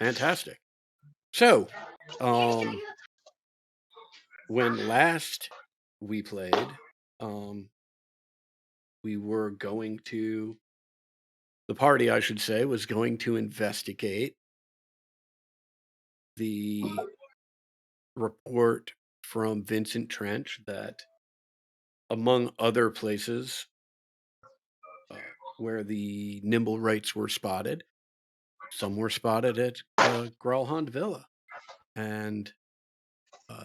Fantastic. So, when last we played, um, we were going to the party, I should say, was going to investigate the report from Vincent Trench that, among other places where the nimble rights were spotted, some were spotted at Growlhund Villa. And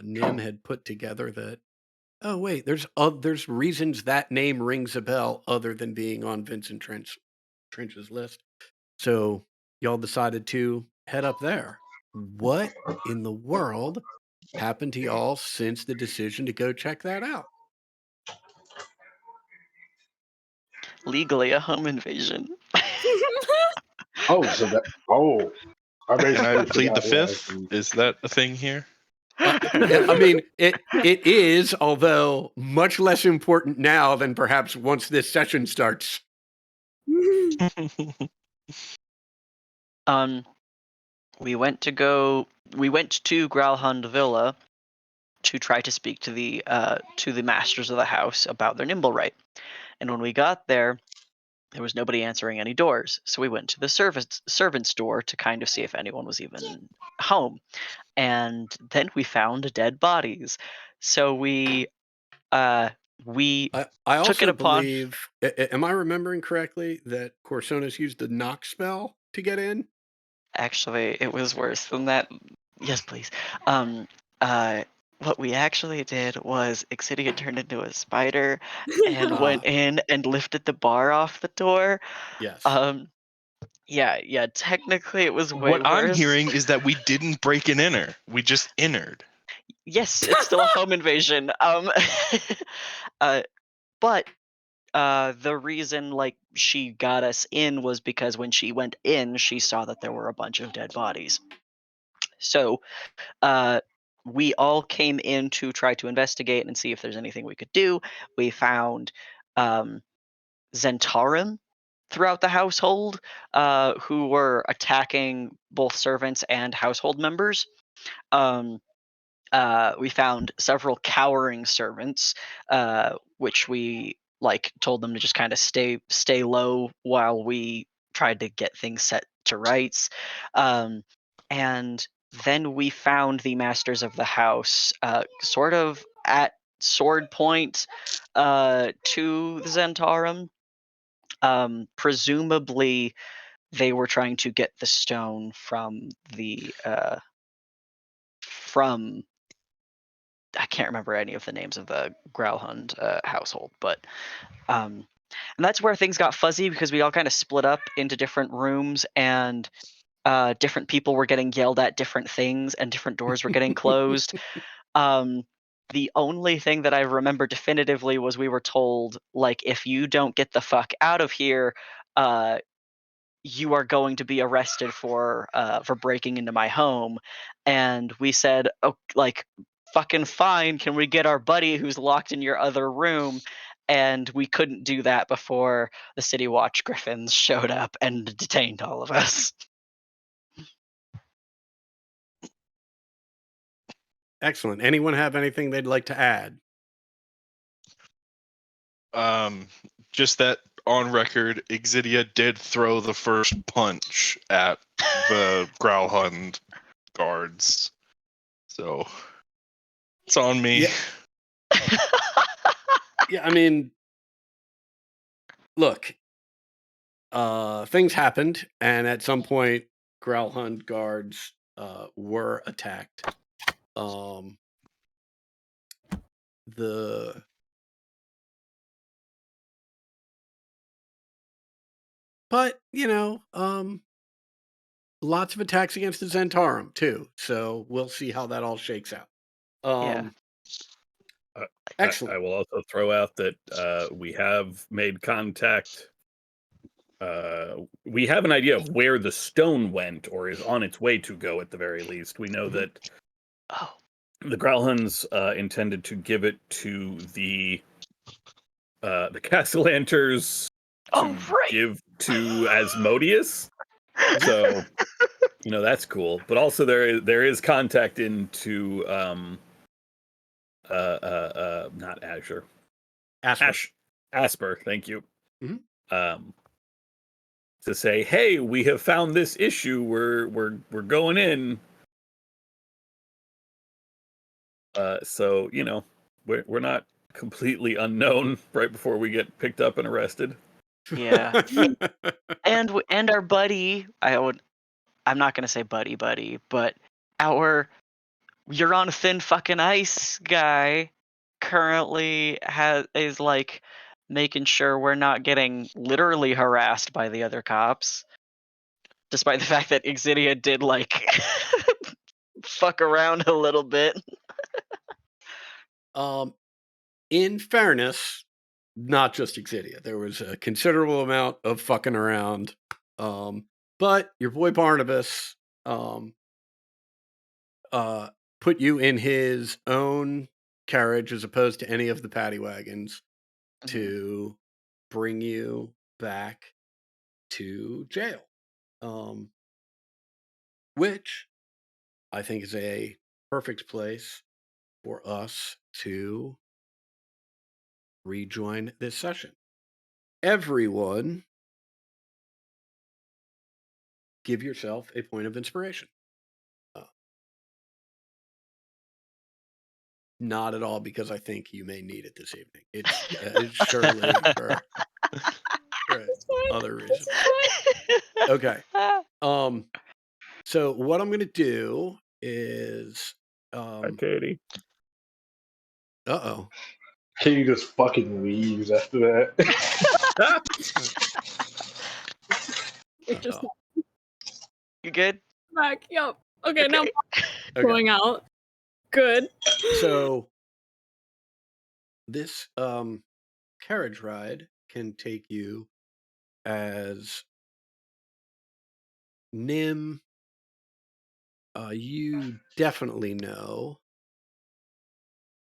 Nim had put together that, oh, wait, there's reasons that name rings a bell other than being on Vincent Trench's list. So y'all decided to head up there. What in the world happened to y'all since the decision to go check that out? Legally a home invasion. Oh, so that. Oh, I Can I basically plead the forgot, yeah, fifth? Is that a thing here? I mean, it is, although much less important now than perhaps once this session starts. We went to Growlhund Villa to try to speak to the masters of the house about their nimble right. And when we got there was nobody answering any doors. So we went to the servant's door to kind of see if anyone was even home. And then we found dead bodies. So we I took also it upon. believe, am I remembering correctly, that Corsonis used the knock spell to get in? Actually, it was worse than that. Yes, please. What we actually did was Exidia turned into a spider and went in and lifted the bar off the door. Yes. Yeah. Technically, it was way What worse. I'm hearing is that we didn't break and enter. We just entered. Yes, it's still a home invasion. But the reason she got us in was because when she went in, she saw that there were a bunch of dead bodies. So we all came in to try to investigate and see if there's anything we could do. We found Zentarum throughout the household who were attacking both servants and household members. We found several cowering servants, which we told them to just kind of stay low while we tried to get things set to rights. And then we found the masters of the house sort of at sword point to the Zentarum. Presumably they were trying to get the stone from I can't remember any of the names of the Growlhund household, but and that's where things got fuzzy because we all kind of split up into different rooms and different people were getting yelled at different things and different doors were getting closed. The only thing that I remember definitively was we were told, if you don't get the fuck out of here, you are going to be arrested for breaking into my home. And we said, oh, fucking fine, can we get our buddy who's locked in your other room? And we couldn't do that before the City Watch Griffins showed up and detained all of us. Excellent. Anyone have anything they'd like to add? Just that on record, Exidia did throw the first punch at the Growlhund guards. So it's on me. Yeah, I mean, look, things happened, and at some point, Growlhund guards were attacked. But lots of attacks against the Zentarum too. So we'll see how that all shakes out. Yeah. Excellent. I will also throw out that we have made contact. We have an idea of where the stone went, or is on its way to go. At the very least, we know that the Growlhunds intended to give it to the Castellanters to give to Asmodeus. So that's cool. But also there is contact into not Azure. Asper. Asper, thank you. Mhm. To say, hey, we have found this issue. We're going in. So we're not completely unknown right before we get picked up and arrested. Yeah. And our buddy, I'm not gonna say buddy, but our you're on thin fucking ice guy currently is like making sure we're not getting literally harassed by the other cops, despite the fact that Exidia did like fuck around a little bit. In fairness, not just Exidia. There was a considerable amount of fucking around. But your boy Barnabas put you in his own carriage as opposed to any of the paddy wagons to bring you back to jail. Which I think is a perfect place for us to rejoin this session. Everyone, give yourself a point of inspiration. Not at all, because I think you may need it this evening. It's surely for other reasons. Okay. So what I'm going to do is, Hi, Katie. uh-oh. Katie just fucking leaves after that. It just You good? back. Yep. Okay, now Okay. Okay. going out. Good. So this carriage ride can take you as Nim. You definitely know,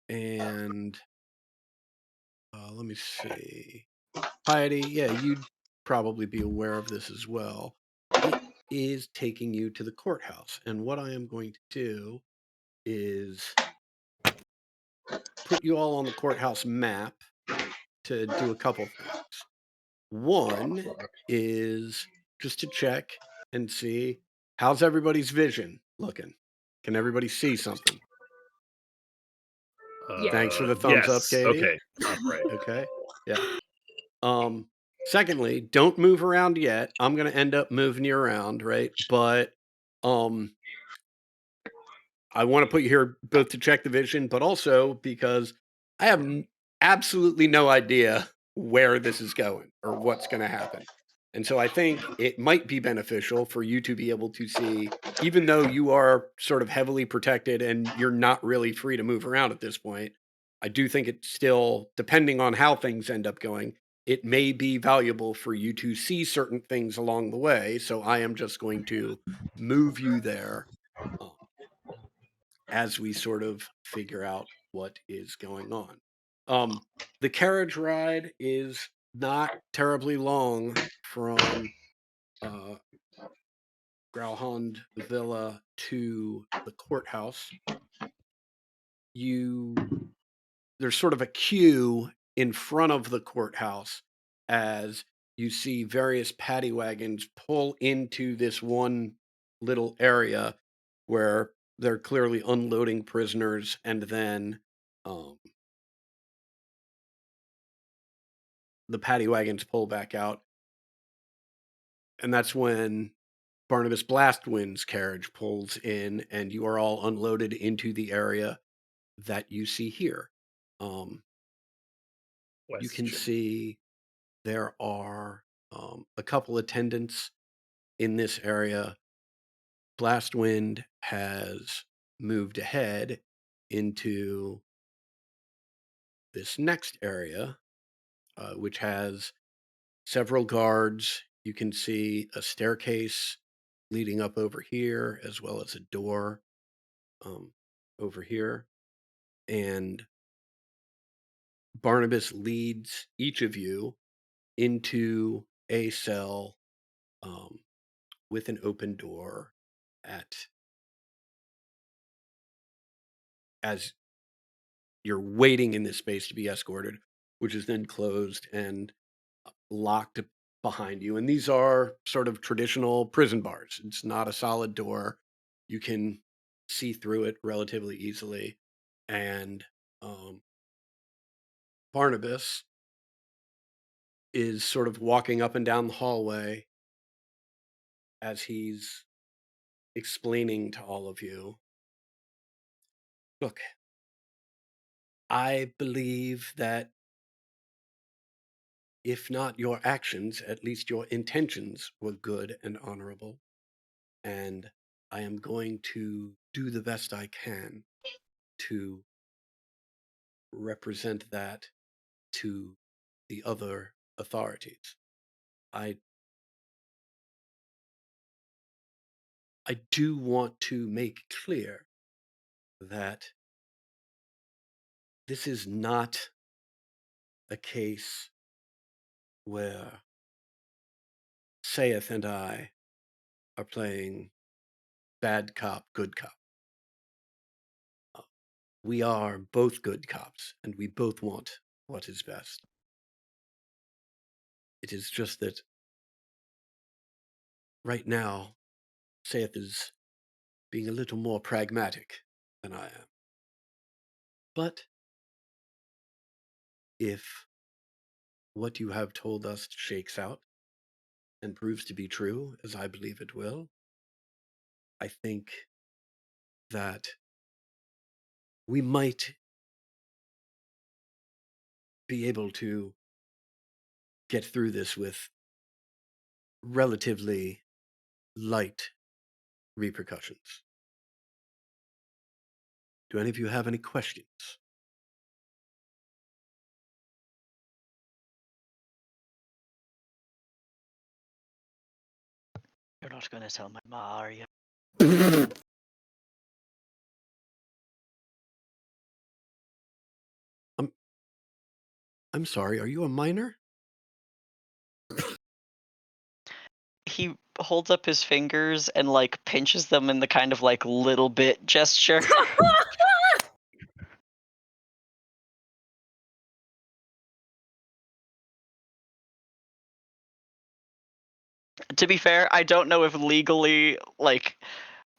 and let me see. Piety, yeah, you'd probably be aware of this as well. It is taking you to the courthouse, and what I am going to do is put you all on the courthouse map to do a couple things. One Fuck. is just to check and see how's everybody's vision looking. Can everybody see something? Thanks for the thumbs up, Yes. Katie. Okay. Top right. Okay. Yeah. Secondly, don't move around yet. I'm gonna end up moving you around, right? But I want to put you here both to check the vision, but also because I have absolutely no idea where this is going or what's going to happen. And so I think it might be beneficial for you to be able to see, even though you are sort of heavily protected and you're not really free to move around at this point. I do think it's still, depending on how things end up going, it may be valuable for you to see certain things along the way. So I am just going to move you there as we sort of figure out what is going on. The carriage ride is not terribly long from Growlhund Villa to the courthouse. There's sort of a queue in front of the courthouse as you see various paddy wagons pull into this one little area where they're clearly unloading prisoners, and then the paddy wagons pull back out. And that's when Barnabas Blastwind's carriage pulls in, and you are all unloaded into the area that you see here. You can see there are a couple attendants in this area. Blastwind has moved ahead into this next area, which has several guards. You can see a staircase leading up over here, as well as a door over here. And Barnabas leads each of you into a cell with an open door as you're waiting in this space to be escorted, which is then closed and locked behind you. And these are sort of traditional prison bars. It's not a solid door. You can see through it relatively easily. And Barnabas is sort of walking up and down the hallway as he's explaining to all of you, look, I believe that if not your actions, at least your intentions were good and honorable. And I am going to do the best I can to represent that to the other authorities. I do want to make clear that this is not a case where Saith and I are playing bad cop, good cop. We are both good cops, and we both want what is best. It is just that right now, Saith is being a little more pragmatic than I am. But if what you have told us shakes out and proves to be true, as I believe it will, I think that we might be able to get through this with relatively light repercussions. Do any of you have any questions? You're not going to tell my ma, are you? I'm sorry, are you a minor? He holds up his fingers and like pinches them in the kind of like little bit gesture. To be fair, I don't know if legally like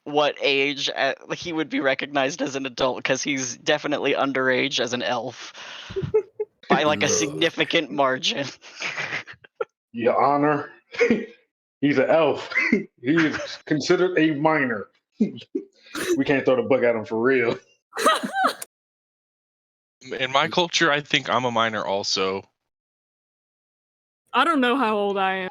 what age he would be recognized as an adult, because he's definitely underage as an elf by like a Ugh. significant margin. Your Honor, he's an elf. He is considered a minor. We can't throw the book at him for real. In my culture, I think I'm a minor also. I don't know how old I am.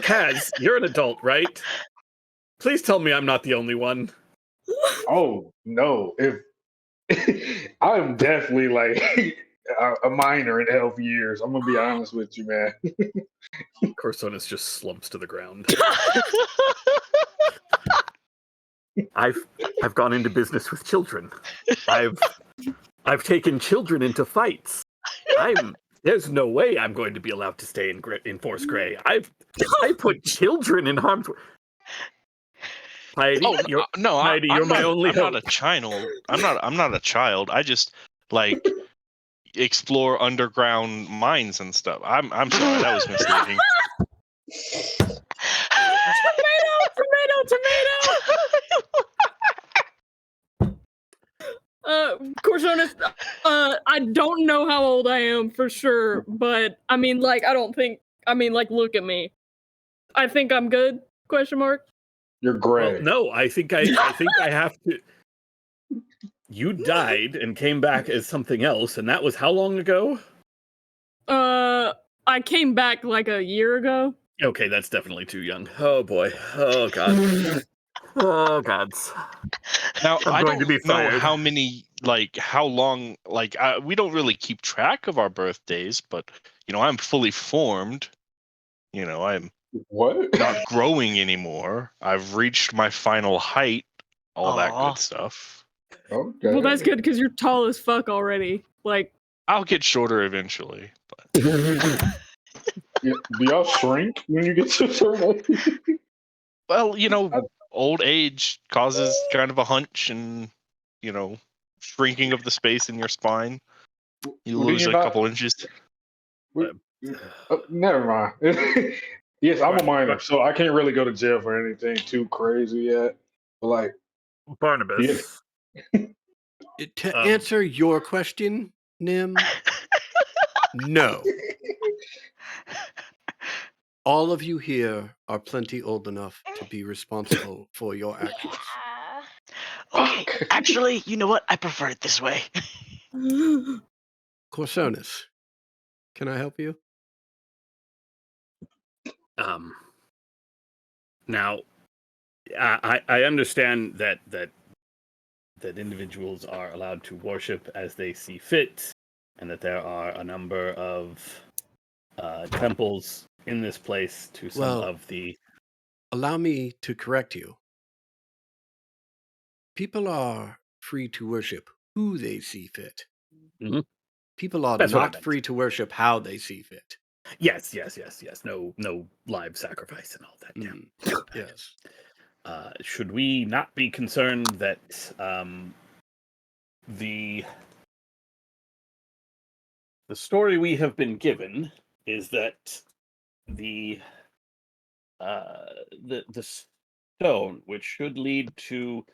Kaz, you're an adult, right? Please tell me I'm not the only one. Oh no! If I'm definitely like a minor in health years, I'm gonna be honest with you, man. Corsonis just slumps to the ground. I've gone into business with children. I've taken children into fights. There's no way I'm going to be allowed to stay in Force Grey. I put children in harm's way. Piety, Piety, you're my only hope. I'm not a child. I'm not a child. I just like explore underground mines and stuff. I'm sorry, that was misleading. Corsonis, I don't know how old I am for sure, but I mean, like, look at me. I think I'm good? Question mark. You're gray. Well, no, I think I have to. You died and came back as something else, and that was how long ago? I came back like a year ago. Okay, that's definitely too young. Oh boy. Oh god. Oh gods. Now I'm I going to don't be know fired. how many, like how long, like we don't really keep track of our birthdays, but I'm fully formed. I'm What? not growing anymore. I've reached my final height. All that Aw. good stuff. Okay. Well, that's good because you're tall as fuck already. Like, I'll get shorter eventually. But Yeah, do y'all shrink when you get to a certain age? well, I- old age causes kind of a hunch and shrinking of the space in your spine. You Well, then lose you're a not. couple inches. we- Never mind. Yes, I'm a minor, so I can't really go to jail for anything too crazy yet. But like, yeah, Barnabas. To Um, answer your question, Nim, no. All of you here are plenty old enough to be responsible for your actions. Okay, fuck. actually, you know what? I prefer it this way. Corsonus, can I help you? Now, I understand that individuals are allowed to worship as they see fit, and that there are a number of temples in this place to some Well, of the. allow me to correct you. People are free to worship who they see fit. Mhm. People are That's what I not meant. free to worship how they see fit. Yes. No live sacrifice and all that. Yeah. Yes. Should we not be concerned that the story we have been given is that the the stone, which should lead to,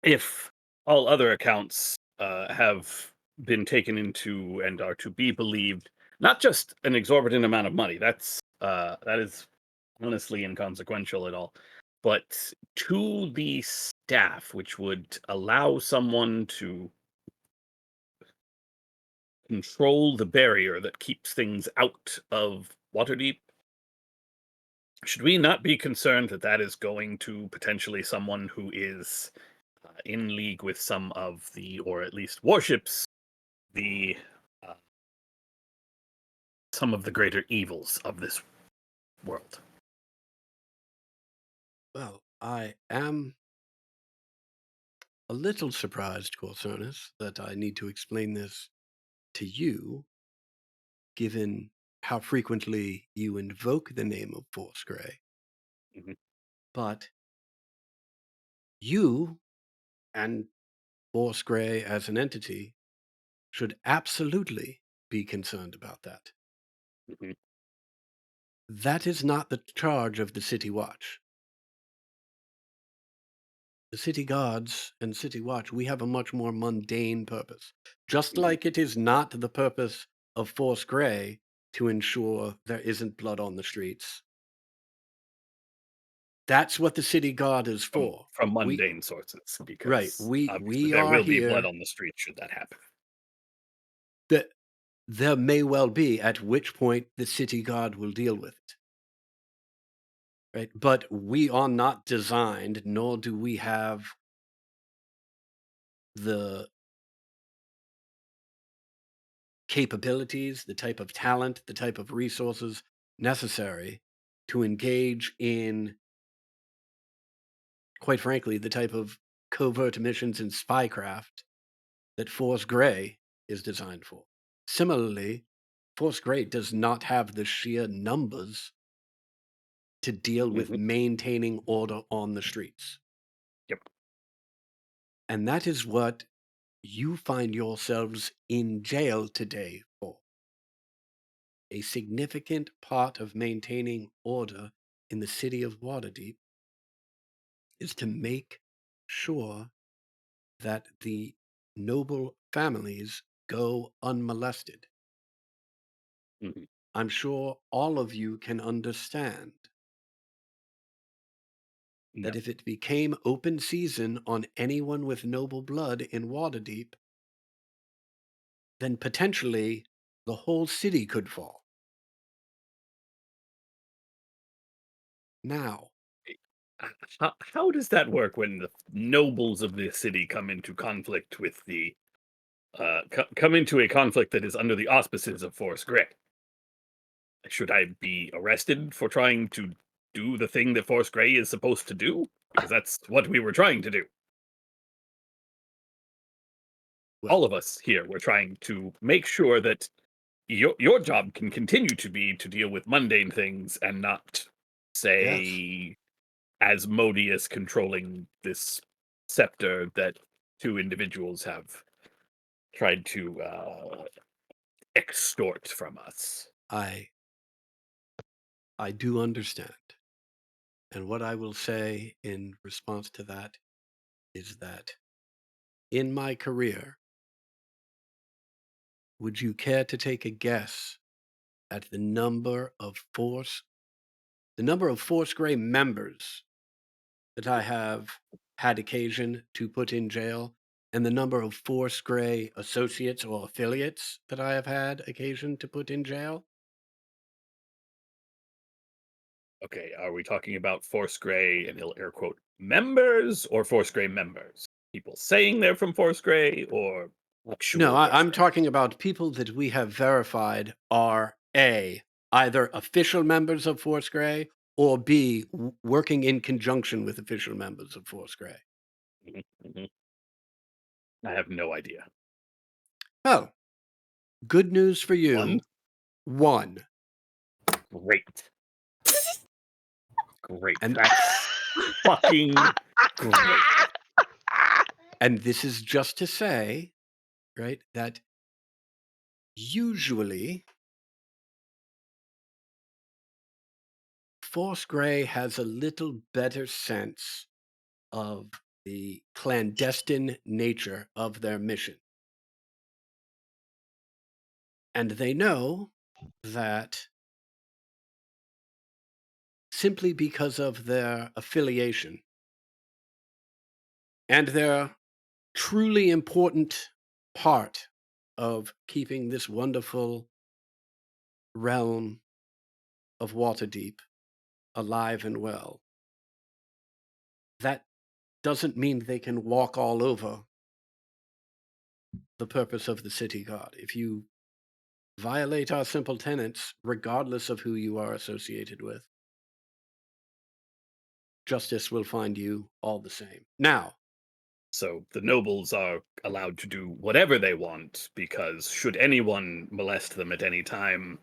if all other accounts have been taken into and are to be believed, not just an exorbitant amount of money. That is honestly inconsequential at all. But to the staff, which would allow someone to control the barrier that keeps things out of Waterdeep, should we not be concerned that that is going to potentially someone who is in league with some of the, or at least worships the, some of the greater evils of this world? Well, I am a little surprised, Corsonus, that I need to explain this to you, given how frequently you invoke the name of Force Grey. Mhm. But you and Force Grey as an entity should absolutely be concerned about that. Mhm. That is not the charge of the City Watch. The City Guards and City Watch, we have a much more mundane purpose. Just Mhm. like it is not the purpose of Force Grey to ensure there isn't blood on the streets. That's what the City Guard is for. From We, mundane sources, right. because We obviously we there are will be blood here. on the street should that happen. That there may well be, at which point the City Guard will deal with it. Right? But we are not designed, nor do we have the capabilities, the type of talent, the type of resources necessary to engage in, quite frankly, the type of covert missions and spycraft that Force Grey is designed for. Similarly, Force Grey does not have the sheer numbers to deal with Mhm. maintaining order on the streets. Yep. And that is what you find yourselves in jail today for. A significant part of maintaining order in the city of Waterdeep is to make sure that the noble families go unmolested. Mhm. I'm sure all of you can understand No. that if it became open season on anyone with noble blood in Waterdeep, then potentially the whole city could fall. Now, How does that work when the nobles of the city come into conflict with the come into a conflict that is under the auspices of Force Grey? Should I be arrested for trying to do the thing that Force Grey is supposed to do? Because that's what we were trying to do. all of us here, we're trying to make sure that your job can continue to be to deal with mundane things and not, Yes. say, Asmodeus controlling this scepter that two individuals have tried to extort from us. I do understand. And what I will say in response to that is that in my career, would you care to take a guess at the number of Force Grey members that I have had occasion to put in jail, and the number of Force Grey associates or affiliates that I have had occasion to put in jail? Okay, are we talking about Force Grey and he'll air quote members or Force Grey members? People saying they're from Force Grey or No, actual Force I'm Grey? talking about people that we have verified are A, either official members of Force Grey, or B, working in conjunction with official members of Force Grey. Mhm, mhm. I have no idea. Oh, good news for you. One? One. Great. Great. And That's fucking great. and this is just to say, right, that usually Force Grey has a little better sense of the clandestine nature of their mission. And they know that simply because of their affiliation and their truly important part of keeping this wonderful realm of Waterdeep alive and well, that doesn't mean they can walk all over the purpose of the city god. If you violate our simple tenets, regardless of who you are associated with, justice will find you all the same. Now, So the nobles are allowed to do whatever they want because should anyone molest them at any time,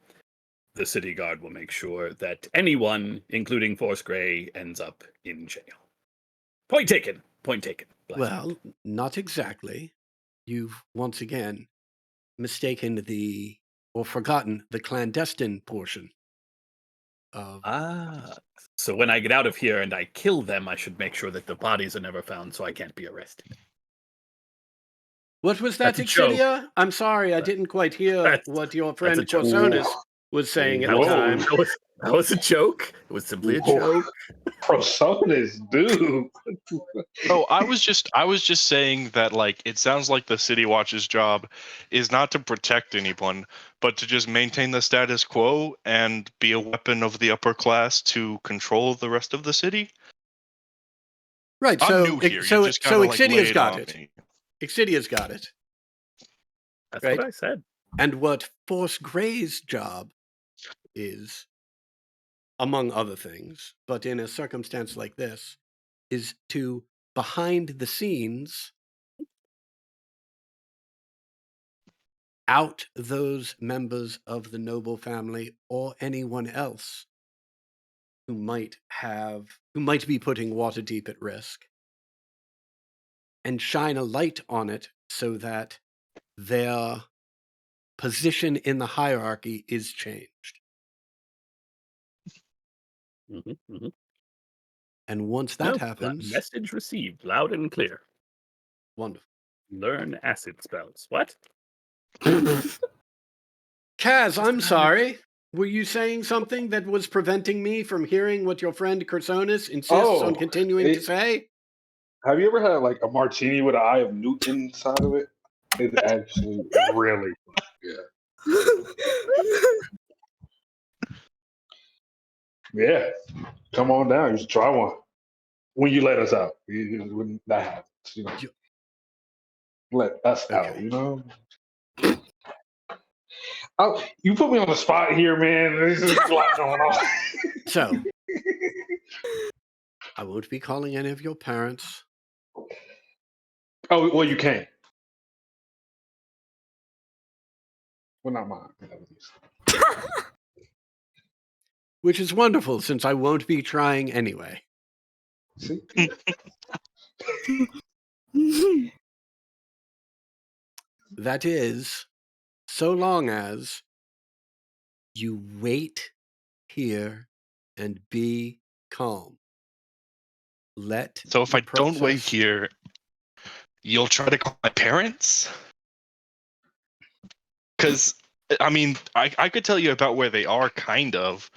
the city guard will make sure that anyone, including Force Grey, ends up in jail. Point taken. Point taken. Bless you. well, not exactly. You've once again mistaken or forgotten the clandestine portion of. So when I get out of here and I kill them, I should make sure that the bodies are never found so I can't be arrested. What was that, That's a joke. Exidia? I'm sorry, I didn't quite hear That's- what your a friend joke. Corsonis was saying at the Whoa. time. That was a joke. It was simply a Whoa. joke. Personas, dude. Oh, I was just saying that like it sounds like the City Watch's job is not to protect anyone, but to just maintain the status quo and be a weapon of the upper class to control the rest of the city. Right, I'm so new here. so You just so gotta like lay Exidia's it got on it. me. Exidia's got it. That's Right. what I said. And what Force Grey's job is, among other things, but in a circumstance like this, is to, behind the scenes, out those members of the noble family or anyone else who might be putting Waterdeep at risk, and shine a light on it so that their position in the hierarchy is changed. Mhm, mhm. And once that Well, happens, message received, loud and clear. wonderful. Learn acid spells. What? Kaz, I'm sorry. Were you saying something that was preventing me from hearing what your friend Corsonis insists on continuing to say? Have you ever had like a martini with an eye of newt inside of it? It's actually really yeah. Come on down. You should try one when you let us out. When that happens, let us out. Okay. Oh, you put me on the spot here, man. There's a lot going on. So, I won't be calling any of your parents. Oh well, you can. Well, not mine, at least. Which is wonderful since I won't be trying anyway. See? That is, so long as you wait here and be calm. Let So if the I don't wait process- here, you'll try to call my parents? Because, I mean, I could tell you about where they are, kind of,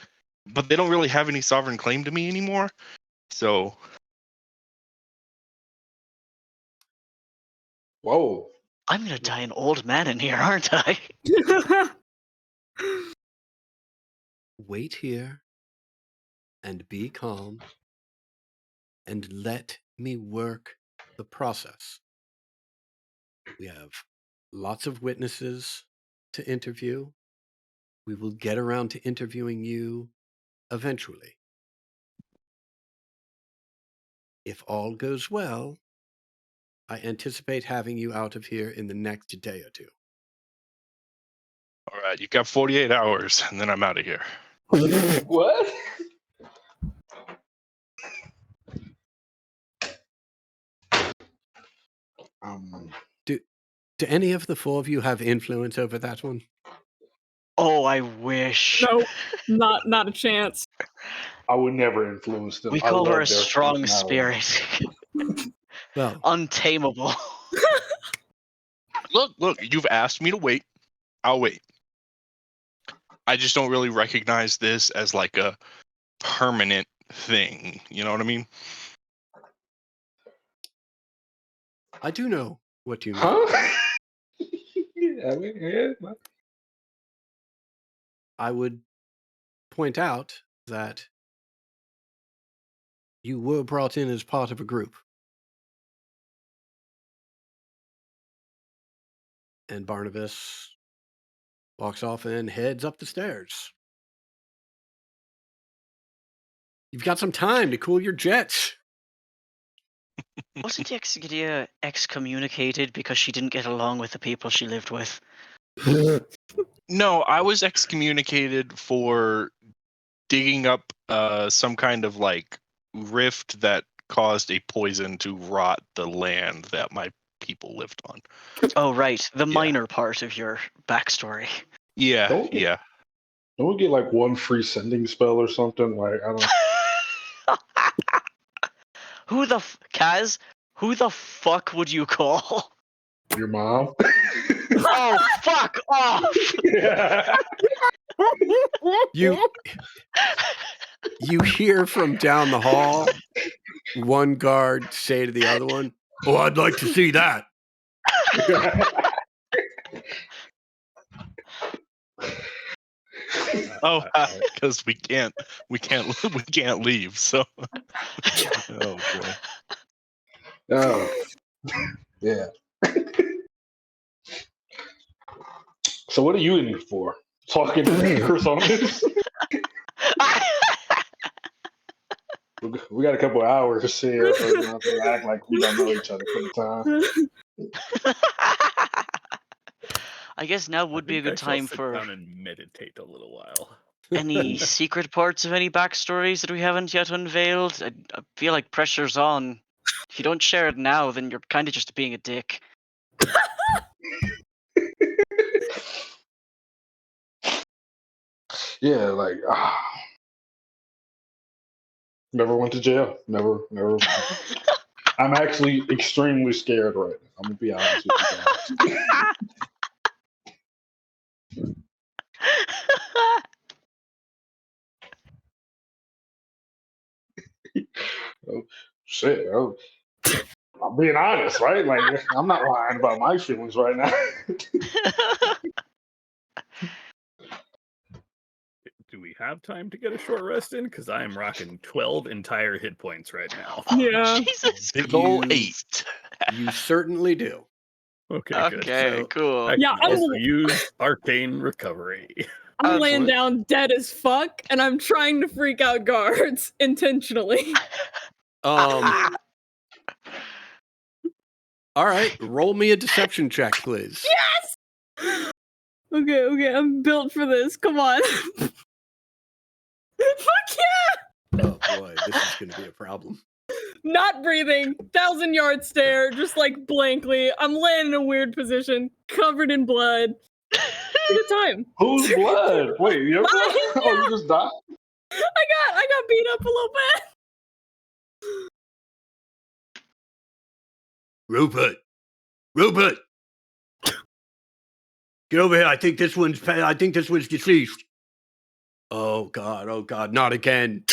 but they don't really have any sovereign claim to me anymore. So, Whoa. I'm gonna die an old man in here, aren't I? wait here and be calm and let me work the process. We have lots of witnesses to interview. We will get around to interviewing you eventually. If all goes well, I anticipate having you out of here in the next day or two. all right, you got 48 hours, and then I'm out of here. What? Do any of the four of you have influence over that one? Oh, I wish. Nope, not a chance. I would never influence them. We I call her love a their strong personality. spirit. Well, Untamable. Look, you've asked me to wait. I'll wait. I just don't really recognize this as like a permanent thing. You know what I mean? I do know what you mean. Huh? I mean, yeah. I would point out that you were brought in as part of a group. And Barnabas walks off and heads up the stairs. You've got some time to cool your jets. Wasn't Executia excommunicated because she didn't get along with the people she lived with? No, I was excommunicated for digging up some kind of like rift that caused a poison to rot the land that my people lived on. Oh, right. The Yeah. minor part of your backstory. Yeah, Don't we- yeah. Don't we get like one free sending spell or something? Like, I don't. Kaz, who the fuck would you call? Your mom? Oh, fuck off! You hear from down the hall one guard say to the other one, "Oh, I'd like to see that." Oh, because we can't leave. So, oh boy. Oh, yeah. So what are you in here for? Talking personas? We got a couple of hours here, so we don't have to act like we don't know each other for the time. I guess now would be a good time sit for down and meditate a little while. any secret parts of any backstories that we haven't yet unveiled. I feel like pressure's on. If you don't share it now, then you're kind of just being a dick. Yeah, like never went to jail. Never. I'm actually extremely scared right now. I'm gonna be honest with you guys. Oh, shit. Oh, I'm being honest, right? Like, I'm not lying about my feelings right now. Do we have time to get a short rest in? Because I am rocking 12 entire hit points right now. Yeah. Jesus. Big ol' You- 8. You certainly do. Okay, good. Okay, So- cool. I Yeah, can also use arcane recovery. I'm laying Absolutely. down dead as fuck, and I'm trying to freak out guards intentionally. All right, roll me a deception check, please. Yes! Okay, I'm built for this. Come on. Fuck yeah! Oh boy, this is going to be a problem. Not breathing, 1,000-yard stare, just like blankly. I'm laying in a weird position, covered in blood. Good time. Whose blood? Wait, your blood? Mine, Oh, you just died? I got beat up a little bit. Rupert, get over here. I think this one's deceased. Oh God, not again.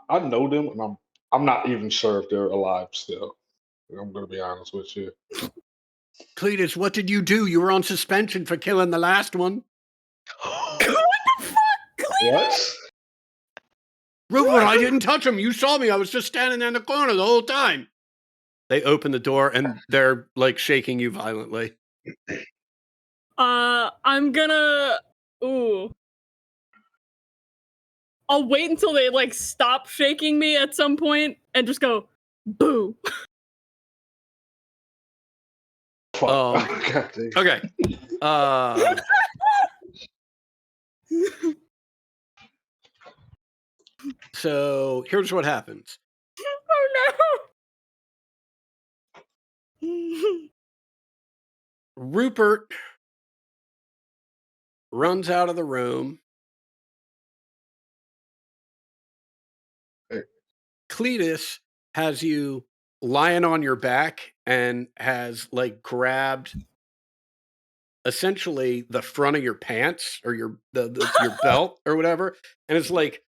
I know them, and I'm not even sure if they're alive still. I'm gonna be honest with you. Cletus, what did you do? You were on suspension for killing the last one. What the fuck, Cletus? What? Rupert, I didn't touch him. You saw me. I was just standing there in the corner the whole time. They open the door and they're like shaking you violently. I'm gonna. Ooh. I'll wait until they like stop shaking me at some point and just go, boo. Fuck. God damn. Okay. So here's what happens. Oh no. Rupert runs out of the room. Hey. Cletus has you lying on your back and has like grabbed essentially the front of your pants or your belt or whatever, and it's like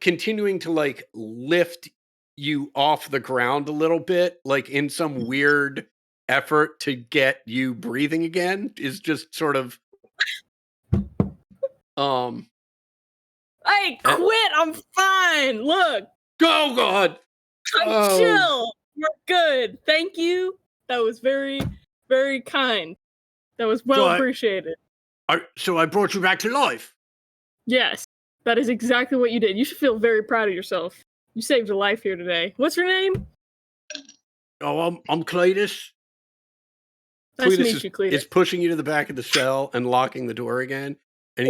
continuing to like lift you off the ground a little bit, like in some weird effort to get you breathing again. Is just sort of Hey, quit! I'm fine. Look, oh God, I'm chill. We're good. Thank you. That was very, very kind. That was well appreciated. So I brought you back to life. Yes, that is exactly what you did. You should feel very proud of yourself. You saved a life here today. What's your name? Oh, I'm Cletus. Nice to meet you, Cletus. Is pushing you to the back of the cell and locking the door again, and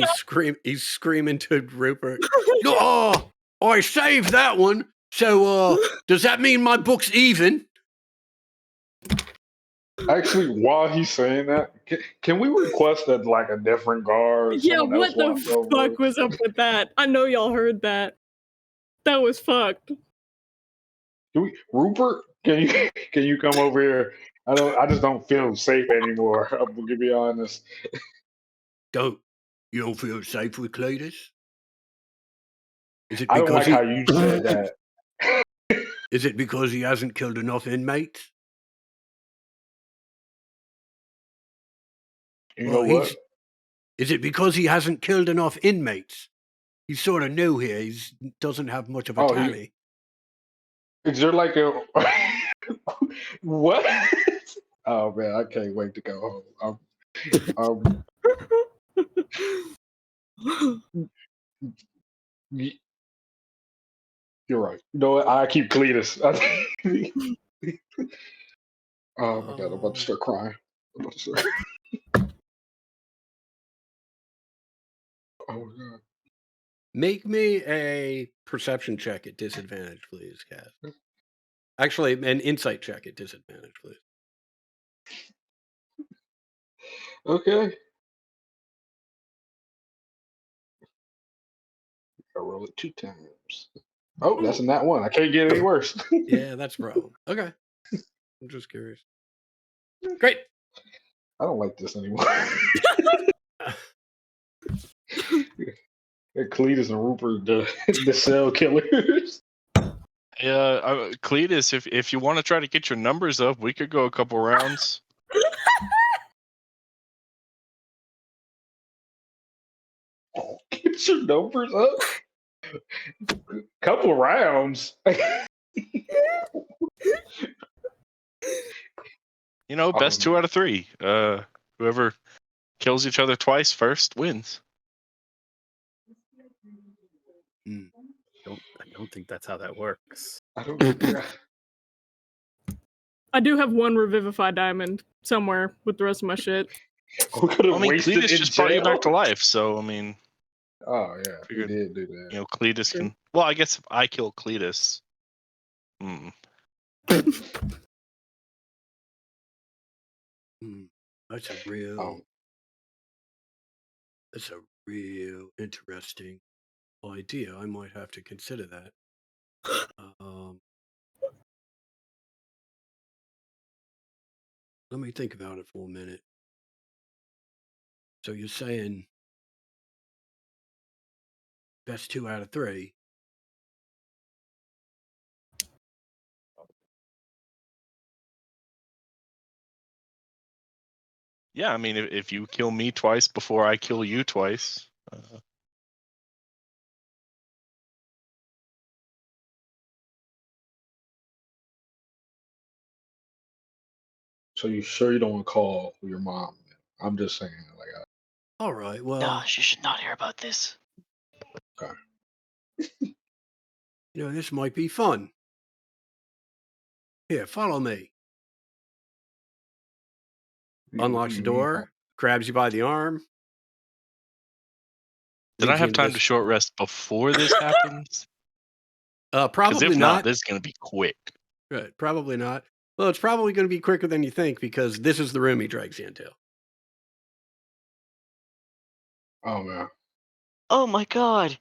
he's screaming to Rupert. Oh, I saved that one. So does that mean my book's even? Actually, while he's saying that, can we request that like a different guard? Yeah, what the fuck was up with that? I know y'all heard that. That was fucked. Rupert, can you come over here? I just don't feel safe anymore. I'm gonna be honest. You don't feel safe with Cletus? Is it I don't because like how you said that. Is it because he hasn't killed enough inmates? You know what? Is it because he hasn't killed enough inmates? He's sort of new here. He doesn't have much of a tally. Is there like a what? Oh man, I can't wait to go home. You're right. You know what? I keep Cletus. Oh my god, I'm about to start crying. Oh my god. Make me a perception check at disadvantage, please, Cass. Actually, an insight check at disadvantage, please. Okay. I roll it 2 times. Oh, that's in that one. I can't get any worse. Yeah, that's a problem. Okay. I'm just curious. Great. I don't like this anymore. Cletus and Rupert, the cell killers. Yeah, Cletus, if you want to try to get your numbers up, we could go a couple rounds. Get your numbers up. Couple rounds. You know, best 2 out of 3. Whoever kills each other twice first wins. I don't think that's how that works. I don't. I do have one Revivify diamond somewhere with the rest of my shit. We could I have mean, wasted Cletus in just brought you back to jail. life, so I mean, Oh yeah, he figured did do that. Cletus can. Well, I guess if I kill Cletus, Hmm, that's a Um, real interesting idea. I might have to consider that. Let me think about it for a minute. So you're saying best 2 out of 3? yeah. I mean, if you kill me twice before I kill you twice, so you sure you don't want to call your mom? I'm just saying, like, All right. Well, No, she should not hear about this. okay. this might be fun. Here, follow me. Unlocks the door, grabs you by the arm. did I leads you have into time to this. short rest before this happens? Because Probably if not, not. this is gonna be quick. Right, probably not. Well, it's probably going to be quicker than you think because this is the room he drags you into. Oh man, Oh my god.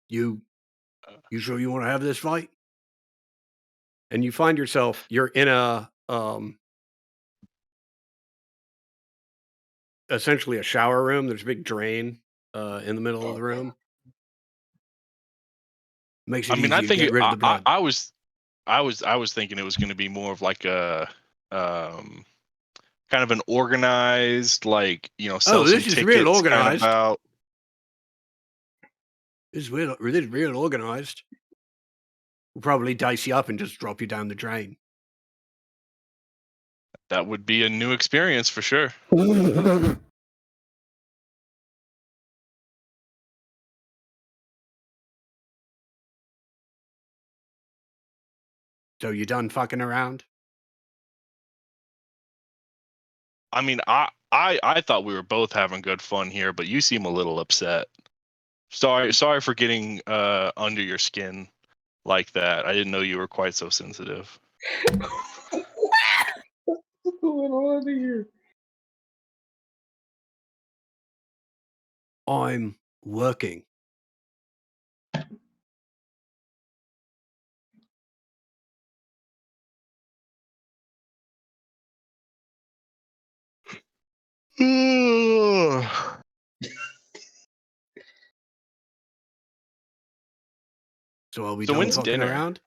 You sure you want to have this fight? And you find yourself you're in a essentially a shower room. There's a big drain in the middle of the room. Makes I it mean, I easy to think get rid of the blood. I was thinking it was going to be more of like a kind of an organized, like sell some this is real tickets kind of organized. about. This is real organized. We'll probably dice you up and just drop you down the drain. That would be a new experience for sure. So you done fucking around? I mean, I thought we were both having good fun here, but you seem a little upset. Sorry for getting under your skin like that. I didn't know you were quite so sensitive. what's going on here? I'm working. So are we So done when's fucking dinner? around?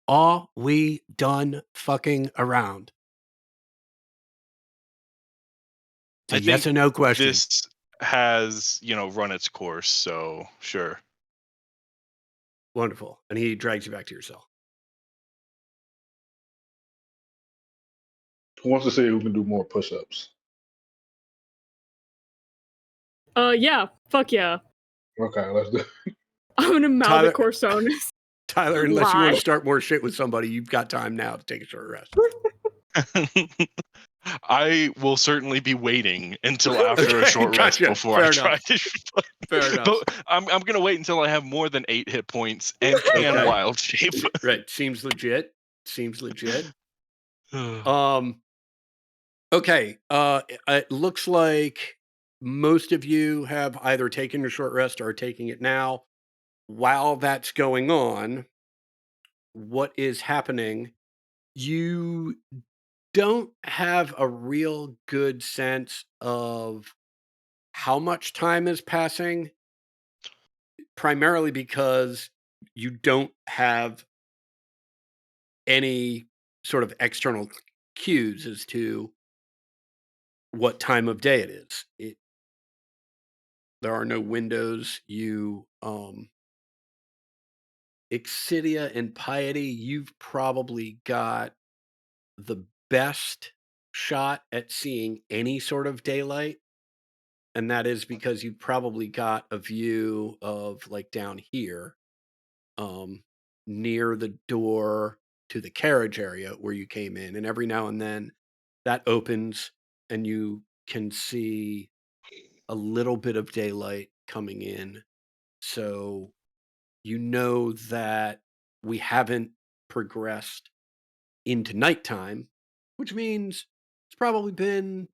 Are we done fucking around? It's a I yes think or no question. this has run its course, so sure. Wonderful. And he drags you back to your cell. Who wants to say who can do more push-ups? Yeah, fuck yeah. Okay, let's do. I'm gonna mouth Tyler- a Corsonis. Tyler, unless you want Lie. to start more shit with somebody, you've got time now to take a short rest. I will certainly be waiting until after a Okay, short rest gotcha. before Fair I try enough. to. Fair enough. But I'm gonna wait until I have more than 8 hit points and can Okay. wild shape. Right. Seems legit. Okay. It looks like most of you have either taken a short rest or are taking it now. While that's going on, what is happening? You don't have a real good sense of how much time is passing, primarily because you don't have any sort of external cues as to what time of day it is. There are no windows. Exidia and Piety, you've probably got the best shot at seeing any sort of daylight. And that is because you've probably got a view of like down here. near the door to the carriage area where you came in, and every now and then that opens and you can see a little bit of daylight coming in. So you know that we haven't progressed into nighttime, which means it's probably been,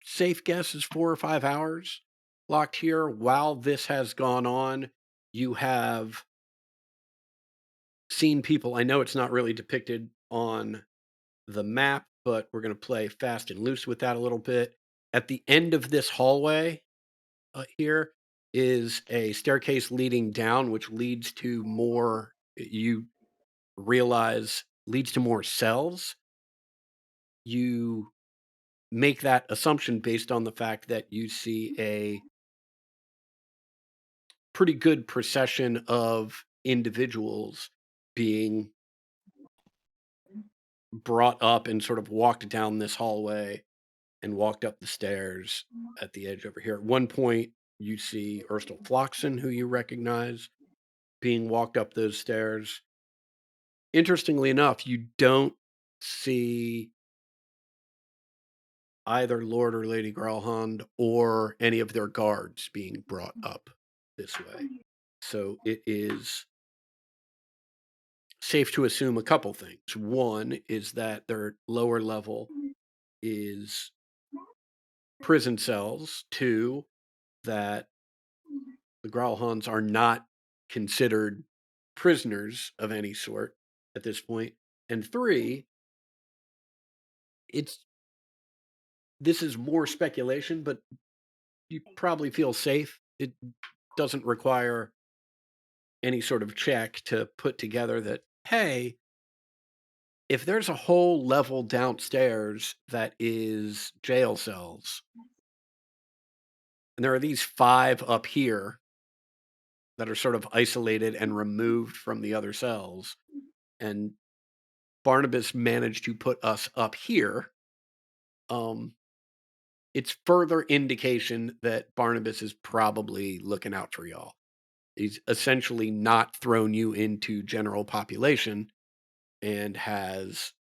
safe guess is 4 or 5 hours locked here. While this has gone on, you have seen people. I know it's not really depicted on the map, but we're going to play fast and loose with that a little bit. At the end of this hallway here is a staircase leading down, which leads to more, you realize, leads to more cells. You make that assumption based on the fact that you see a pretty good procession of individuals being brought up and sort of walked down this hallway and walked up the stairs at the edge over here. At one point, you see Urstel Floxen, who you recognize, being walked up those stairs. Interestingly enough, you don't see either Lord or Lady Gralhond or any of their guards being brought up this way. So it is safe to assume a couple things. One is that their lower level is prison cells. Two, that the Growlhounds are not considered prisoners of any sort at this point. And three, this is more speculation, but you probably feel safe. It doesn't require any sort of check to put together that, hey, if there's a whole level downstairs that is jail cells, and there are these 5 up here that are sort of isolated and removed from the other cells, and Barnabas managed to put us up here, it's further indication that Barnabas is probably looking out for y'all. He's essentially not thrown you into general population and has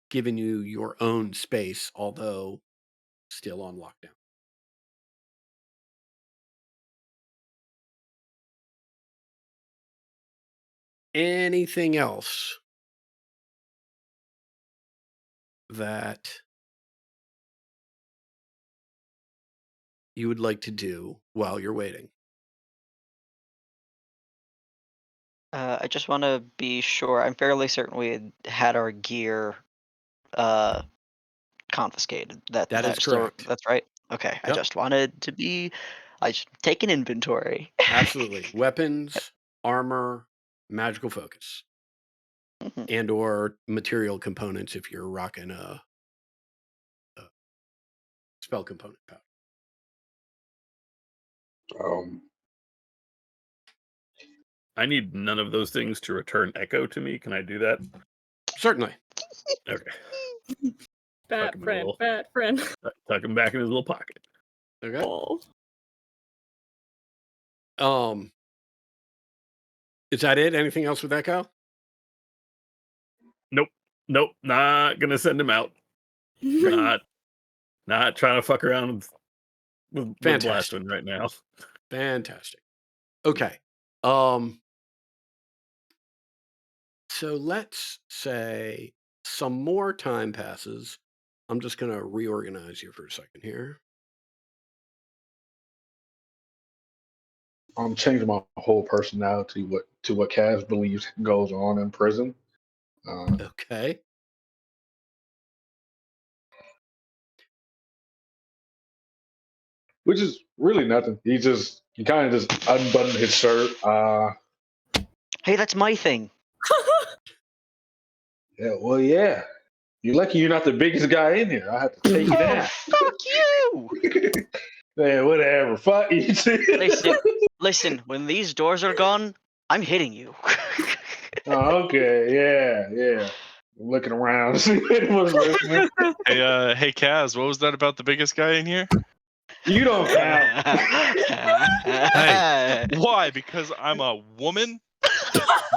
given you your own space, although still on lockdown. Anything else that you would like to do while you're waiting? I just want to be sure. I'm fairly certain we had our gear confiscated. That is Still, correct. that's right. Okay, I Yep. just wanted to be. I should take an inventory. Absolutely. Weapons, armor, magical focus, Mhm. and or material components if you're rocking a spell component pouch. I need none of those things to return echo to me. Can I do that? Certainly. Okay. Fat friend, fat friend. Tuck him back in his little pocket. Okay. Balls. Is that it? Anything else with Echo? Nope. Not gonna send him out. Not trying to fuck around with Fantastic. Blaston right now. Fantastic. Okay. So let's say some more time passes. I'm just going to reorganize you for a second here. I'm changing my whole personality to what Kaz believes goes on in prison. Okay. Which is really nothing. He kind of just unbuttoned his shirt. Hey, that's my thing. Yeah, well, yeah. You're lucky you're not the biggest guy in here. I have to take you Oh, down. fuck you! Man, whatever. Fuck you. Listen. When these doors are gone, I'm hitting you. Oh, okay. Yeah. I'm looking around. See what's listening. Hey, Kaz, what was that about the biggest guy in here? You don't count. Hey. Why? Because I'm a woman?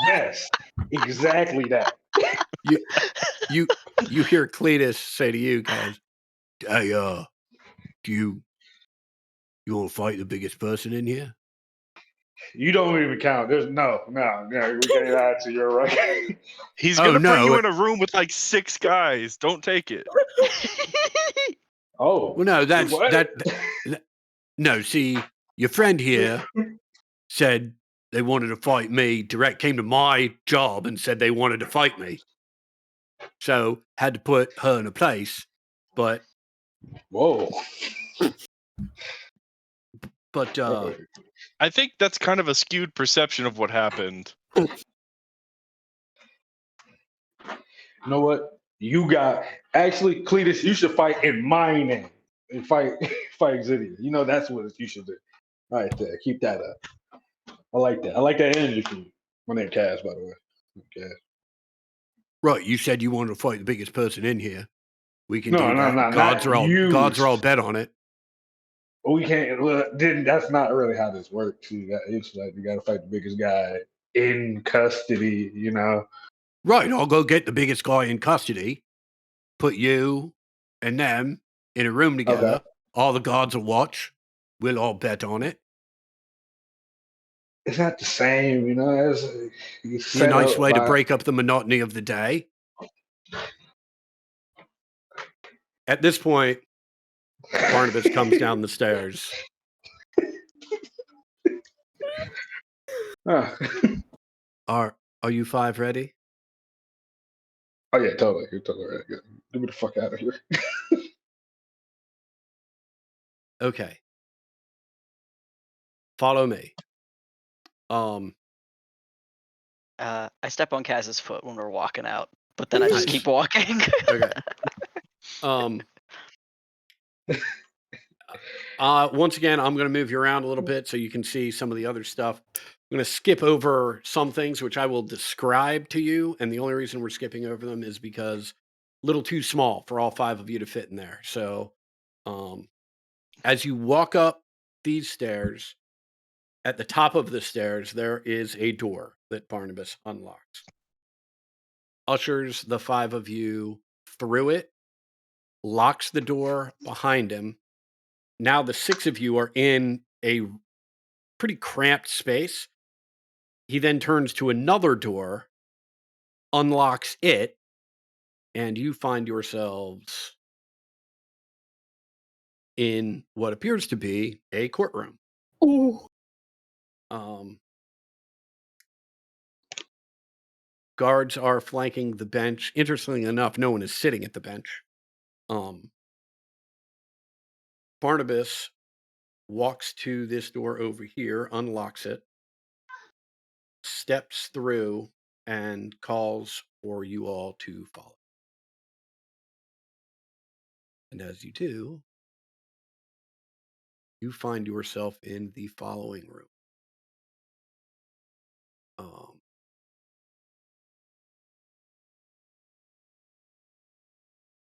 Yes, exactly that. You you hear Cletus say to you guys, "Hey, do you want to fight the biggest person in here?" You don't even count. There's no. We can't add to your right. He's Oh gonna bring no! you in a room with like 6 guys. Don't take it. Oh, Well, no, that's what? no. See, your friend here said they wanted to fight me. Came to my job and said they wanted to fight me. So had to put her in a place, but Whoa. I think that's kind of a skewed perception of what happened. You know what? You got actually, Cletus. You should fight in my name and fight Xidia. You know that's what you should do. Right there. Keep that up. I like that. I like that energy from you. My name Cass, by the way. Cass. right, you said you wanted to fight the biggest person in here. We can No, do that. not Gods are all you. bet on it. We can't. Well, that's not really how this works. It's like you got to fight the biggest guy in custody. You know. Right, I'll go get the biggest guy in custody, put you and them in a room Okay. together. All the gods will watch. We'll all bet on it. It's not the same, you know. It's Be a set nice up way to by. break up the monotony of the day. At this point, Barnabas comes down the stairs. Huh. Are you 5 ready? Oh yeah, totally. You're totally right. Get me the fuck out of here. Okay. Follow me. I step on Kaz's foot when we're walking out, but then I just Nice. keep walking. Okay. Once again, I'm going to move you around a little bit so you can see some of the other stuff. I'm going to skip over some things which I will describe to you, and the only reason we're skipping over them is because a little too small for all 5 of you to fit in there. So, as you walk up these stairs, at the top of the stairs, there is a door that Barnabas unlocks. Ushers the 5 of you through it, locks the door behind him. Now the 6 of you are in a pretty cramped space. He then turns to another door, unlocks it, and you find yourselves in what appears to be a courtroom. Ooh. Guards are flanking the bench. Interestingly enough, no one is sitting at the bench. Barnabas walks to this door over here, unlocks it, steps through, and calls for you all to follow. And as you do, you find yourself in the following room.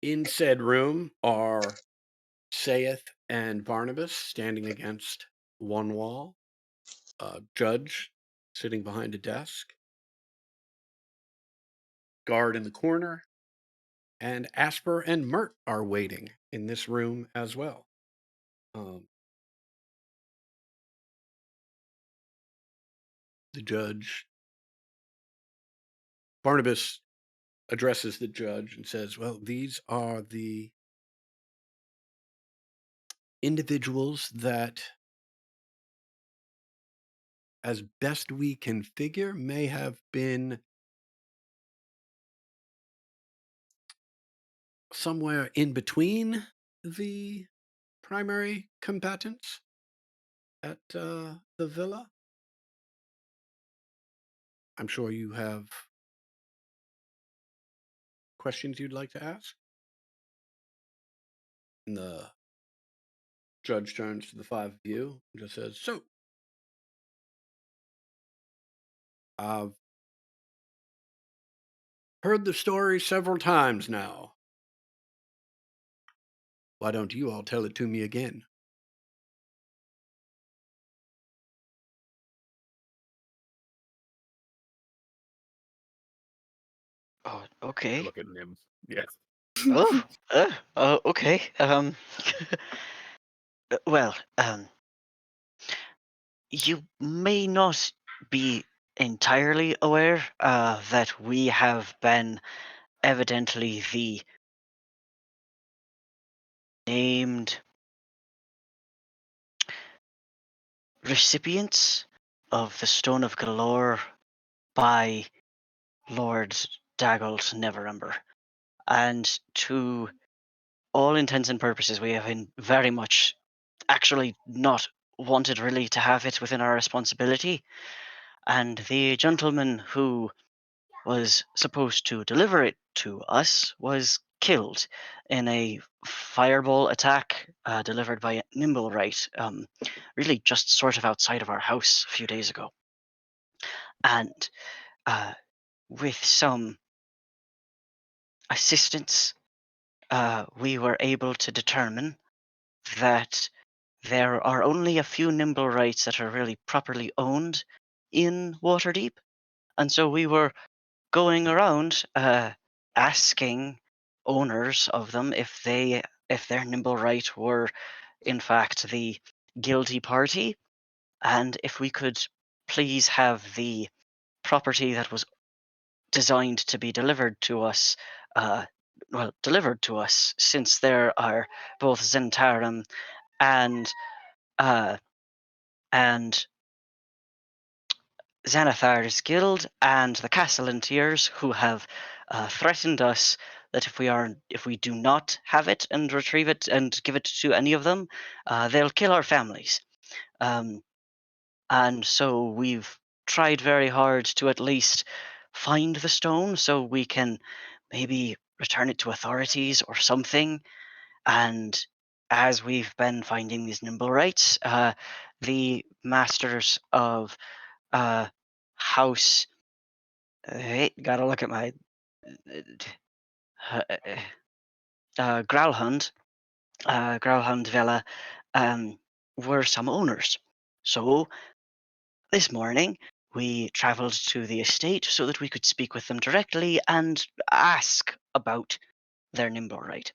In said room are Saith and Barnabas standing against one wall, a judge sitting behind a desk, guard in the corner, and Asper and Mert are waiting in this room as well. The judge, Barnabas addresses the judge and says, well, these are the individuals that, as best we can figure, may have been somewhere in between the primary combatants at the villa. I'm sure you have questions you'd like to ask. And the judge turns to the 5 of you and just says, so, I've heard the story several times now. Why don't you all tell it to me again? I Okay. look at Nim. Yes. Oh. Okay. Well. You may not be entirely aware that we have been evidently the named recipients of the Stone of Galore by Lord Daggold Neverember. And to all intents and purposes, we have been very much actually not wanted really to have it within our responsibility. And the gentleman who was supposed to deliver it to us was killed in a fireball attack delivered by Nimblewright, really just sort of outside of our house a few days ago. And uh, with some assistance, we were able to determine that there are only a few Nimblewrights that are really properly owned in Waterdeep. And so we were going around asking owners of them if their Nimblewright were in fact the guilty party, and if we could please have the property that was designed to be delivered to us, uh, delivered to us, since there are both Zentarum and uh, and Xanathar's guild and the Castellantiers, who have threatened us that if we do not have it and retrieve it and give it to any of them, they'll kill our families. Um, and so we've tried very hard to at least find the stone so we can maybe return it to authorities or something. And as we've been finding these Nimblewrights, the masters of house. Wait, gotta look at my uh, Growlhund. Growlhund Villa were some owners. So this morning we travelled to the estate so that we could speak with them directly and ask about their Nimblewright.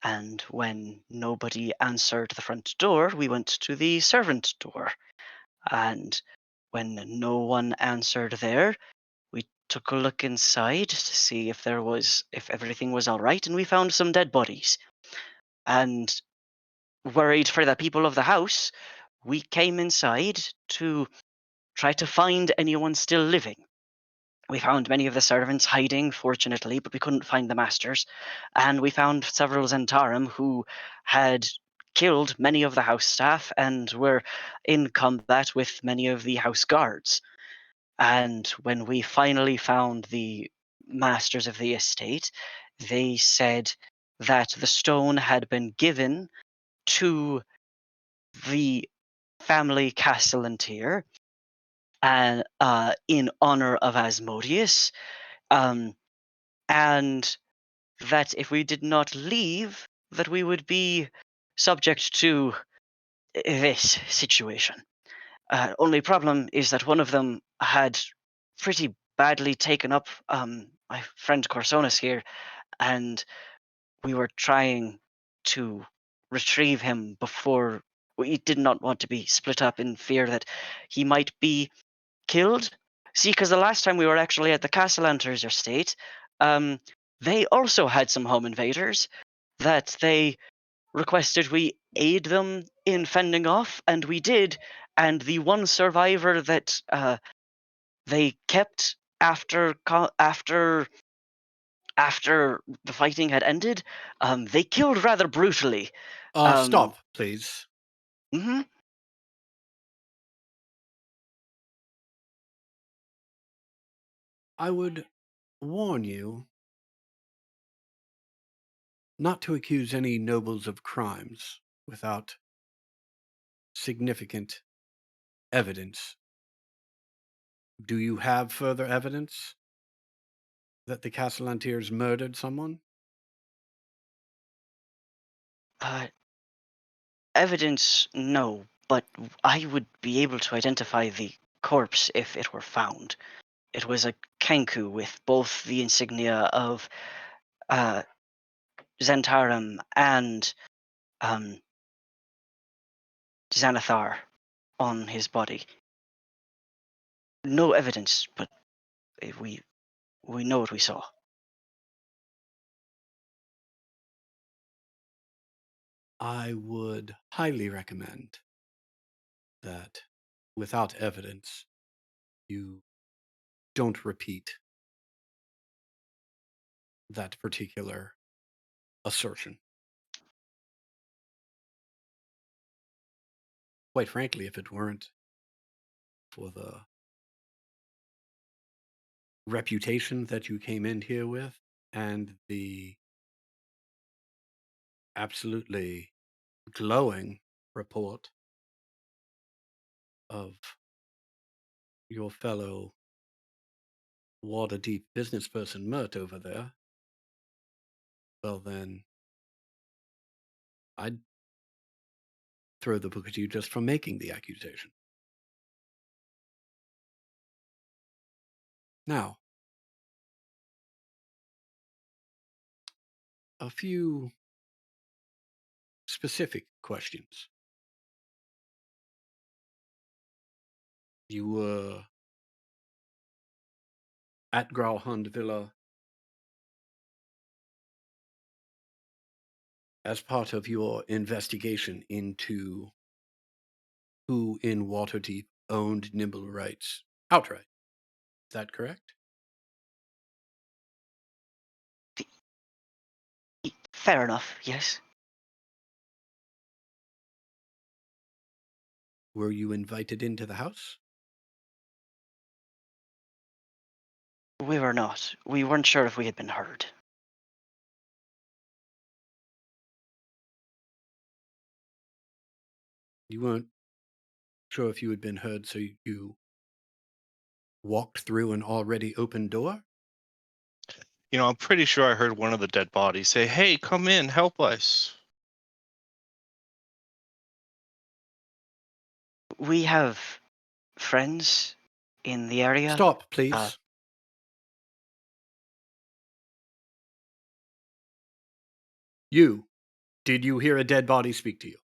And when nobody answered the front door, we went to the servant door. And when no one answered there, we took a look inside to see if everything was all right, and we found some dead bodies. And worried for the people of the house, we came inside to try to find anyone still living. We found many of the servants hiding, fortunately, but we couldn't find the masters. And we found several Zentarum who had killed many of the house staff and were in combat with many of the house guards. And when we finally found the masters of the estate, they said that the stone had been given to the family Castellantier and in honor of Asmodeus, um, and that if we did not leave, that we would be subject to this situation. Only problem is that one of them had pretty badly taken up my friend Corsonis here, and we were trying to retrieve him before we did not want to be split up in fear that he might be killed. See, because the last time we were actually at the Castellanter's estate, they also had some home invaders that they requested we aid them in fending off, and we did. And the one survivor that they kept after the fighting had ended, they killed rather brutally. Stop, please. Hmm. I would warn you not to accuse any nobles of crimes without significant evidence. Do you have further evidence that the Castellantiers murdered someone? Uh, Evidence, no, but I would be able to identify the corpse if it were found. It was a Kenku with both the insignia of uh, Zentarum and um, Xanathar on his body. No evidence, but we know what we saw. I would highly recommend that without evidence, you don't repeat that particular assertion. Quite frankly, if it weren't for the reputation that you came in here with and the absolutely glowing report of your fellow Waterdeep business person Mert over there, well then, I'd throw the book at you just for making the accusation. Now, a few specific questions. You were at Grauhund Villa as part of your investigation into who in Waterdeep owned Nimble rights outright. Is that correct? Fair enough, yes. Were you invited into the house? We were not. We weren't sure if we had been heard. You weren't sure if you had been heard, so you walked through an already open door? You know, I'm pretty sure I heard one of the dead bodies say, "Hey, come in, help us." We have friends in the area. Stop, please. Did you hear a dead body speak to you?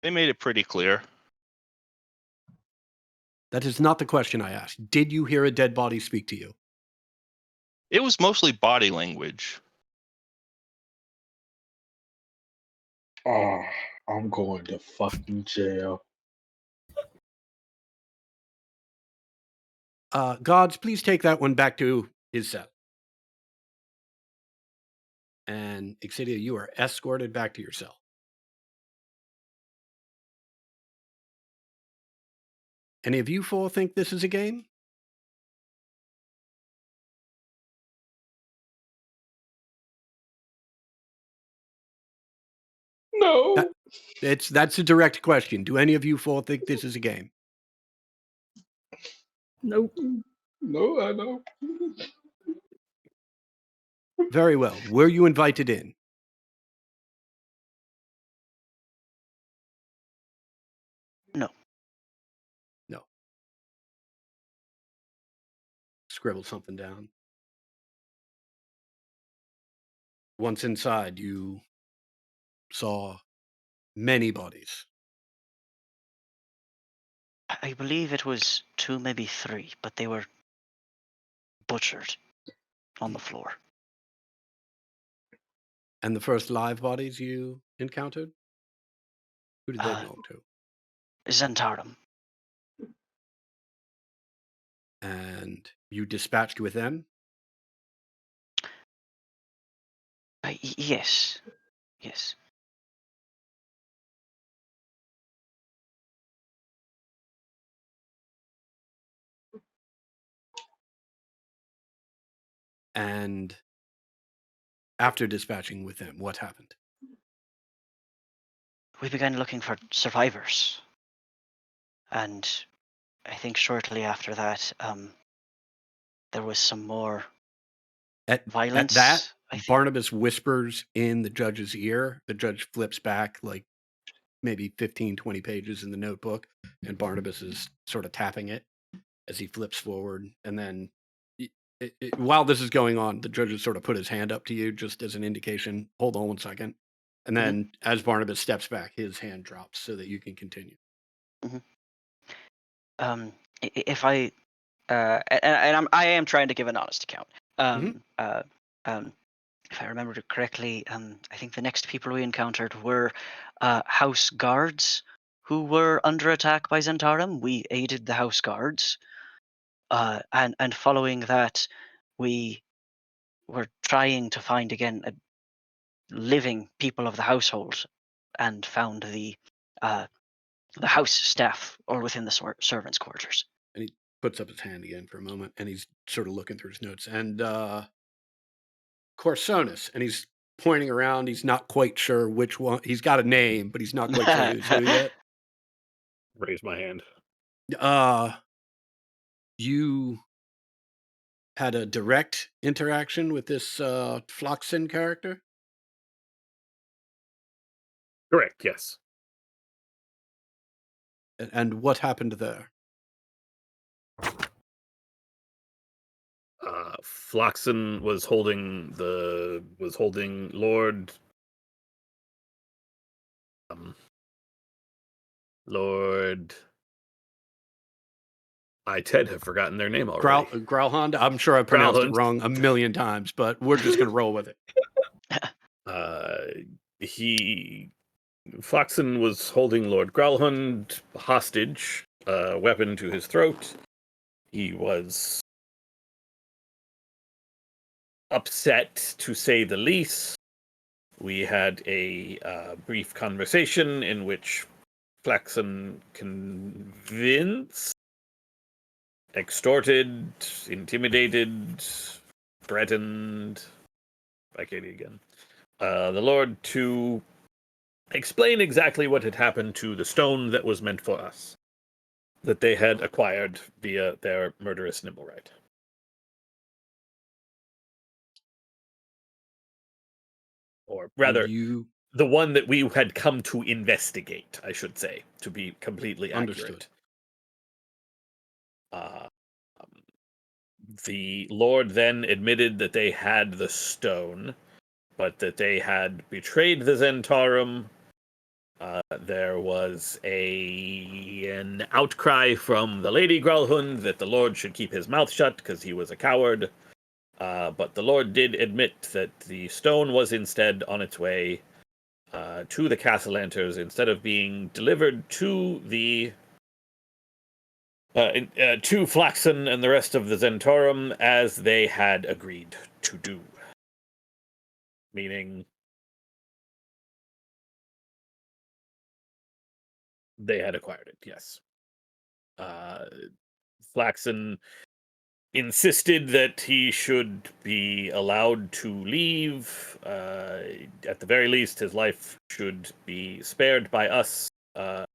They made it pretty clear. That is not the question I asked. Did you hear a dead body speak to you? It was mostly body language. Oh, I'm going to fucking jail. Gods, please take that one back to his cell. And Exidia, you are escorted back to your cell. Any of you four think this is a game? No, That's a direct question. Do any of you four think this is a game? Nope. no, I don't. Very well. Were you invited in? No. No. Scribble something down. Once inside, you saw many bodies. I believe it was 2, maybe 3, but they were butchered on the floor. And the first live bodies you encountered? Who did they belong to? Zentarum. And you dispatched with them? Yes. Yes. And after dispatching with them, what happened? We began looking for survivors. And I think shortly after that, there was some more violence. At that, I think. Barnabas whispers in the judge's ear. The judge flips back, like maybe 15, 20 pages in the notebook, and Barnabas is sort of tapping it as he flips forward. And then while this is going on, the judge has sort of put his hand up to you just as an indication. Hold on 1 second. And then as Barnabas steps back, his hand drops so that you can continue. If I I am trying to give an honest account. If I remembered it correctly, I think the next people we encountered were house guards who were under attack by Zentarum. We aided the house guards, and following that, we were trying to find again living people of the household, and found the house staff or within the servants' quarters. And he puts up his hand again for a moment, and he's sort of looking through his notes. And Corsonus, and he's pointing around. He's not quite sure which one. He's got a name, but he's not quite sure who's who yet. Raise my hand. You had a direct interaction with this Floxen character? Correct, yes. And what happened there? Floxen was holding Lord Lord. I have forgotten their name already. Growlhund? I'm sure I pronounced it Growlhund. wrong a million times, but we're just going to roll with it. Floxen was holding Lord Growlhund hostage, weapon to his throat. He was upset, to say the least. We had a brief conversation in which Floxen convinced, extorted, intimidated, threatened, by Katie again, the Lord to explain exactly what had happened to the stone that was meant for us, that they had acquired via their murderous Nimblewright. Or rather, the one that we had come to investigate, I should say, to be completely accurate. The Lord then admitted that they had the stone, but that they had betrayed the Zentarum. There was an outcry from the Lady Growlhund that the Lord should keep his mouth shut because he was a coward. But the Lord did admit that the stone was instead on its way to the Castellanters instead of being delivered to the to Floxen and the rest of the Zentarum as they had agreed to do. Meaning they had acquired it, yes. Flaxen insisted that he should be allowed to leave. At the very least, his life should be spared by us that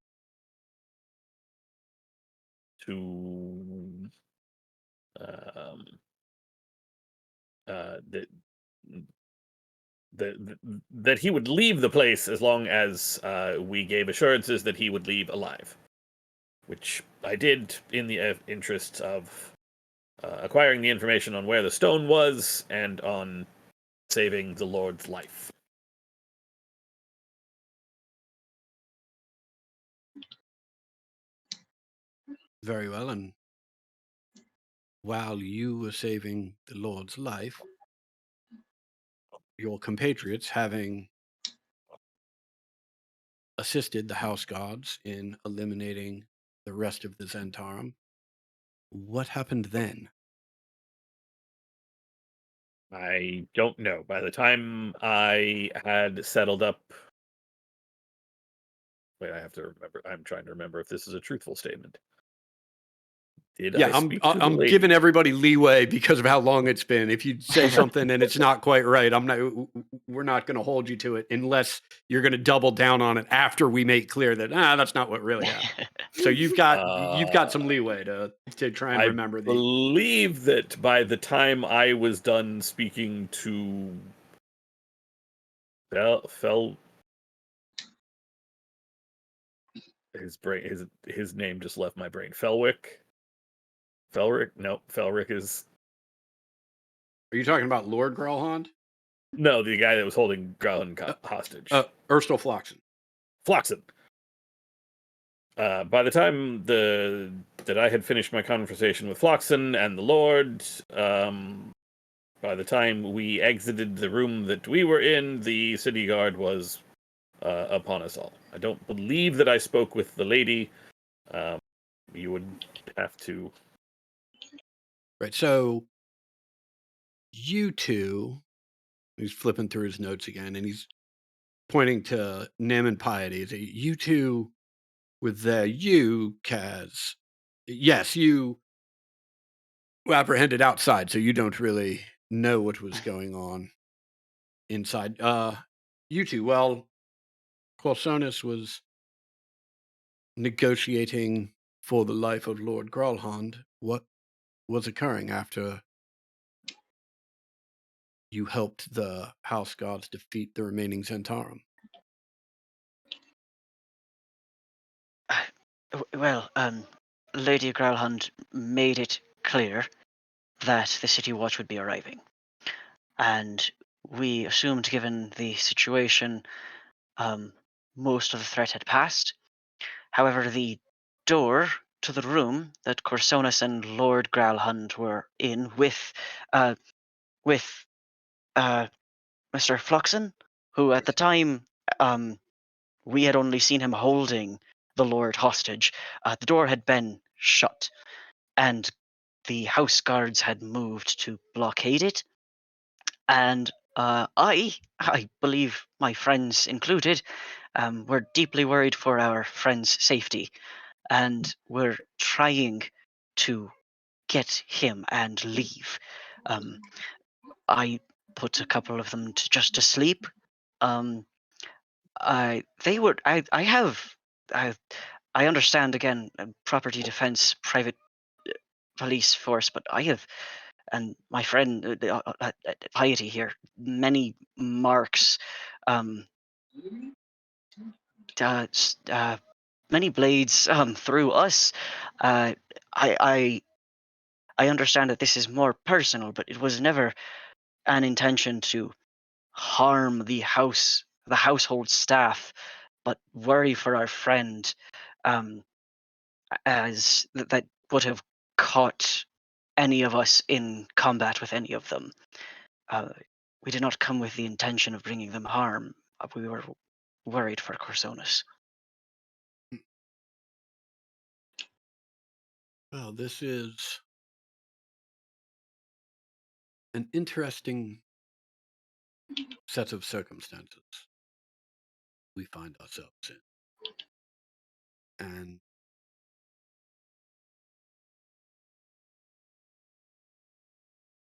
he would leave the place as long as we gave assurances that he would leave alive, which I did in the interest of acquiring the information on where the stone was and on saving the Lord's life. Very well, and while you were saving the Lord's life, your compatriots, having assisted the house guards in eliminating the rest of the Zentarum, what happened then? I don't know. By the time I had settled up... Wait, I have to remember. I'm trying to remember if this is a truthful statement. I'm giving everybody leeway because of how long it's been. If you say something and it's not quite right, we're not going to hold you to it unless you're going to double down on it after we make clear that that's not what really happened. So you've got some leeway to try and remember. I believe that by the time I was done speaking to his name just left my brain. Felwick. Felric? Nope. Felric is Are you talking about Lord Grelhond? no the guy that was holding Growlin hostage. Erstal Floxen. Floxen. By the time that I had finished my conversation with Floxen and the Lord, by the time we exited the room that we were in, the city guard was upon us all. I don't believe that I spoke with the lady. You would have to. Right. So you two, he's flipping through his notes again, and he's pointing to Nim and Piety. You two with the you, Kaz. Yes, you were apprehended outside, so you don't really know what was going on inside. You two, well, Qualsonus was negotiating for the life of Lord Gralhond. What was occurring after you helped the house guards defeat the remaining Zentarum? Well, Lady Growlhund made it clear that the City Watch would be arriving. And we assumed, given the situation, most of the threat had passed. However, the door to the room that Corsonus and Lord Growlhund were in with Mr. Fluxen, who at the time we had only seen him holding the Lord hostage, the door had been shut, and the house guards had moved to blockade it. And I believe my friends included, were deeply worried for our friend's safety, and were trying to get him and leave. I put a couple of them just to sleep. They would. I understand again, property defense, private police force, but I have, and my friend Piety here, many marks, um, uh, many blades through us. I I understand that this is more personal, but it was never an intention to harm the household staff, but worry for our friend, um, as that would have caught any of us in combat with any of them. Uh, we did not come with the intention of bringing them harm. We were worried for Corsonus. Well, this is an interesting set of circumstances we find ourselves in. And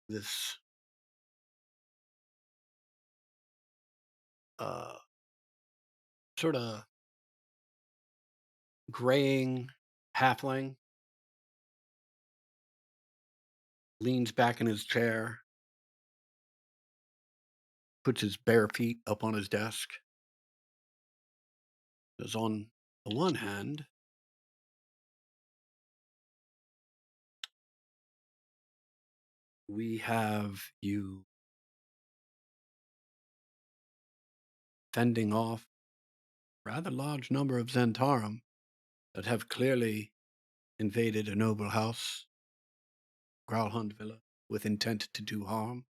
this sort of graying halfling leans back in his chair, puts his bare feet up on his desk. Says, on the one hand, we have you fending off a rather large number of Zentarum that have clearly invaded a noble house, Growlhund Villa, with intent to do harm.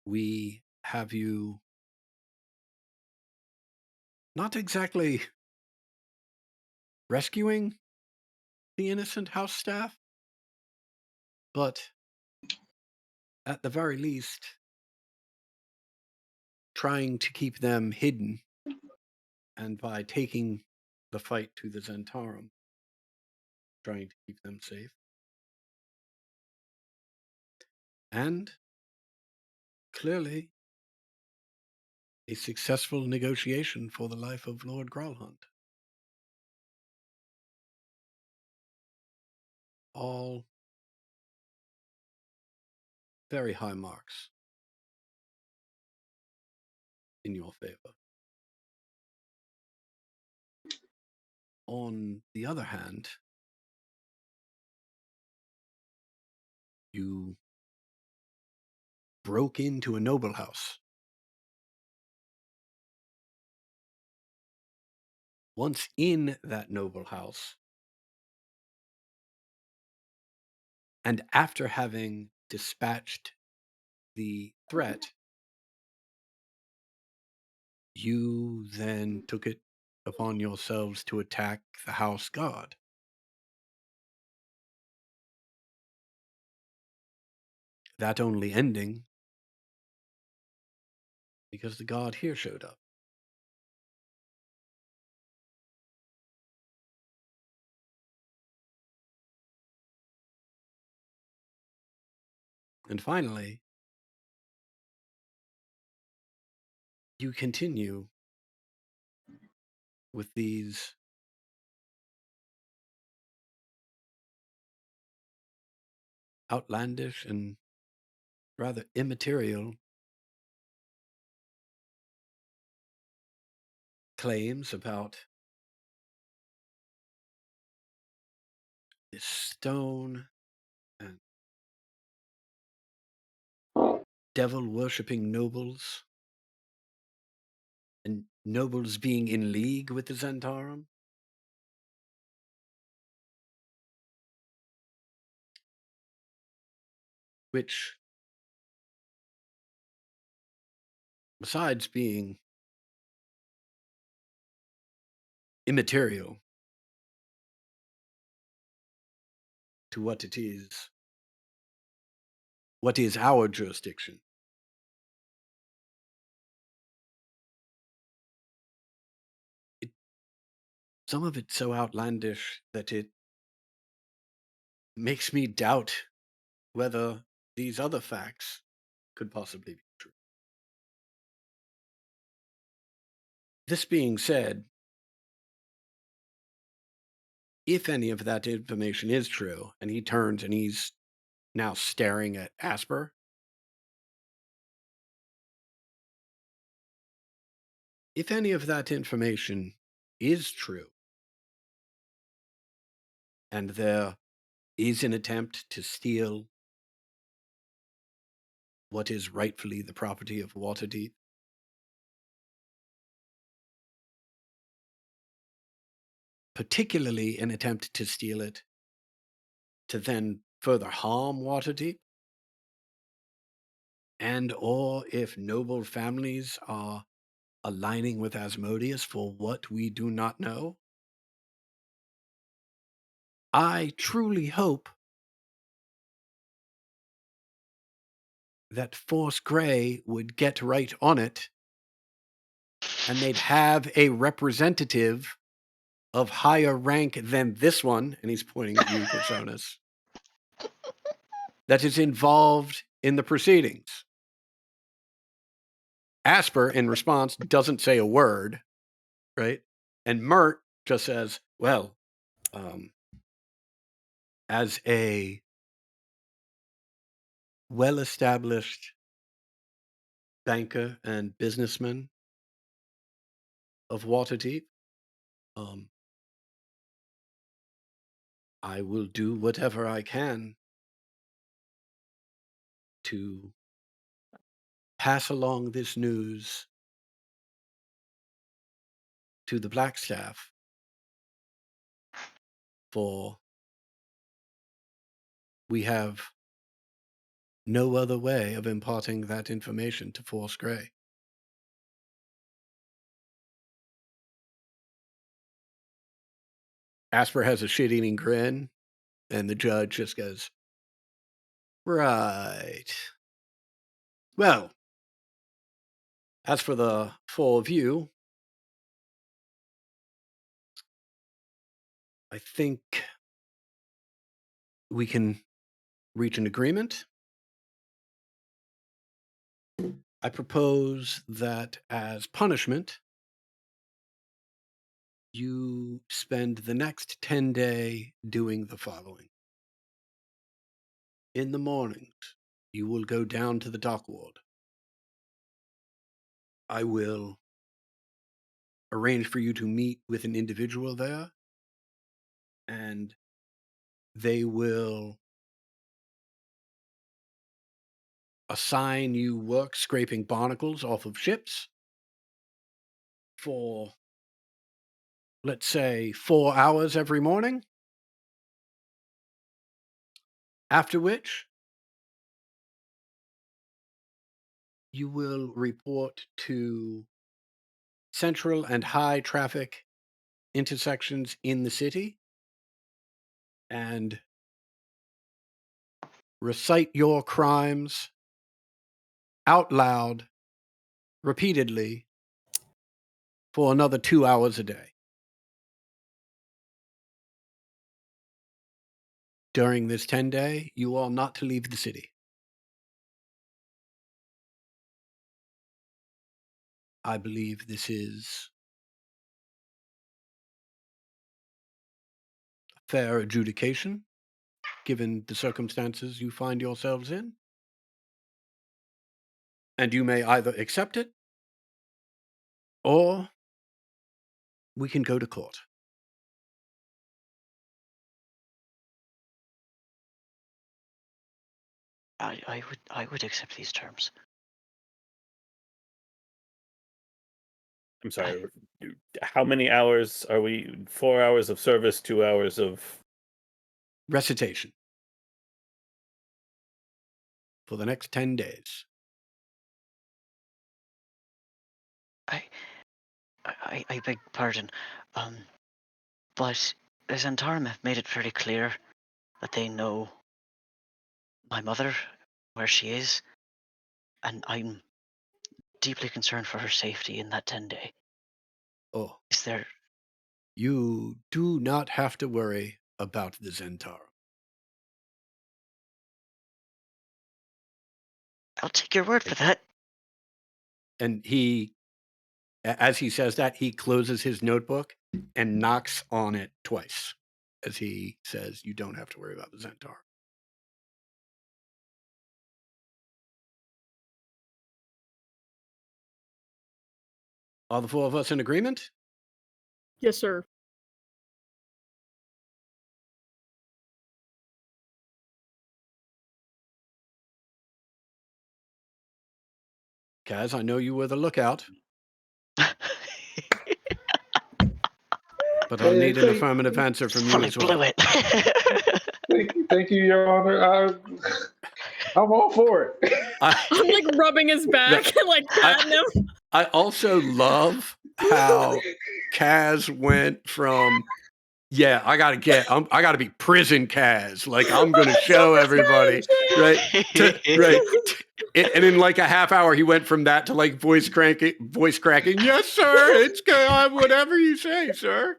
We have you not exactly rescuing the innocent house staff, but at the very least, trying to keep them hidden, and by taking the fight to the Zentarum, trying to keep them safe. And clearly, a successful negotiation for the life of Lord Growlhund. All very high marks in your favor. On the other hand, you broke into a noble house. Once in that noble house, and after having dispatched the threat, you then took it upon yourselves to attack the house god. That only ending because the god here showed up. And finally, you continue with these outlandish and rather immaterial claims about this stone and devil worshipping nobles and nobles being in league with the Zentarum. Which, besides being immaterial to what is our jurisdiction, some of it's so outlandish that it makes me doubt whether these other facts could possibly be true. This being said, if any of that information is true, and he turns and he's now staring at Asper, if any of that information is true, and there is an attempt to steal what is rightfully the property of Waterdeep, particularly an attempt to steal it to then further harm Waterdeep, and or if noble families are aligning with Asmodeus for what we do not know, I truly hope that Force Grey would get right on it and they'd have a representative of higher rank than this one, and he's pointing at you, Personas, that is involved in the proceedings. Asper, in response, doesn't say a word, right? And Mert just says, well, as a well-established banker and businessman of Waterdeep, I will do whatever I can to pass along this news to the Blackstaff, for we have no other way of imparting that information to Force Grey. Asper has a shit-eating grin, and the judge just goes, right. Well, as for the four of you, I think we can reach an agreement. I propose that as punishment, you spend the next 10-day doing the following. In the mornings, you will go down to the dock ward. I will arrange for you to meet with an individual there and they will assign you work scraping barnacles off of ships for, let's say, 4 hours every morning, after which you will report to central and high traffic intersections in the city and recite your crimes out loud repeatedly for another 2 hours a day. During this 10-day, you are not to leave the city. I believe this is a fair adjudication, given the circumstances you find yourselves in. And you may either accept it, or we can go to court. I would accept these terms. I'm sorry. How many hours are we? 4 hours of service, 2 hours of. Recitation for the next 10 days. I beg pardon, but the Zentarum have made it very clear that they know my mother, where she is, and I'm deeply concerned for her safety in that 10-day. Oh, Is there? you do not have to worry about the Zentarum. I'll take your word for that. And he, as he says that, he closes his notebook and knocks on it twice as he says, you don't have to worry about the Zentarum. Are the four of us in agreement? Yes, sir. Kaz, I know you were the lookout, but I'll need an affirmative answer from you Fully as blew well. it. Thank you, Your Honor. I'm all for it. I'm like rubbing his back and like patting him. I also love how Kaz went from, yeah, I gotta be prison Kaz. Like, I'm gonna show everybody, right? And in like a half hour, he went from that to like voice cracking. Yes, sir. It's good. Whatever you say, sir.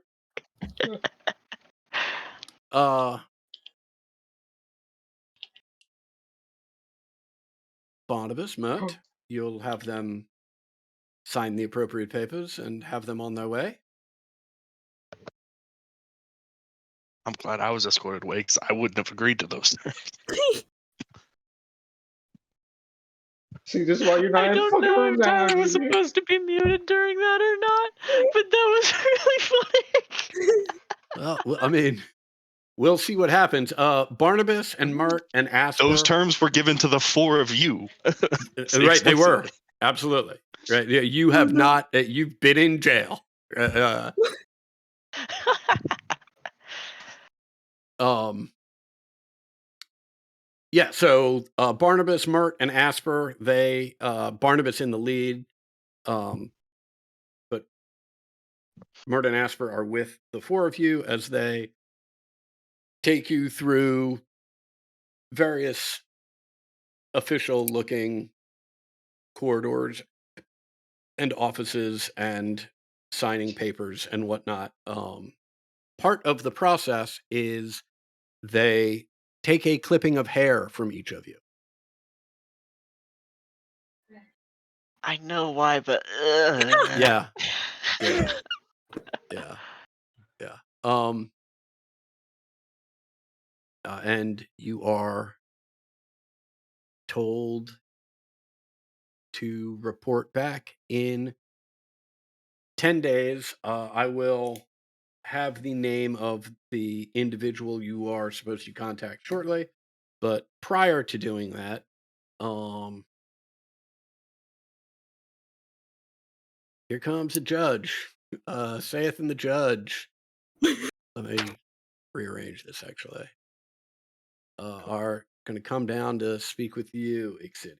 Barnabas, Mert, you'll have them sign the appropriate papers and have them on their way. I'm glad I was escorted away because I wouldn't have agreed to those terms. See, this is why you're not I in don't fucking know room if Tyler now. was supposed to be muted during that or not, but that was really funny. Well, I mean, we'll see what happens. Barnabas and Mert and Asper. Those terms were given to the four of you. Right, they were. Explicitly. Absolutely. Right. Yeah, you have not, you've been in jail. Yeah, so Barnabas, Mert, and Asper, they, Barnabas in the lead, but Mert and Asper are with the four of you as they take you through various official-looking corridors and offices and signing papers and whatnot. Part of the process is they take a clipping of hair from each of you. I know why, but Yeah. And you are told to report back in 10 days. I will have the name of the individual you are supposed to contact shortly. But prior to doing that, here comes a judge. Saith and the judge. Let me rearrange this actually. Are going to come down to speak with you, Ixid.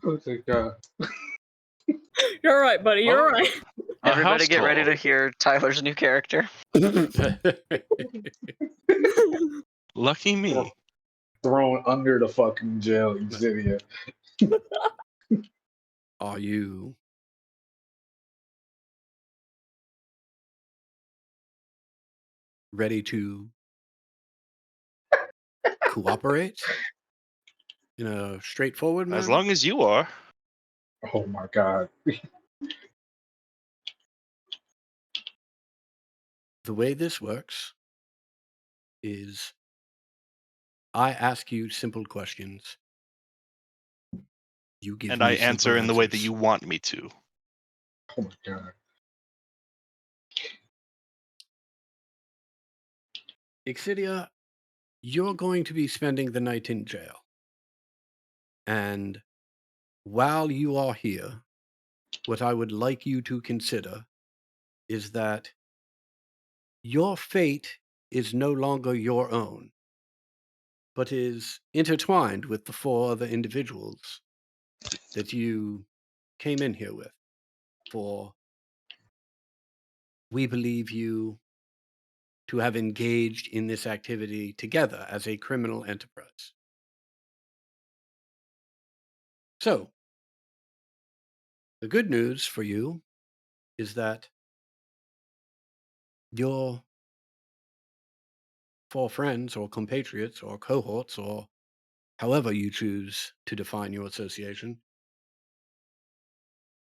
Oh, thank God. You're all right, buddy. You're all Oh, right. a Everybody house get ready call. to hear Tyler's new character. Lucky me. Thrown under the fucking jail, Exidia. Are you ready to cooperate in a straightforward As manner? long as you are. Oh my God. The way this works is I ask you simple questions. You give And I me simple answer in the way that answers. you want me to. Oh my God. Ixidia, you're going to be spending the night in jail. And while you are here, what I would like you to consider is that your fate is no longer your own, but is intertwined with the 4 other individuals that you came in here with. For we believe you to have engaged in this activity together as a criminal enterprise. So, the good news for you is that your 4 friends or compatriots or cohorts or however you choose to define your association,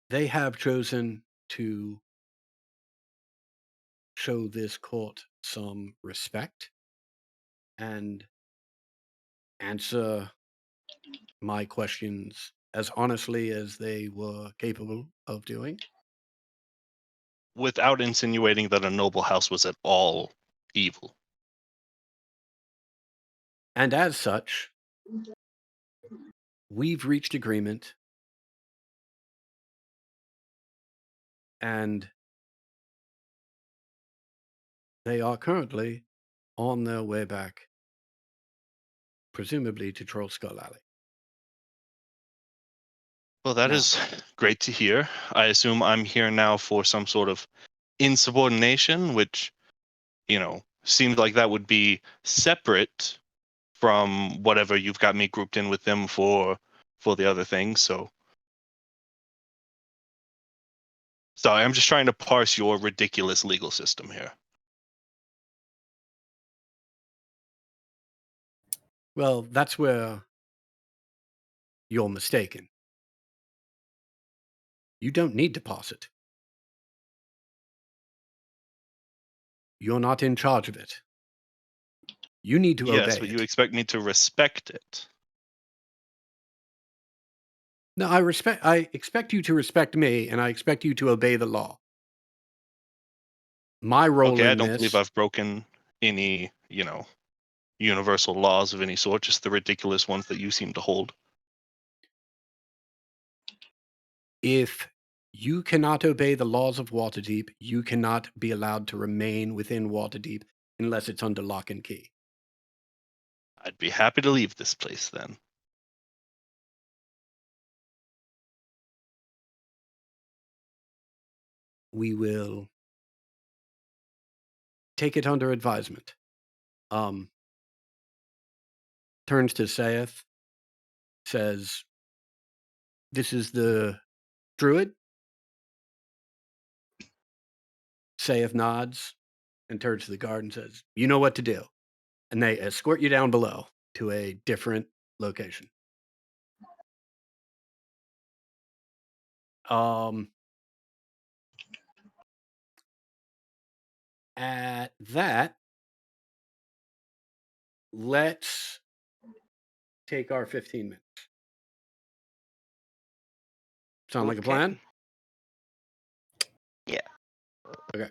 they have chosen to show this court some respect and answer my questions as honestly as they were capable of doing. Without insinuating that a noble house was at all evil. And as such, we've reached agreement, and they are currently on their way back, presumably to Troll Skull Alley. Well, that Now, is great to hear. I assume I'm here now for some sort of insubordination, which, seems like that would be separate from whatever you've got me grouped in with them for the other things. So sorry, I'm just trying to parse your ridiculous legal system here. well, that's where you're mistaken. You don't need to parse it. You're not in charge of it. You need to Yes, obey but you it. expect me to respect it. No, I expect you to respect me, and I expect you to obey the law. My role Okay, I in don't believe this, I've broken any, universal laws of any sort, just the ridiculous ones that you seem to hold. if you cannot obey the laws of Waterdeep, you cannot be allowed to remain within Waterdeep unless it's under lock and key. I'd be happy to leave this place then. We will take it under advisement. Turns to Saith, says, "This is the druid." Saith nods and turns to the guard and says, "You know what to do." And they escort you down below to a different location. At that, let's take our 15 minutes. Sound like a Okay. plan? Okay.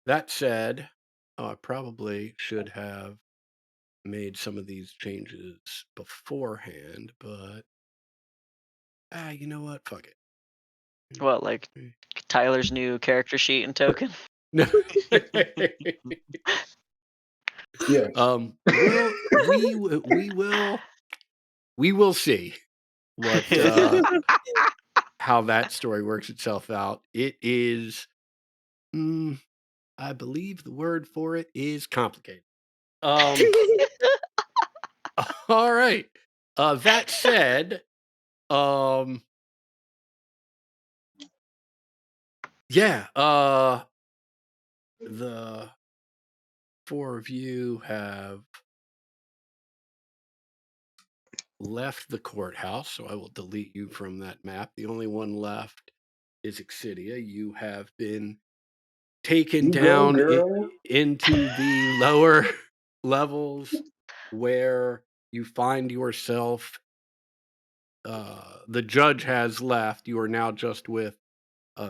That said, I probably should have made some of these changes beforehand, but you know what? Fuck it. What, like Tyler's new character sheet and token? No. Yes. We will see what how that story works itself out. It is, I believe the word for it is complicated. All right. That said, yeah. The four of you have left the courthouse, so I will delete you from that map. The only one left is Exidia. You have been taken You go, down girl. into the lower levels where you find yourself. The judge has left. You are now just with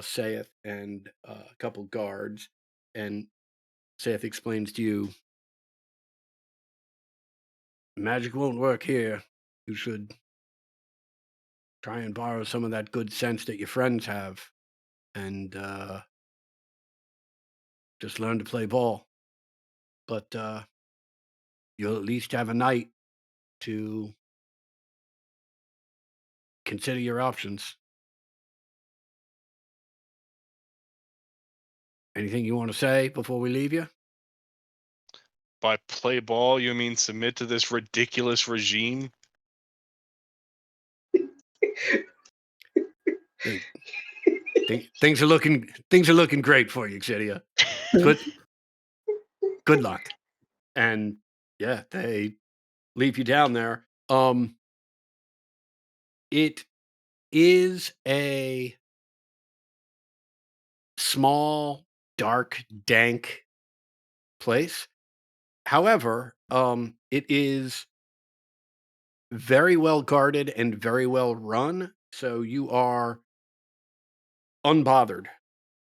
Saith and a couple guards. And Saith explains to you, magic won't work here. You should try and borrow some of that good sense that your friends have and just learn to play ball. But you'll at least have a night to consider your options. Anything you want to say before we leave you? By play ball, you mean submit to this ridiculous regime? Things are looking great for you, Exidia. Good luck. And yeah, they leave you down there. It is a small, dark, dank place. However, it is very well guarded and very well run. So you are unbothered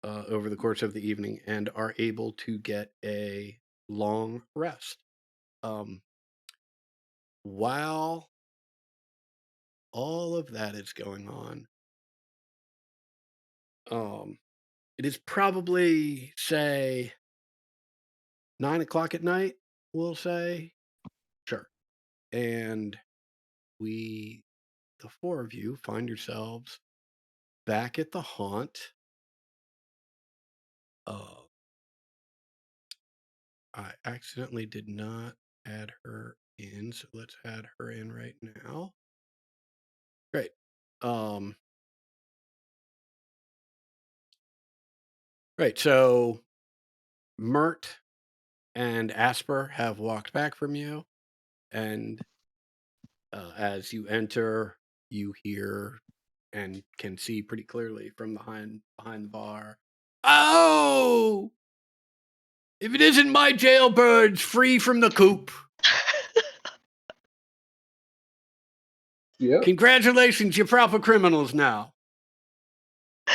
over the course of the evening and are able to get a long rest. While all of that is going on, it is probably, say, 9 o'clock at night, we'll say. Sure. And the four of you find yourselves back at the haunt. I accidentally did not add her in, so let's add her in right now. Great. Right, so Mert and Asper have walked back from you, and as you enter, you hear and can see pretty clearly from behind the bar. Oh! If it isn't my jailbirds free from the coop. Yep. Congratulations, you're proper criminals now.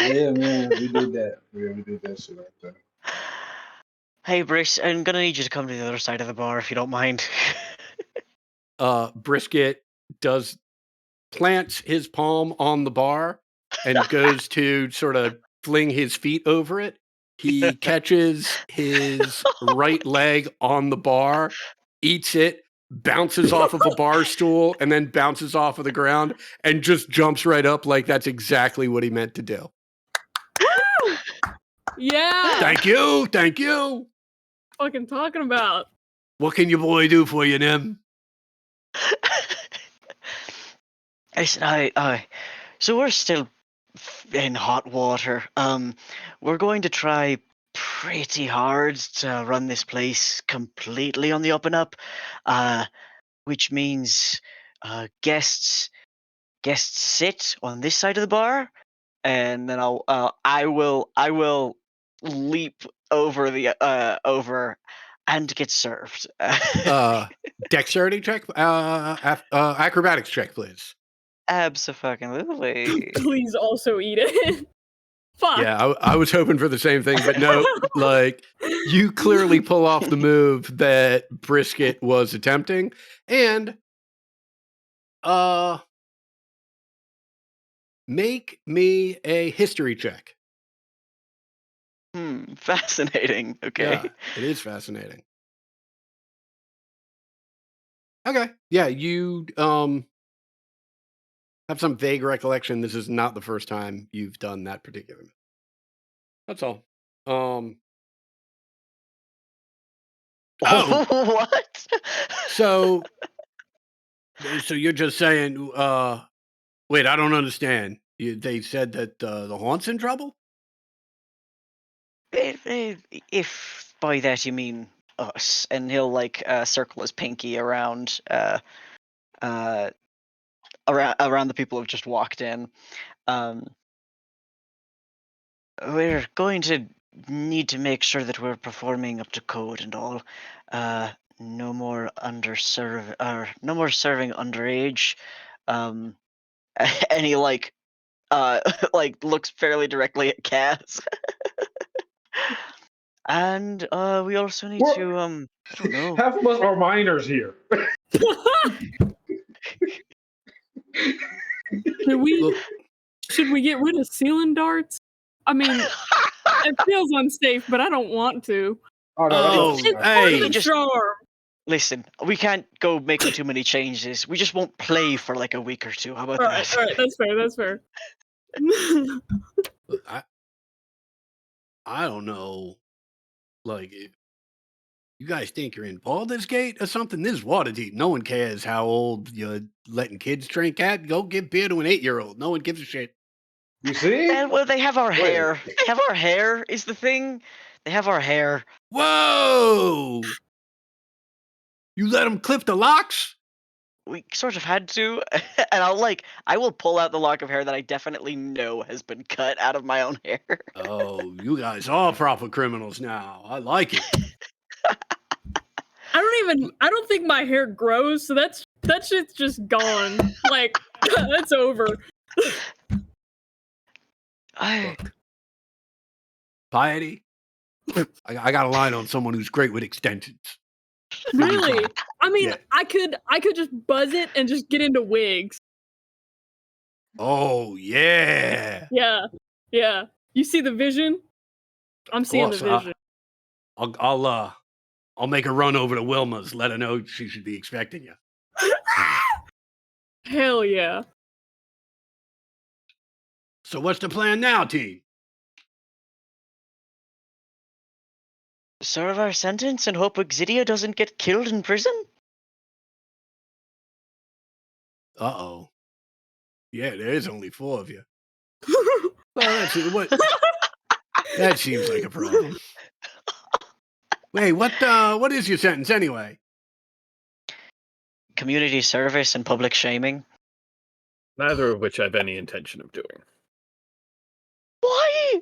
Yeah, man. We did that. Yeah, we did that shit like that. Hey, Brice, I'm gonna need you to come to the other side of the bar if you don't mind. Brisket plants his palm on the bar and goes to sort of fling his feet over it. He catches his right leg on the bar, eats it, bounces off of a bar stool, and then bounces off of the ground and just jumps right up like that's exactly what he meant to do. Yeah. Thank you. Fucking talking about. What can your boy do for you, Nim? Listen, so we're still in hot water. We're going to try pretty hard to run this place completely on the up and up, which means guests sit on this side of the bar, and then I will leap over the over and get served. Dexterity check, acrobatics check, please. Abso-fucking-lutely. Please also eat it. Fuck. Yeah, I was hoping for the same thing, but no, like You clearly pull off the move that Brisket was attempting, and make me a history check. Fascinating. Okay. Yeah, it is fascinating. Okay. Yeah, you have some vague recollection. This is not the first time you've done that particular move. That's all. Oh, What? so you're just saying, wait, I don't understand. They said that the haunt's in trouble? If by that you mean us, and he'll like circle his pinky around uh around the people who've just walked in. Um, we're going to need to make sure that we're performing up to code and all. Uh, no more no more serving underage. Um, and he like like looks fairly directly at Cass. And we also need We're, to I don't know. half of us are minors here. Look, Should we get rid of ceiling darts? I mean, it feels unsafe, but I don't want to. Oh, no, Oh, that's It's not part of hey. the Just- charm. Listen, we can't go making too many changes. We just won't play for like a week or two. How about All right, that? that's fair. That's fair. Look, I don't know. Like, if you guys think you're in Baldur's Gate or something? This is Waterdeep. No one cares how old you're letting kids drink at. Go give beer to an 8-year-old. No one gives a shit. You see? And well, they have our Wait. hair. They have our hair is the thing. They have our hair. Whoa! You let them clip the locks? We sort of had to, and I will pull out the lock of hair that I definitely know has been cut out of my own hair. Oh, you guys are proper criminals now. I like it. I don't think my hair grows, so that shit's just gone. Like, that's over. Look, Piety, I got a line on someone who's great with extensions. Really? I mean, Yeah. I could just buzz it and just get into wigs. Oh, yeah. Yeah. Yeah. You see the vision? I'm seeing the course, vision. I'll make a run over to Wilma's, let her know she should be expecting you. Hell yeah. So what's the plan now, team? Serve our sentence and hope Exidia doesn't get killed in prison? Uh-oh. Yeah, there is only 4 of you. Well, that seems like a problem. Wait, what is your sentence anyway? Community service and public shaming? Neither of which I've any intention of doing. Why?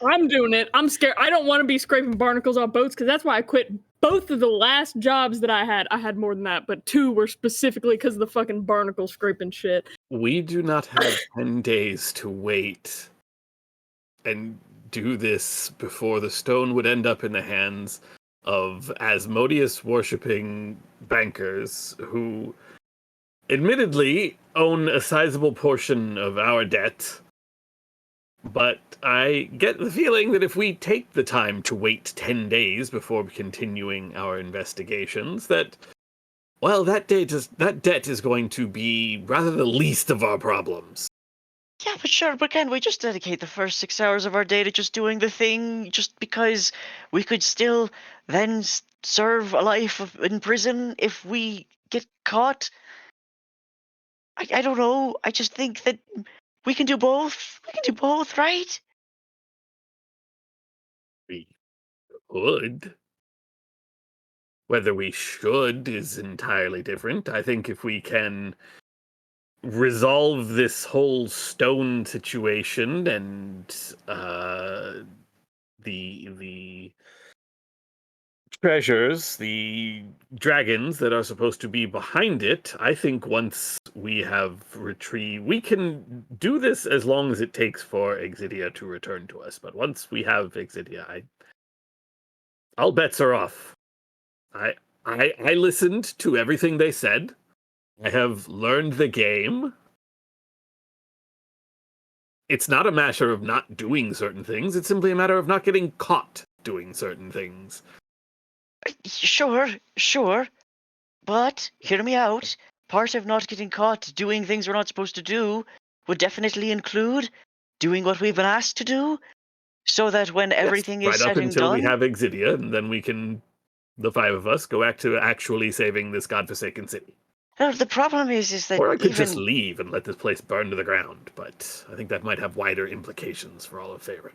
I'm doing it. I'm scared. I don't want to be scraping barnacles off boats because that's why I quit both of the last jobs that I had. I had more than that, but 2 were specifically because of the fucking barnacle scraping shit. We do not have 10 days to wait and do this before the stone would end up in the hands of Asmodeus worshipping bankers who admittedly own a sizable portion of our debt. But I get the feeling that if we take the time to wait 10 days before continuing our investigations, that, well, that debt is going to be rather the least of our problems. Yeah, but sure, but can't we just dedicate the first 6 hours of our day to just doing the thing, just because we could still then serve a life in prison if we get caught? I don't know. I just think that we can do both. We can do both, right? We could. Whether we should is entirely different. I think if we can resolve this whole stone situation and the treasures, the dragons that are supposed to be behind it, I think once we have retrieved, we can do this as long as it takes for Exidia to return to us. But once we have Exidia, all bets are off. I listened to everything they said. I have learned the game. It's not a matter of not doing certain things. It's simply a matter of not getting caught doing certain things. Sure. But hear me out. Part of not getting caught doing things we're not supposed to do would definitely include doing what we've been asked to do, so that when everything is Right up said and until we done. have Exidia, and then we can, the five of us, go back to actually saving this godforsaken city. No, the problem is that Or I could even just leave and let this place burn to the ground, but I think that might have wider implications for all of Faerun.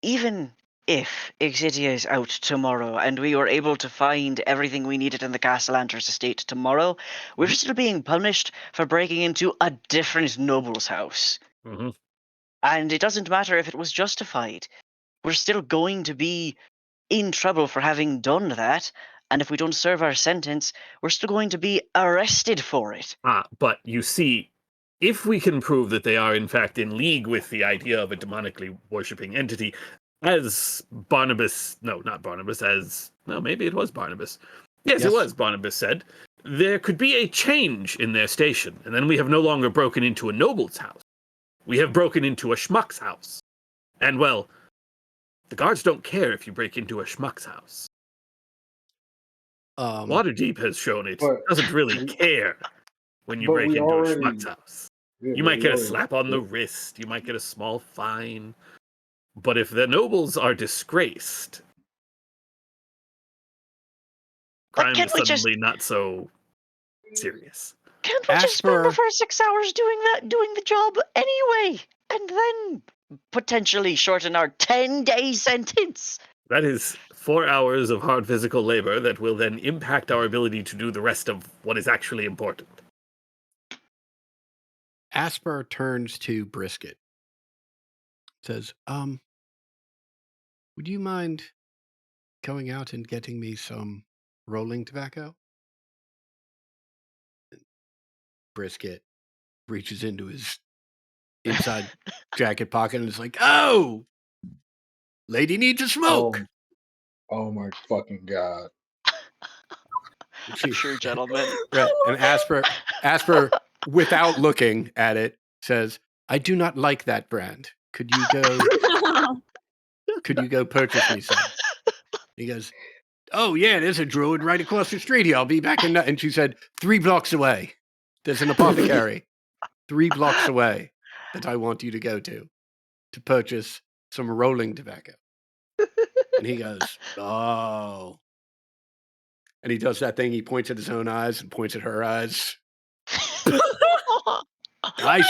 even if Exidia is out tomorrow and we were able to find everything we needed in the Castellanter's estate tomorrow, we're still being punished for breaking into a different noble's house. Mm-hmm. And it doesn't matter if it was justified. We're still going to be in trouble for having done that. And if we don't serve our sentence, we're still going to be arrested for it. But you see, if we can prove that they are in fact in league with the idea of a demonically worshipping entity, as Barnabas, no, not Barnabas, maybe it was Barnabas. Yes, it was Barnabas said, there could be a change in their station, and then we have no longer broken into a noble's house. We have broken into a schmuck's house. And, well, the guards don't care if you break into a schmuck's house. Waterdeep has shown it doesn't really care when you break into a schmuck's house. You might get a slap on the wrist, you might get a small fine, but if the nobles are disgraced, crime is suddenly not so serious. Can't we just spend the first 6 hours doing the job anyway, and then potentially shorten our 10-day sentence? That is 4 hours of hard physical labor that will then impact our ability to do the rest of what is actually important. Asper turns to Brisket. Says, would you mind going out and getting me some rolling tobacco? Brisket reaches into his inside jacket pocket and is like, oh, lady needs a smoke. Oh my fucking God. I'm sure, gentlemen. Right. And Asper, without looking at it, says, I do not like that brand. Could you go purchase me some? He goes, oh yeah, there's a druid right across the street here. I'll be back in that. And she said, 3 blocks away. There's an apothecary 3 blocks away that I want you to go to purchase some rolling tobacco. And he goes, oh. And he does that thing. He points at his own eyes and points at her eyes. I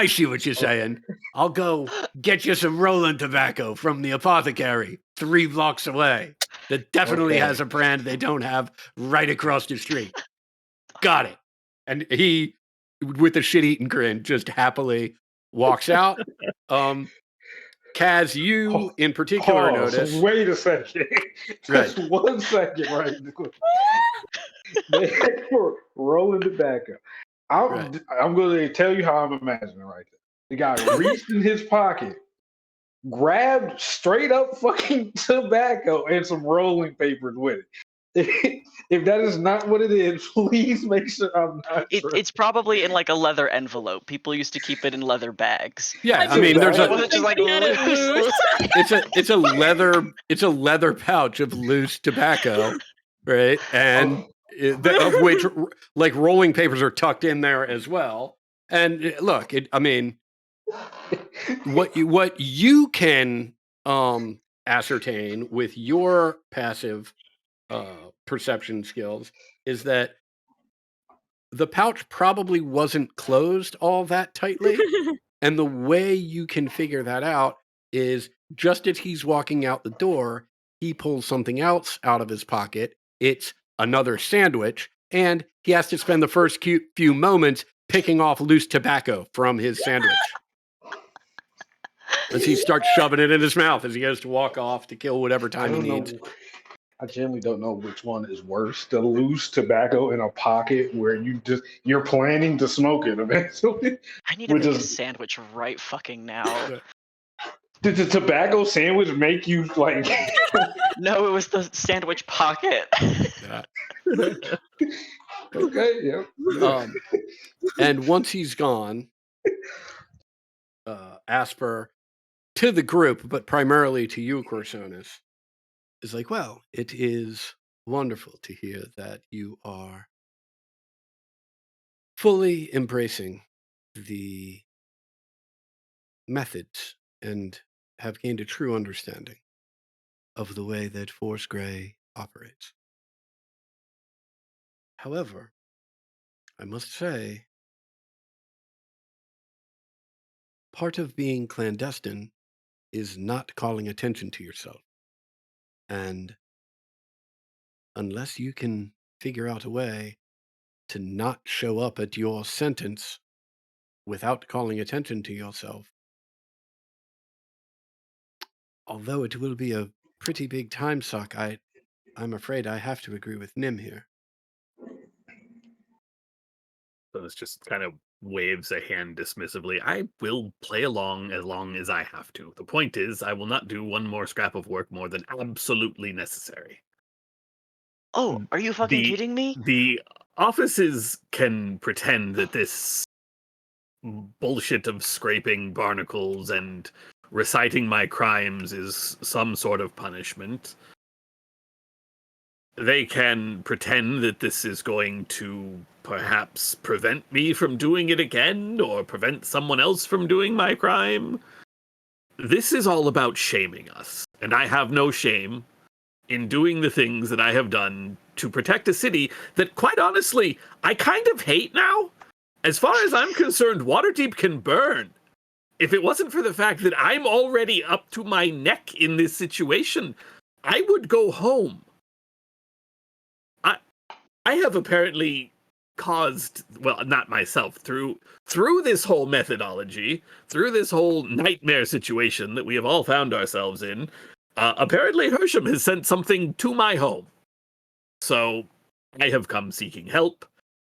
see what you're saying. I'll go get you some rolling tobacco from the apothecary 3 blocks away that definitely has a brand they don't have right across the street. Got it. And he, with a shit-eating grin, just happily walks out. Kaz, you in particular notice. Wait a second. Just 1 second, right? They were rolling tobacco. I'm going to tell you how I'm imagining right there. The guy reached in his pocket, grabbed straight up fucking tobacco and some rolling papers with it. If that is not what it is, please make sure I'm not. It's probably in like a leather envelope. People used to keep it in leather bags. Yeah, I mean, there's just like it's a leather pouch of loose tobacco, right? And of which like rolling papers are tucked in there as well. And look, I mean, what you can ascertain with your passive perception skills is that the pouch probably wasn't closed all that tightly. And the way you can figure that out is just as he's walking out the door, he pulls something else out of his pocket. It's another sandwich, and he has to spend the first few moments picking off loose tobacco from his sandwich. As he starts shoving it in his mouth as he goes to walk off to kill whatever time he needs. I generally don't know which one is worse: the loose tobacco in a pocket where you're planning to smoke it eventually. I need to make a sandwich right fucking now. Did the tobacco sandwich make you like? No, it was the sandwich pocket. Yeah. Okay, yeah. And once he's gone, Asper, to the group, but primarily to you, Corsonis, is like, well, it is wonderful to hear that you are fully embracing the methods and have gained a true understanding of the way that Force Grey operates. However, I must say, part of being clandestine is not calling attention to yourself. And unless you can figure out a way to not show up at your sentence without calling attention to yourself, although it will be a pretty big time suck, I'm afraid I have to agree with Nim here. So it's just kind of waves a hand dismissively. I will play along as long as I have to. The point is, I will not do one more scrap of work more than absolutely necessary. Oh, are you fucking The kidding me? the offices can pretend that this bullshit of scraping barnacles and reciting my crimes is some sort of punishment. They can pretend that this is going to perhaps prevent me from doing it again or prevent someone else from doing my crime. This is all about shaming us, and I have no shame in doing the things that I have done to protect a city that, quite honestly, I kind of hate now. As far as I'm concerned, Waterdeep can burn. If it wasn't for the fact that I'm already up to my neck in this situation, I would go home. I have apparently caused, well, not myself, through this whole methodology, through this whole nightmare situation that we have all found ourselves in, apparently Hersham has sent something to my home. So I have come seeking help.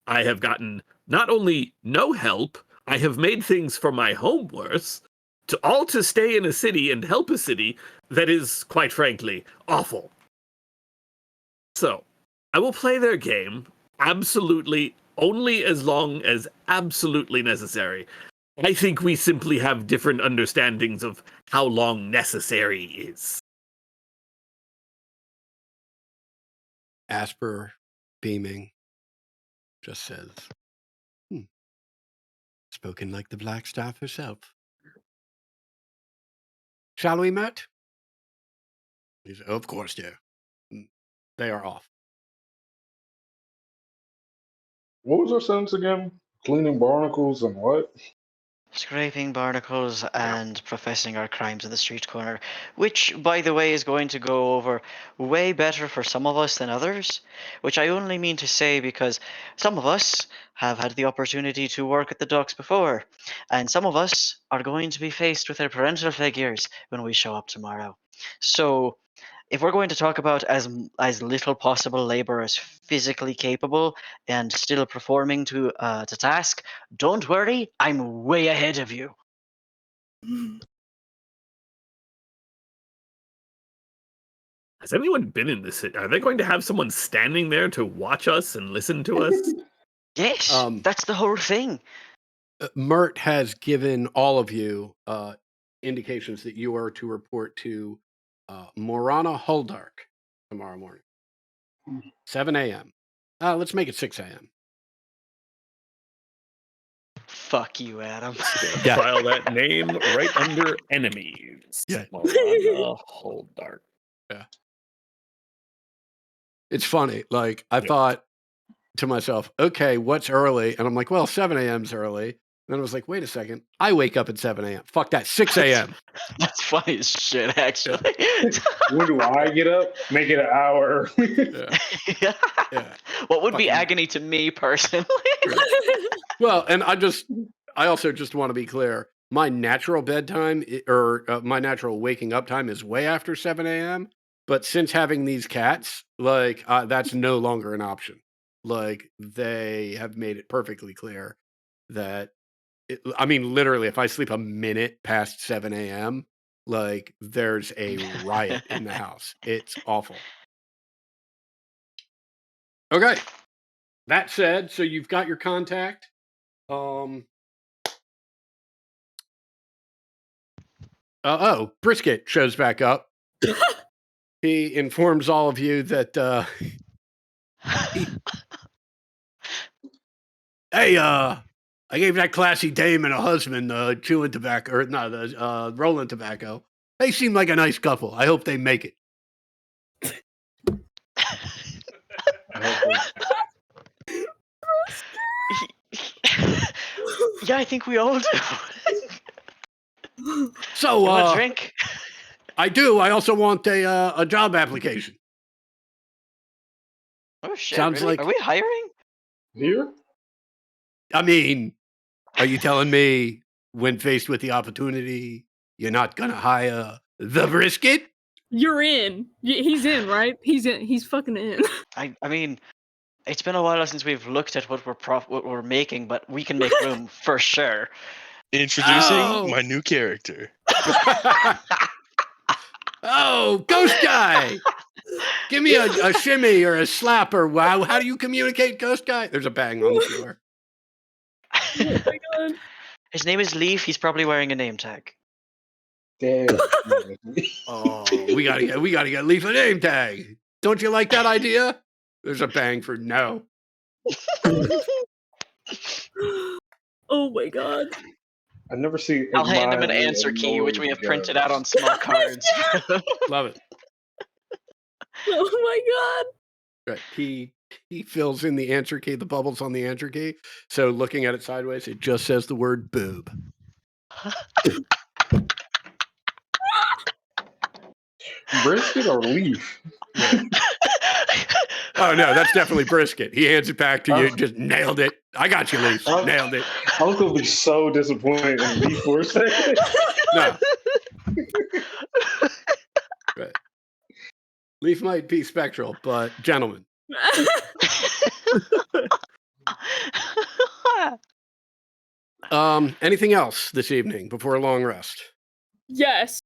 I have gotten not only no help, I have made things for my home worse, to stay in a city and help a city that is, quite frankly, awful. So, I will play their game absolutely only as long as absolutely necessary. I think we simply have different understandings of how long necessary is. Asper, beaming, just says, spoken like the Black Staff herself. Shall we, Mert? He said, of course, dear. They are off. What was our sentence again? Cleaning barnacles and what? Scraping barnacles and professing our crimes in the street corner, which, by the way, is going to go over way better for some of us than others, which I only mean to say because some of us have had the opportunity to work at the docks before, and some of us are going to be faced with their parental figures when we show up tomorrow. So, if we're going to talk about as little possible labor as physically capable and still performing to task, don't worry, I'm way ahead of you. Has anyone been in this city? Are they going to have someone standing there to watch us and listen to us? Yes, that's the whole thing. Mert has given all of you indications that you are to report to Morana Huldark tomorrow morning, 7 a.m. Let's make it 6 a.m. Fuck you, Adam. Yeah. File that name right under enemies. Yeah. Morana Huldark. Yeah. It's funny. Like, I thought to myself, okay, what's early? And I'm like, well, 7 a.m.'s early. And then I was like, wait a second. I wake up at 7 a.m. Fuck that. 6 a.m. That's funny as shit, actually. When do I get up? Make it an hour. Yeah. Yeah. What would be Fucking- agony to me personally? Well, and I also just want to be clear. My natural bedtime or my natural waking up time is way after 7 a.m. But since having these cats, like, that's no longer an option. Like, they have made it perfectly clear that, I mean, literally, if I sleep a minute past 7 a.m., like there's a riot in the house. It's awful. Okay. That said, so you've got your contact. Brisket shows back up. He informs all of you that hey, I gave that classy dame and a husband chewing tobacco, or no, rolling tobacco. They seem like a nice couple. I hope they make it. Yeah, I think we all do. So, You want a drink? I do. I also want a job application. Oh shit! Sounds really? like- Are we hiring? Here? I mean, are you telling me when faced with the opportunity, you're not gonna hire the brisket? You're in. He's in, right? He's in. He's fucking in. I mean, it's been a while since we've looked at what we're making, but we can make room for sure. Introducing Oh. my new character. Oh, ghost guy! Give me a shimmy or a slap or wow. How do you communicate, ghost guy? There's a bang on the floor. Oh my god. His name is Leaf. He's probably wearing a name tag. Damn. Oh, we gotta get Leaf a name tag. Don't you like that idea? There's a bang for no. Oh my god. I've never seen. I'll hand him an admiring answer key, which we have emoji printed guys. out on small cards. Love it. Oh my god. Right. He fills in the answer key, the bubbles on the answer key. So looking at it sideways, it just says the word boob. Brisket or leaf? Oh no, that's definitely brisket. He hands it back to you. Oh. Just nailed it. I got you, Leaf. Oh. Nailed it. I was gonna be so disappointed in leaf for a second. No. Right. Leaf might be spectral, but gentlemen. Anything else this evening before a long rest? Yes.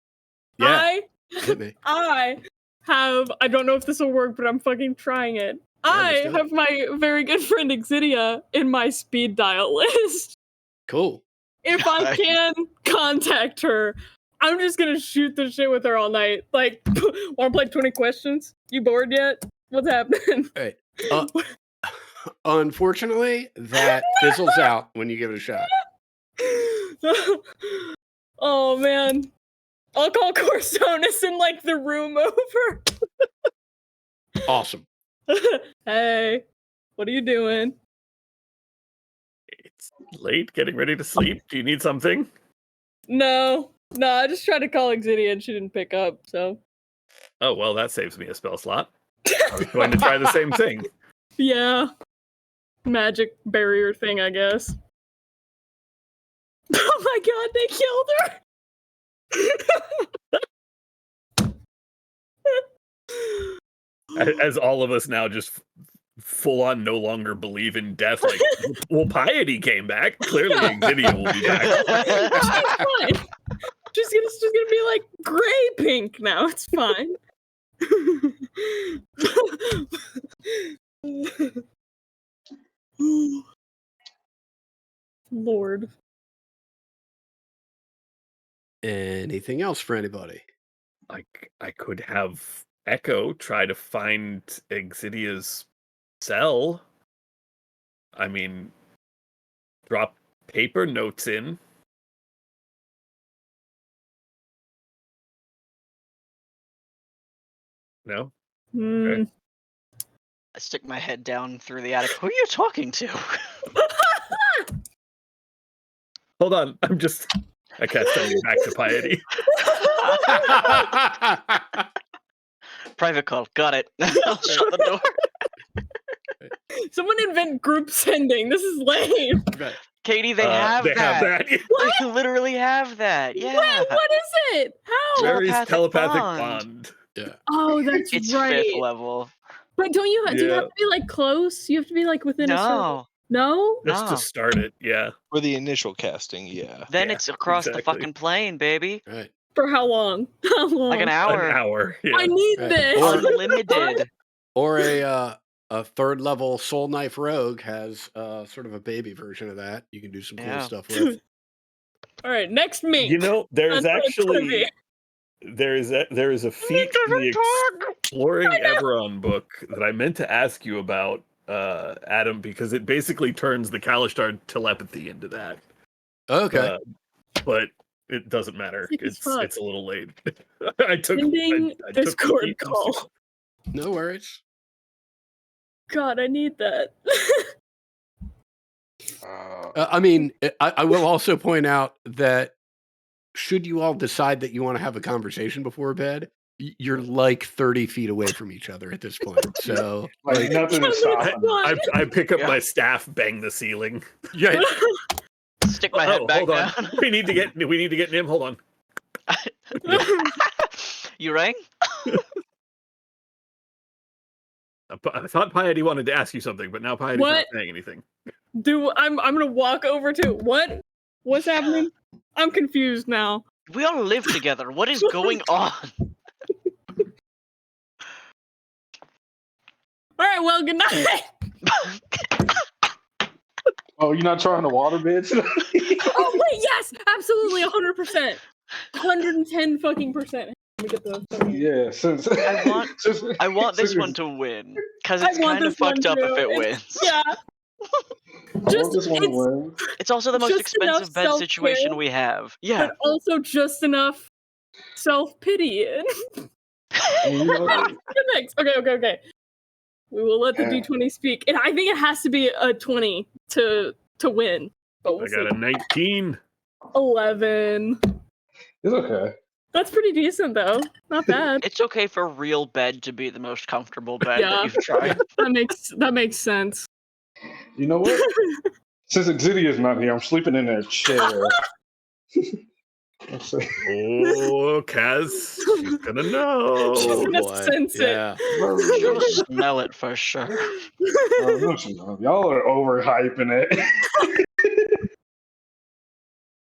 Yeah, hit me. I don't know if this will work, but I'm fucking trying it. let's I do it. have my very good friend Exidia in my speed dial list. Cool. If I can contact her, I'm just gonna shoot the shit with her all night. Like, wanna play 20 questions? You bored yet? What's happening? Right. Unfortunately, that fizzles out when you give it a shot. Oh man. I'll call Corsonis in like the room over. Awesome. Hey, what are you doing? It's late, getting ready to sleep. Do you need something? No, I just tried to call Exidia and she didn't pick up, so. Oh, well, that saves me a spell slot. I was going to try the same thing. Yeah. Magic barrier thing, I guess. Oh my god, they killed her! As all of us now just full on no longer believe in death. Like, well, piety came back. Clearly, Exidia will be back. She's fine. She's gonna be like gray pink now. It's fine. Lord. Anything else for anybody? I could have Echo try to find Exidia's cell. I mean, drop paper notes in. No? Hmm. I stick my head down through the attic. Who are you talking to? Hold on, I cast something back to piety. Private call. Got it. I'll shut the door. Someone invent group sending. This is lame. Right. Katie, they have They that. have that. They literally have that. Yeah. Wait, what is it? How? Jerry's Telepathic telepathic bond. bond. Yeah. Oh, that's It's right. 5th level. But don't you? Do you Yeah. have to be like close? You have to be like within a certain. No. No. Just No. to start it, yeah. For the initial casting, yeah. Then Yeah, it's across the exactly. fucking plane, baby. Right. For how long? How long? Like an An hour. hour. Yeah. I need Right. this. Unlimited. Or a third level Soul Knife Rogue has sort of a baby version of that. You can do some cool Yeah. stuff with. All right, next meet. You know, there's That's what it's gonna actually be. there is a feat in the Exploring Everon book that I meant to ask you about, Adam, because it basically turns the Kalishtar telepathy into that. Okay. But it doesn't matter. Sick as fuck. It's a little late. I took Sending I took the Discord feat from call. No worries. God, I need that. I mean, I will also point out that should you all decide that you want to have a conversation before bed, you're like 30 feet away from each other at this point. So, Like nothing is stopping. I pick up Yeah. my staff, bang the ceiling. yeah, Stick my head back hold on. down. We need to get Nim. Hold on. You rang? I thought Piety wanted to ask you something, but now Piety's not What? saying anything. I'm gonna walk over to what? What's happening? I'm confused now. We all live together. What is going on? All right, well, good night. Oh, you're not trying to water bed today? Oh wait, yes, absolutely, 100%, 110 fucking percent. Let me get the fucking. Yeah, since I want this since one to win because I it's want kind of this one fucked up if too. it wins. Yeah. I Just want this one to it's, win. It's also the most Just enough expensive bed situation self-care. we have. Yeah. but also just enough self-pity. And you know, Next. Okay. We will let the Yeah. D20 speak. And I think it has to be a 20 to win. But we'll I got see. a 19. 11. it's okay. That's pretty decent though. Not bad. It's okay for real bed to be the most comfortable bed Yeah. that you've tried. That makes sense. You know what? Since Exidia's not here, I'm sleeping in that chair. Let's see. Oh, Kaz, she's gonna know. She's oh gonna boy. sense it. Yeah. She'll smell it for sure. Listen, y'all are overhyping it.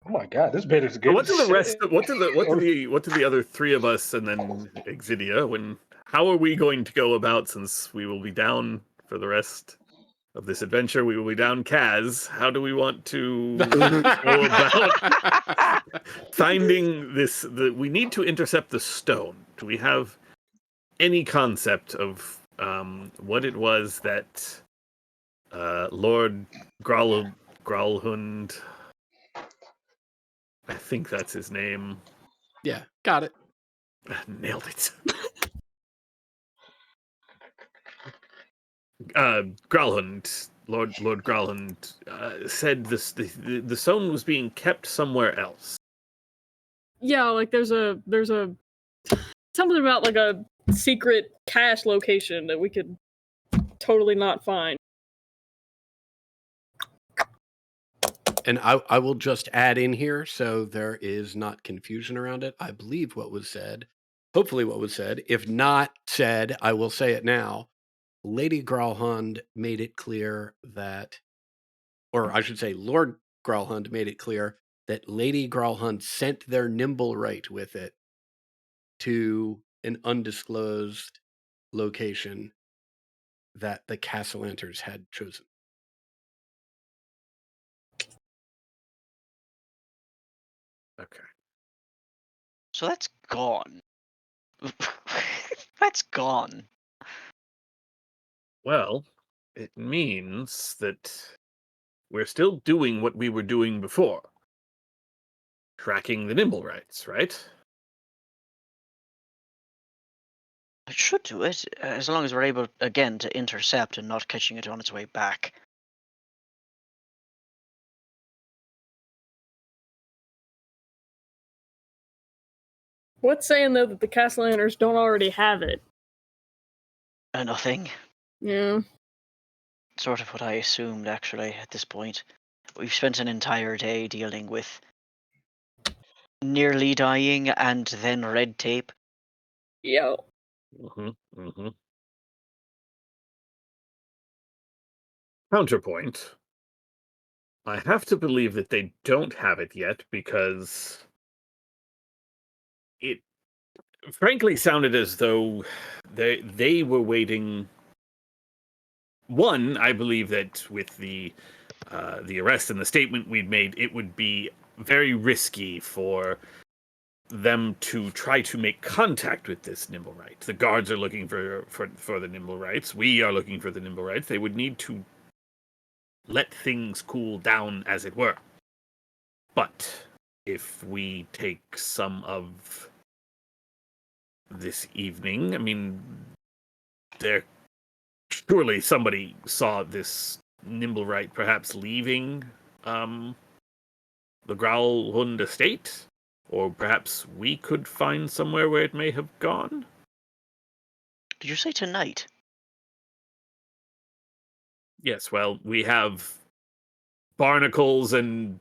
Oh my god, this bed is good. What do the rest? What do the other three of us and then Exidia? How are we going to go about, since we will be down for the rest of this adventure? We will be down Kaz. How do we want to go about finding this? We need to intercept the stone. Do we have any concept of what it was that Lord Gralhund, I think that's his name. Yeah, got it. Nailed it. Gralhund, Lord Gralhund, said the stone was being kept somewhere else. Yeah, like there's a something about like a secret cache location that we could totally not find. And I will just add in here so there is not confusion around it. I believe what was said, hopefully what was said. If not said, I will say it now. Lady Gralhund made it clear that, or I should say, Lord Gralhund made it clear that Lady Gralhund sent their Nimblewright with it to an undisclosed location that the Castellanters had chosen. Okay. So that's gone. That's gone. Well, it means that we're still doing what we were doing before. Tracking the Nimblewrights, right? It should do it, as long as we're able, again, to intercept and not catching it on its way back. What's saying though that the Castellaners don't already have it? Nothing. Yeah. Sort of what I assumed, actually, at this point. We've spent an entire day dealing with nearly dying and then red tape. Yo. Counterpoint. I have to believe that they don't have it yet because it frankly sounded as though they were waiting. One, I believe that with the arrest and the statement we'd made, it would be very risky for them to try to make contact with this Nimblewright. The guards are looking for the Nimblewrights. We are looking for the Nimblewrights. They would need to let things cool down, as it were. But if we take some of this evening, I mean, surely somebody saw this Nimblewright perhaps leaving the Growlhund estate, or perhaps we could find somewhere where it may have gone. Did you say tonight? Yes, well, we have barnacles and...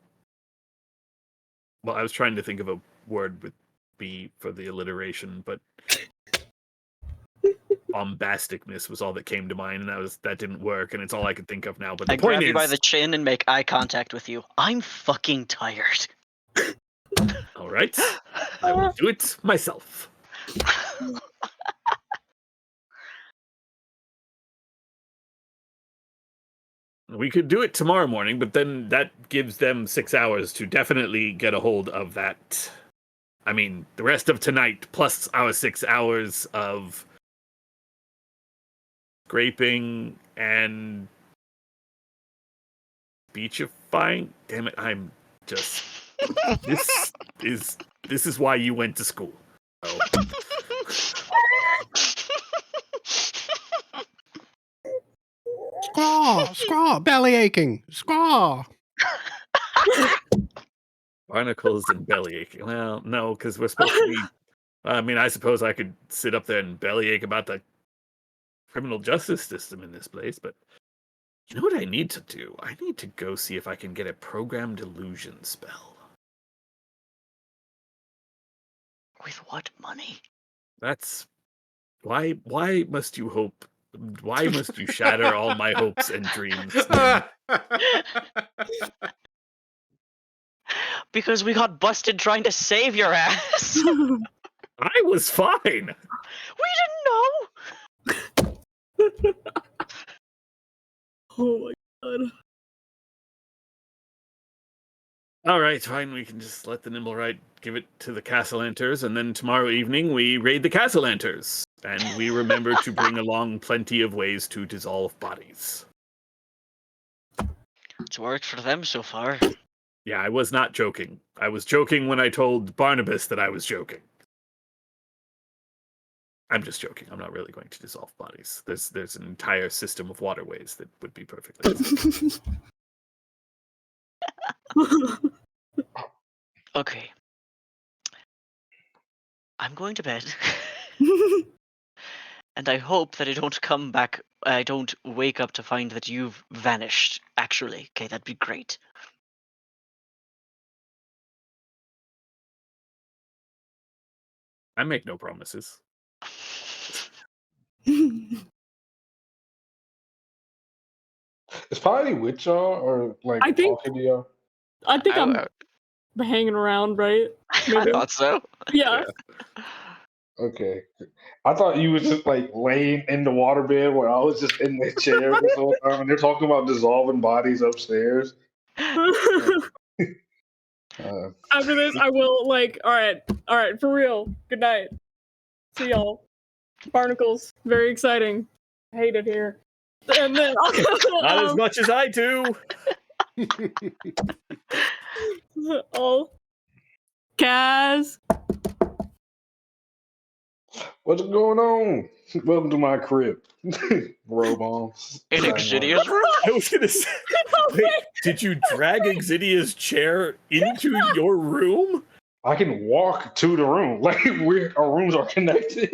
Well, I was trying to think of a word with B for the alliteration, but bombasticness was all that came to mind, and that didn't work, and it's all I could think of now. But the I point grab is, you by the chin and make eye contact with you. I'm fucking tired. all right, I will do it myself. We could do it tomorrow morning, but then that gives them 6 hours to definitely get a hold of that. I mean, the rest of tonight, plus our 6 hours of scraping and beachifying. Damn it, I'm just... This is why you went to school. Oh. Squaw, belly aching, squaw. Barnacles and belly aching. Well, no, because we're supposed to be... I mean, I suppose I could sit up there and bellyache about the criminal justice system in this place, but you know what I need to do? I need to go see if I can get a programmed illusion spell. With what money? That's... Why must you hope... Why must you shatter all my hopes and dreams? Because we got busted trying to save your ass. I was fine. We didn't know. Oh my god. All right, fine. We can just let the Nimblewright give it to the Castellanters, and then tomorrow evening we raid the Castellanters, and we remember to bring along plenty of ways to dissolve bodies. It's worked for them so far. Yeah, I was not joking. I was joking when I told Barnabas that I was joking. I'm just joking. I'm not really going to dissolve bodies. There's an entire system of waterways that would be perfectly acceptable. Okay. I'm going to bed. And I hope that I don't wake up to find that you've vanished, actually. Okay, that'd be great. I make no promises. Is Potty with y'all or like I think- talking to y'all? I think I'm hanging around, right? I Maybe. thought so. Yeah. Okay. I thought you was just like laying in the waterbed where I was just in the chair this whole time, and they're talking about dissolving bodies upstairs. After this, I will all right, for real. Good night. See y'all. Barnacles, very exciting. Hate it here. And then Not as much as I do. Oh, Kaz. What's going on? Welcome to my crib. Robe on. In Exidia's room? I was gonna say, wait, did you drag Exidia's chair into your room? I can walk to the room. Like our rooms are connected.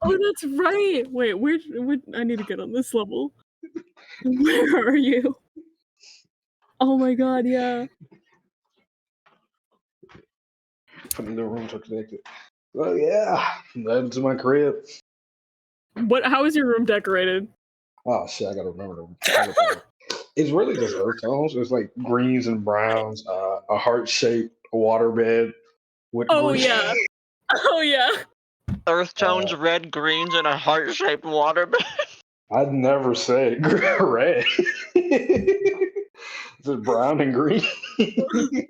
Oh, that's right. Wait, where? I need to get on this level. Where are you? Oh my god, yeah. The rooms are connected. Well, yeah. Welcome to my crib. How is your room decorated? Oh shit, I gotta remember them. It's really just earth tones. It's like greens and browns, a heart-shaped waterbed with Oh green. yeah. Oh yeah. Earth tones, red, greens, and a heart-shaped waterbed. I'd never say red. Is it brown and green?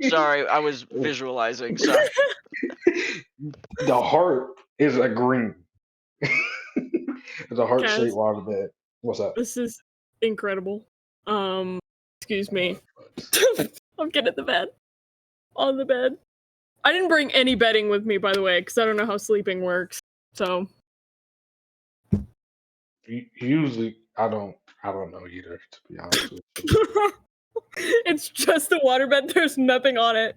Sorry, I was visualizing. Sorry. The heart is a green. It's a heart-shaped Kaz, waterbed. What's up? this is incredible. Excuse me. I'm getting the bed. On the bed. I didn't bring any bedding with me, by the way, because I don't know how sleeping works. So Usually, I don't know either. To be honest with you. it's just a waterbed. There's nothing on it.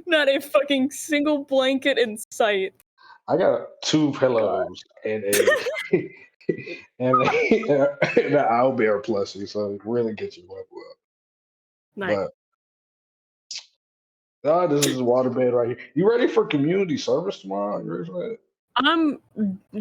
Not a fucking single blanket in sight. I got 2 pillows and and an owlbear plushie, so it really gets you up. Nice. But this is a waterbed right here. You ready for community service tomorrow? You ready for that? I'm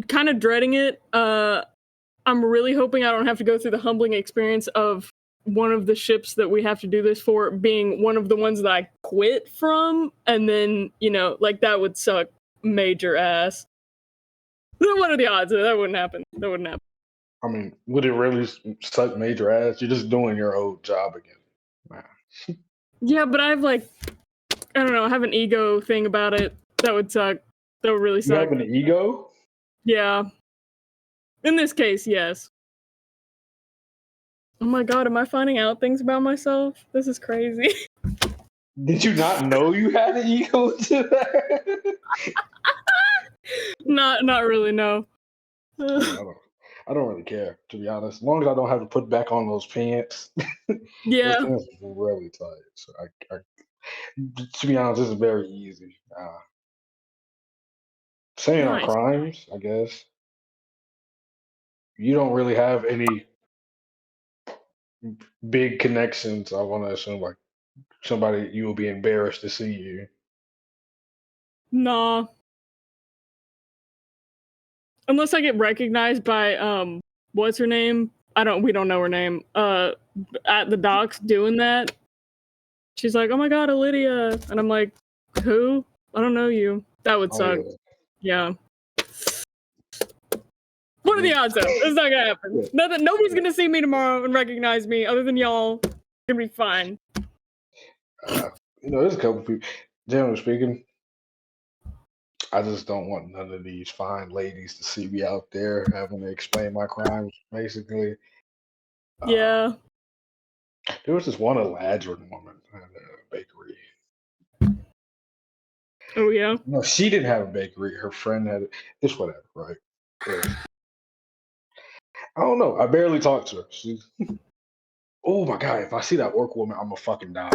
kind of dreading it. I'm really hoping I don't have to go through the humbling experience of one of the ships that we have to do this for being one of the ones that I quit from, and then, like that would suck major ass. What are the odds that wouldn't happen? That wouldn't happen. I mean, would it really suck major ass? You're just doing your old job again. Man. Yeah, but I have I don't know, I have an ego thing about it. That would suck. That would really You suck. have an ego? Yeah. In this case, yes. Oh my god, am I finding out things about myself? This is crazy. Did you not know you had an ego to that? Not really, no. I don't really care, to be honest. As long as I don't have to put back on those pants. Yeah. Those pants are really tight. So to be honest, this is very easy. Saying our Nice. crimes, I guess. You don't really have any big connections. I want to assume like somebody you will be embarrassed to see you. Nah. Unless I get recognized by what's her name? We don't know her name. At the docks doing that. She's like, "Oh my god, Lydia." And I'm like, "Who? I don't know you." That would suck. Yeah. What are the odds though? It's not gonna happen. Nobody's gonna see me tomorrow and recognize me other than y'all. It's gonna be fine. There's a couple people. Generally speaking, I just don't want none of these fine ladies to see me out there having to explain my crimes, basically. Yeah. There was this one Eladrin woman at a bakery. Oh yeah. No, she didn't have a bakery. Her friend had it. It's whatever, right? Yeah. I don't know. I barely talked to her. She's. Oh my god! If I see that orc woman, I'm gonna fucking die.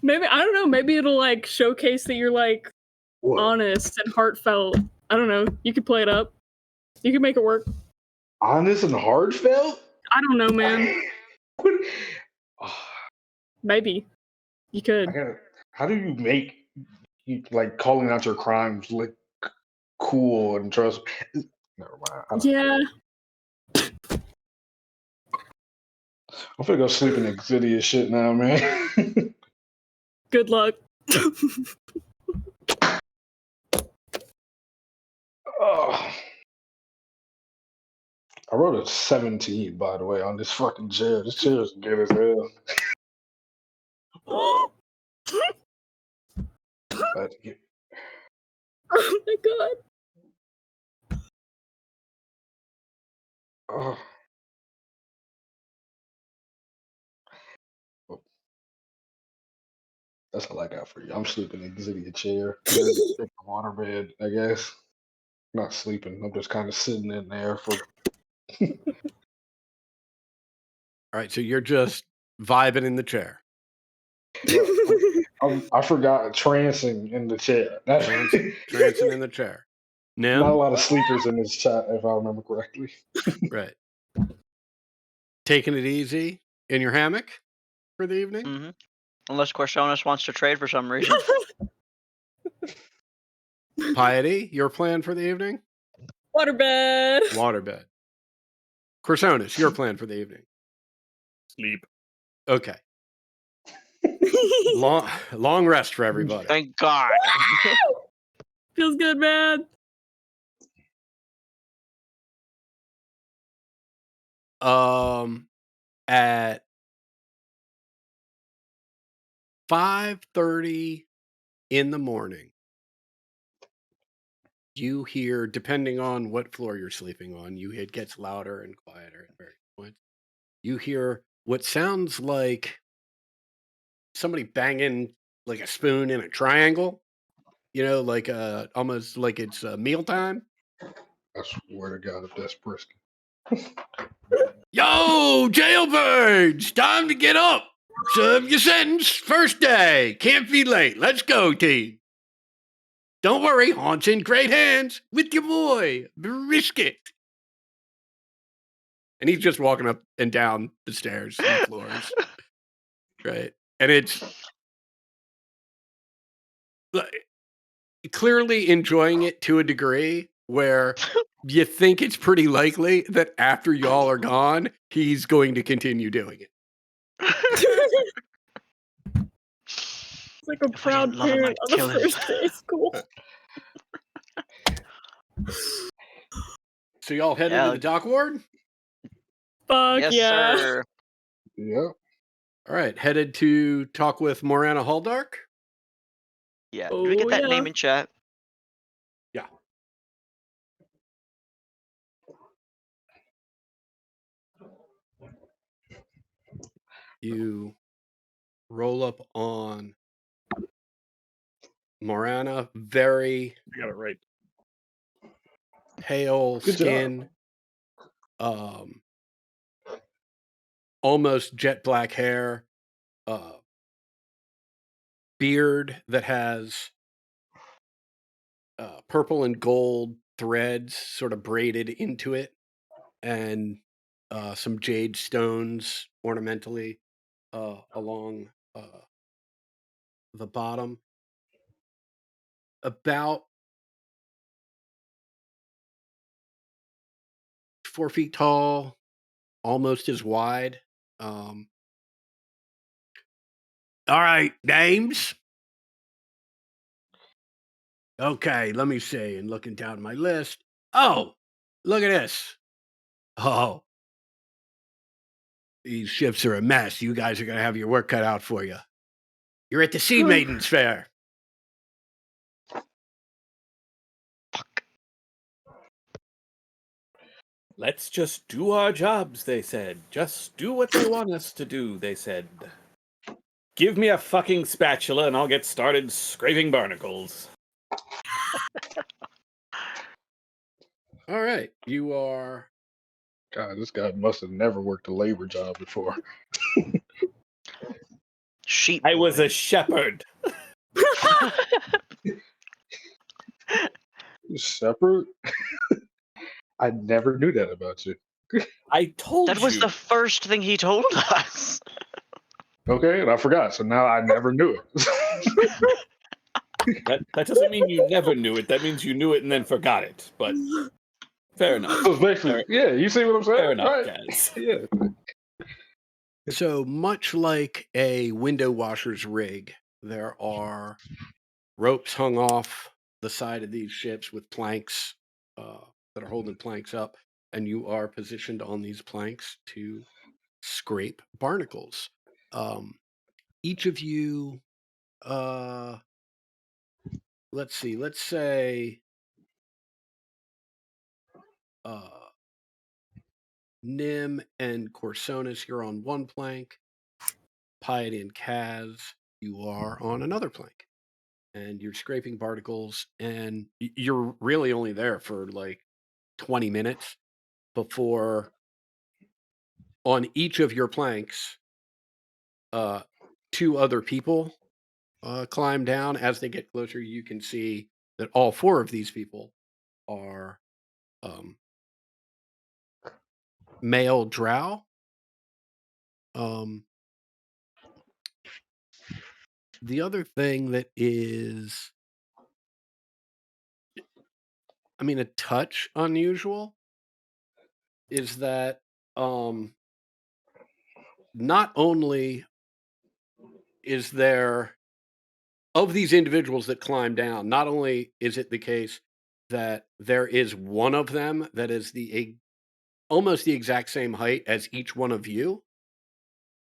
Maybe I don't know. Maybe it'll showcase that you're What? honest and heartfelt. I don't know. You could play it up. You could make it work. Honest and heartfelt? I don't know, man. Oh, Maybe you could. how do you make calling out your crimes look cool and trust? Never mind. Yeah. I'm finna go sleep in Exidia shit now, man. Good luck. Oh. I wrote a 17, by the way, on this fucking chair. This chair is good as hell. Oh But, yeah. my god. Oh. That's all I got for you. I'm sleeping in Exidia chair. Water bed, I guess. Not sleeping. I'm just kind of sitting in there for. All right, so you're just vibing in the chair. I forgot trancing in the chair. That's Trancing in the chair. Nim? Not a lot of sleepers in this chat, if I remember correctly. Right. Taking it easy in your hammock for the evening? Mm-hmm. Unless Corsonis wants to trade for some reason. Piety, your plan for the evening? Waterbed. Waterbed. Corsonis, your plan for the evening? Sleep. Okay. long rest for everybody. Thank God. Feels good, man. At 5:30 in the morning, you hear, depending on what floor you're sleeping on, it gets louder and quieter at various points. You hear what sounds like somebody banging like a spoon in a triangle, like almost like it's mealtime. I swear to God, if that's brisket. Yo, jailbirds, time to get up. Serve your sentence. First day. Can't be late. Let's go, team. Don't worry, Haunt's in great hands with your boy, Brisket. And he's just walking up and down the stairs and floors. Right. And it's clearly enjoying it to a degree where you think it's pretty likely that after y'all are gone, he's going to continue doing it. It's like a If I proud didn't love him, parent I'd on the kill him. first day of school. So y'all head into the dock ward? Fuck Yes, yeah. sir. Yep. All right, headed to talk with Morana Haldark. Yeah. Did we get that name in chat? Yeah. You roll up on Morana, very I got it right. pale Good skin, almost jet black hair, beard that has purple and gold threads sort of braided into it, and some jade stones ornamentally along the bottom. About 4 feet tall, almost as wide. All right, names. Okay, let me see. And looking down my list. Oh, look at this. Oh, these ships are a mess. You guys are going to have your work cut out for you. You're at the Sea Maidens Fair. Fuck. Let's just do our jobs, they said. Just do what they want us to do, they said. Give me a fucking spatula and I'll get started scraping barnacles. All right, you are. God, this guy must have never worked a labor job before. Sheep. I was boy. a shepherd. Shepherd? I never knew that about you. I told That was you. the first thing he told us. Okay, and I forgot, so now I never knew it. That doesn't mean you never knew it. That means you knew it and then forgot it. But fair enough. So it's basically, yeah, you see what I'm saying? Fair enough, Right. guys. Yeah. So much like a window washer's rig, there are ropes hung off the side of these ships with planks that are holding planks up, and you are positioned on these planks to scrape barnacles. Each of you, let's see, let's say Nim and Corsonis, you're on one plank. Piety and Kaz, you are on another plank. And you're scraping barnacles, and you're really only there for like 20 minutes before on each of your planks, 2 other people climb down. As they get closer, you can see that all 4 of these people are male drow. The other thing that is, I mean, a touch unusual is that not only is there of these individuals that climb down, not only is it the case that there is one of them that is almost the exact same height as each one of you,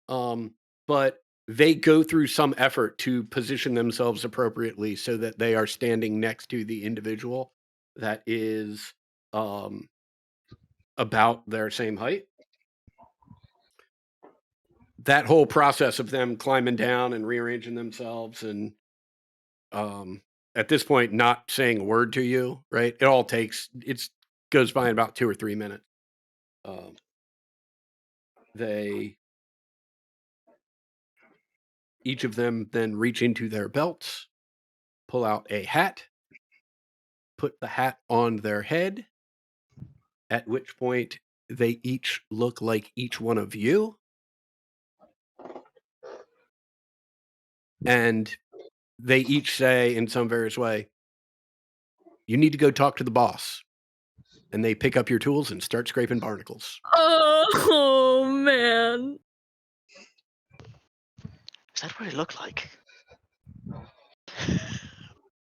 um, but they go through some effort to position themselves appropriately so that they are standing next to the individual that is um, about their same height. That whole process of them climbing down and rearranging themselves and at this point not saying a word to you, right? It goes by in about 2 or 3 minutes. Um, they Each of them then reach into their belts, pull out a hat, put the hat on their head, at which point they each look like each one of you. And they each say in some various way, "You need to go talk to the boss." And they pick up your tools and start scraping barnacles. Oh man. Is that what it looked like?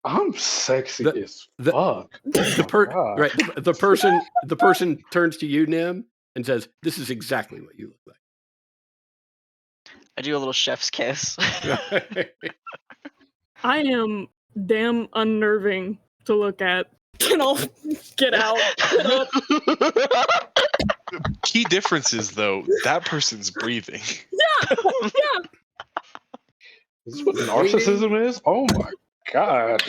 I'm sexy The as the fuck. Oh the my per god. right the person turns to you, Nim, and says, "This is exactly what you look I do a little chef's kiss. like." I am damn unnerving to look at. Can all get out? Get up. Key difference is though that person's breathing. Yeah. Is this what Waiting, narcissism is? Oh my god.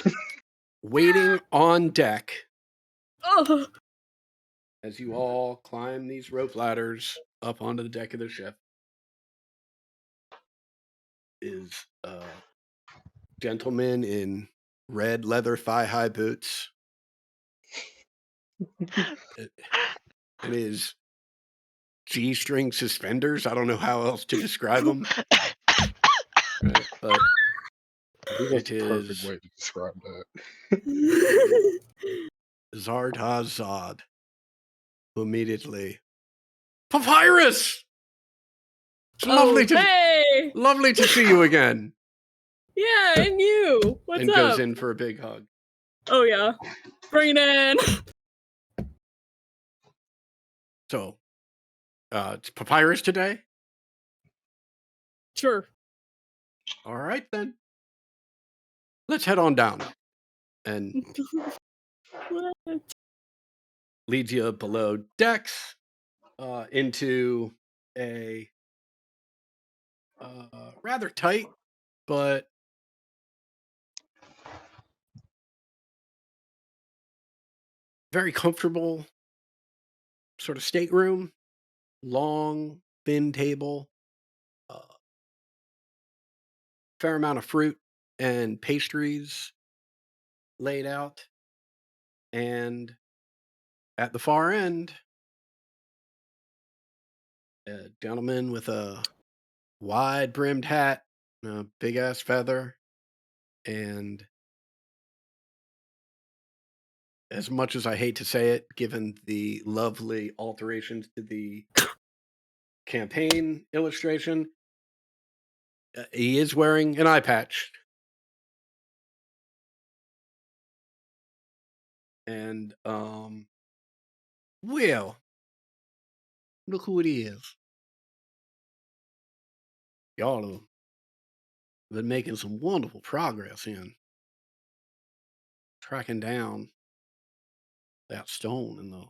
waiting on deck Oh. as you all climb these rope ladders up onto the deck of the ship is a gentleman in red leather thigh-high boots. And his G-string suspenders. I don't know how else to describe them. Right, but I think that's it the perfect is way to describe that. Zard who immediately Papyrus! It's Oh, hey! lovely to see you again. Yeah, and you. What's And up? goes in for a big hug. Oh yeah. Bring it in. So, it's Papyrus today? Sure. All right, then. Let's head on down. And leads you below decks into a rather tight, but very comfortable sort of stateroom. Long, thin table, fair amount of fruit and pastries laid out. And at the far end, a gentleman with a wide brimmed hat, a big ass feather, and as much as I hate to say it, given the lovely alterations to the campaign illustration, he is wearing an eye patch. And, well, look who it is. Y'all have been making some wonderful progress in tracking down that stone and the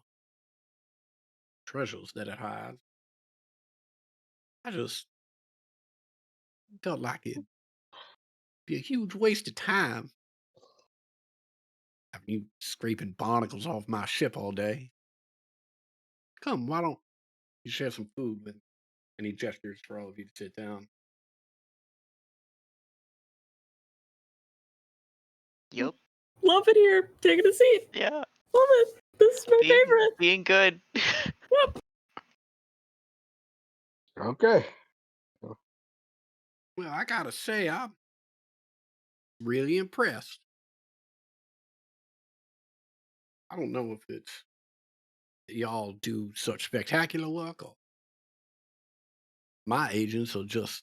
treasures that it hides. I just felt like it'd be a huge waste of time having you scraping barnacles off my ship all day. Come, why don't you share some food with me? And he gestures for all of you to sit down. Yup. Love it here. Taking a seat. Yeah. Love it. This is my favorite. Being good. Yep. Okay. Well, I gotta say, I'm really impressed. I don't know if it's that y'all do such spectacular work or my agents are just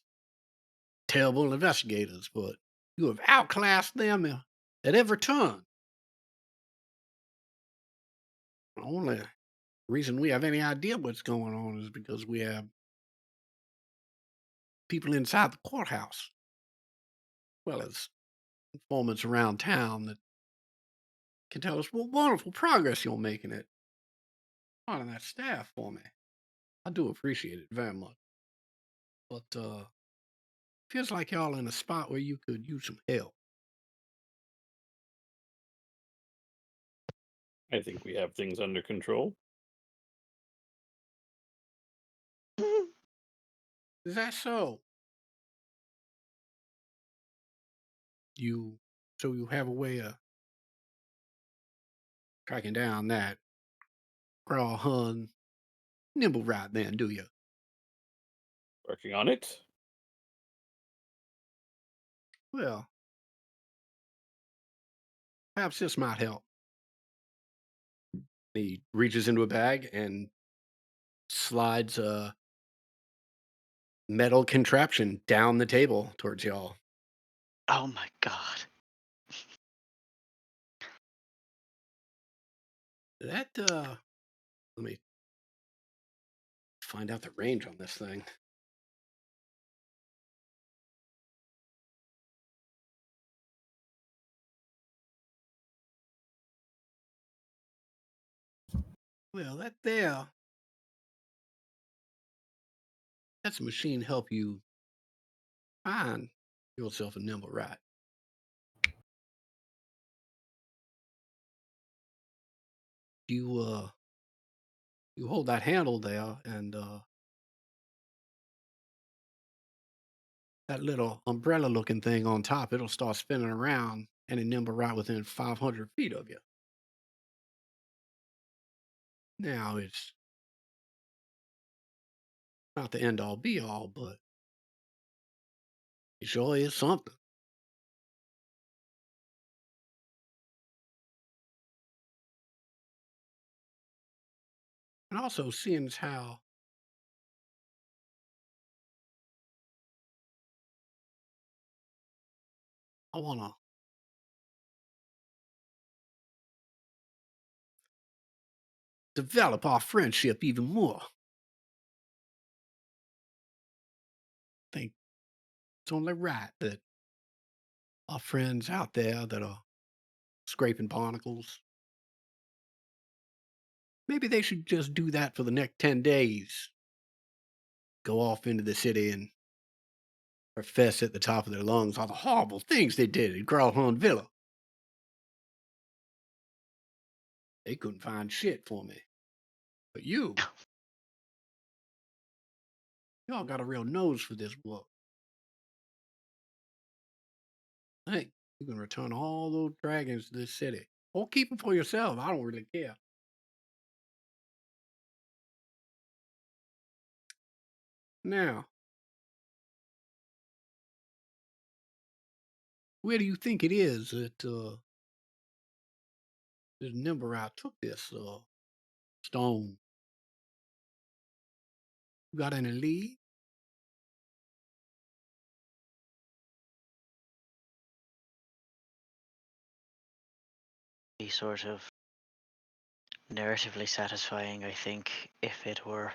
terrible investigators, but you have outclassed them at every turn. The only reason we have any idea what's going on is because we have people inside the courthouse, well as informants around town that can tell us what wonderful progress you're making it on that staff for me. I do appreciate it very much. But feels like y'all in a spot where you could use some help. I think we have things under control. Is that so? You so you have a way of tracking down that crawl hun nimble right then, do you? Working on it. Well, perhaps this might help. He reaches into a bag and slides a metal contraption down the table towards y'all. Oh my god. That let me find out the range on this thing. Well, that's a machine help you find yourself a nimble rat. You you hold that handle there and that little umbrella looking thing on top, it'll start spinning around and a nimble right within 500 feet of you. Now, it's not the end all be all, but it sure is something. And also, seeing as how I want to develop our friendship even more, I think it's only right that our friends out there that are scraping barnacles, maybe they should just do that for the next 10 days. Go off into the city and profess at the top of their lungs all the horrible things they did at Growlhorn Villa. They couldn't find shit for me. But y'all got a real nose for this work. Hey, you can return all those dragons to this city. Or keep them for yourself. I don't really care. Now, where do you think it is that this Nimbarite took this stone? You got any lead? Be sort of narratively satisfying, I think, if it were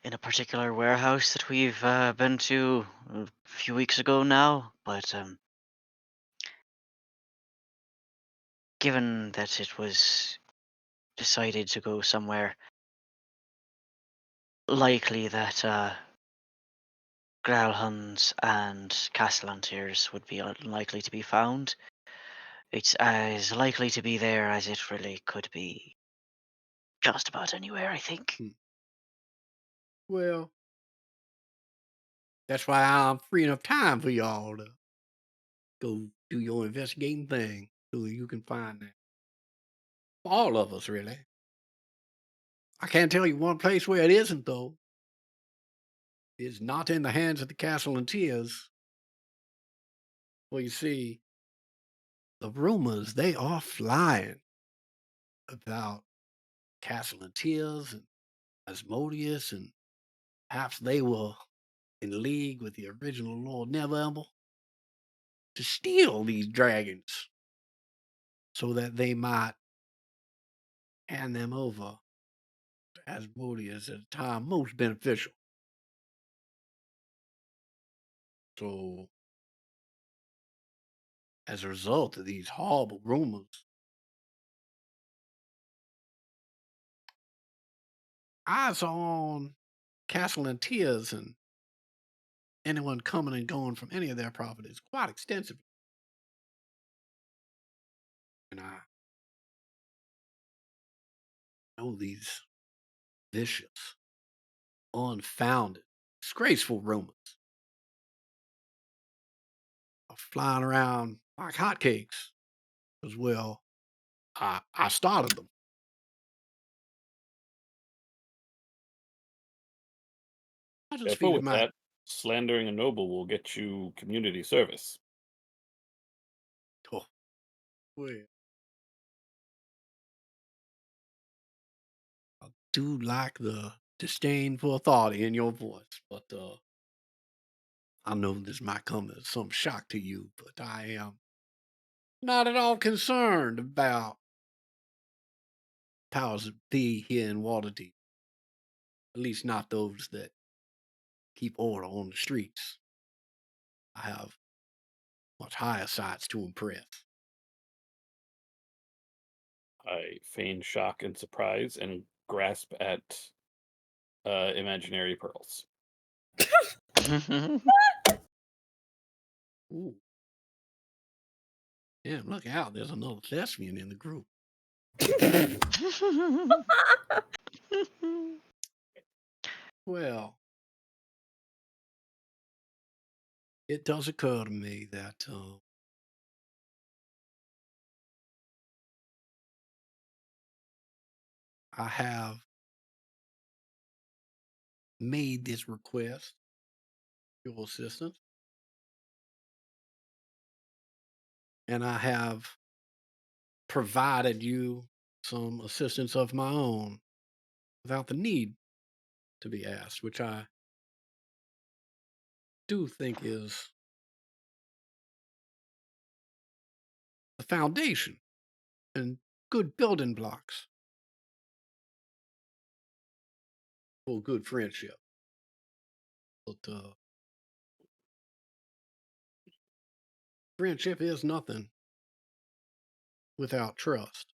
in a particular warehouse that we've been to a few weeks ago now. But given that it was decided to go somewhere likely that Growlhuns and Castellantiers would be unlikely to be found, it's as likely to be there as it really could be just about anywhere, I think. Hmm. Well, that's why I'm free enough time for y'all to go do your investigating thing so that you can find that. All of us, really. I can't tell you one place where it isn't, though. It's not in the hands of the Castle and Tears. Well, you see, the rumors, they are flying about Castle and Tears and Asmodeus, and perhaps they were in league with the original Lord Neverember to steal these dragons so that they might hand them over to Asmodeus at a time most beneficial. So, as a result of these horrible rumors, eyes are on Castle and Tears and anyone coming and going from any of their properties quite extensively. And I know these vicious, unfounded, disgraceful rumors are flying around like hotcakes. As well, I started them. I just Careful figured with my that. Slandering a noble will get you community service. oh, well, I do like the disdain for authority in your voice, but I know this might come as some shock to you, but I am not at all concerned about powers that be here in Waterdeep. At least not those that keep order on the streets. I have much higher sights to impress. I feign shock and surprise and grasp at imaginary pearls. Ooh. Yeah, look out, there's another thespian in the group. Well, it does occur to me that I have made this request, your assistance, and I have provided you some assistance of my own without the need to be asked, which I do think is the foundation and good building blocks for good friendship. But friendship is nothing without trust.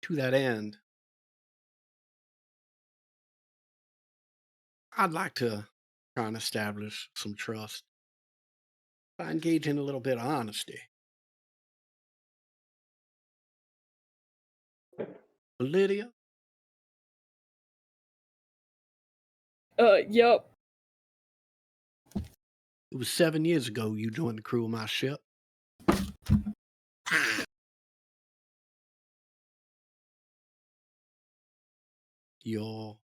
To that end, I'd like to try and establish some trust by engaging a little bit of honesty. Lydia, Yep. it was 7 years ago you joined the crew of my ship. Your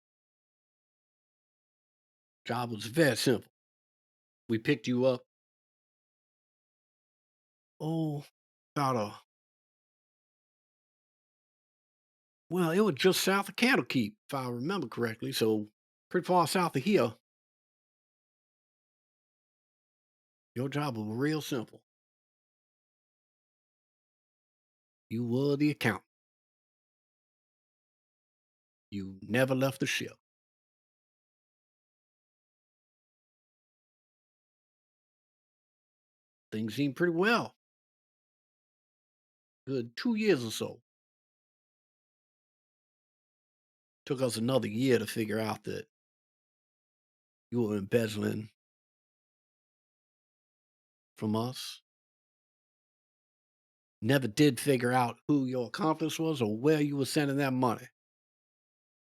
job was very simple. We picked you up, oh, about well, it was just south of Candlekeep, if I remember correctly, so pretty far south of here. Your job was real simple. You were the accountant. You never left the ship. Things seemed pretty well. Good 2 years or so. Took us another year to figure out that you were embezzling from us. Never did figure out who your accomplice was or where you were sending that money.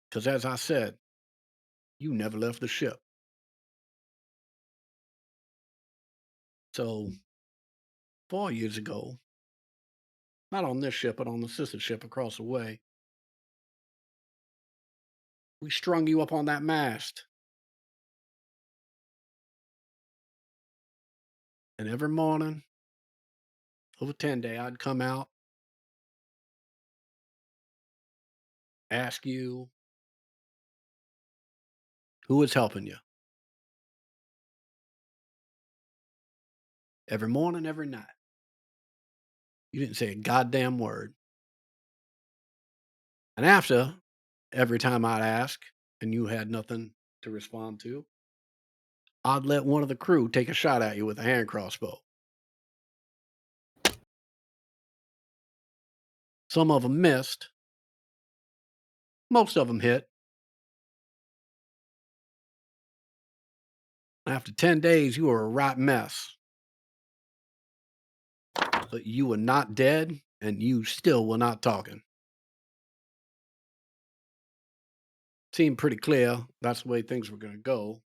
Because as I said, you never left the ship. So 4 years ago, not on this ship, but on the sister ship across the way, we strung you up on that mast. And every morning, over 10 day, I'd come out, ask you Who was helping you? Every morning, every night. You didn't say a goddamn word. And after, every time I'd ask and you had nothing to respond to, I'd let one of the crew take a shot at you with a hand crossbow. Some of them missed. Most of them hit. After 10 days, you were a rotten mess. But you were not dead, and you still were not talking. Seemed pretty clear that's the way things were going to go.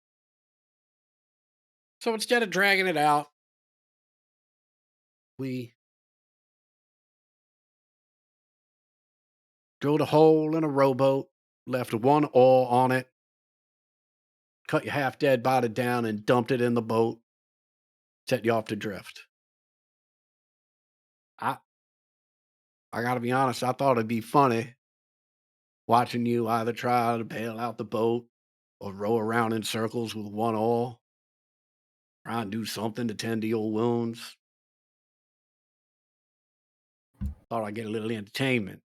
So instead of dragging it out, we drilled a hole in a rowboat, left one oar on it, cut your half dead body down, and dumped it in the boat, set you off to drift. I gotta be honest, I thought it'd be funny watching you either try to bail out the boat or row around in circles with one oar, try and do something to tend to your wounds. Thought I'd get a little entertainment.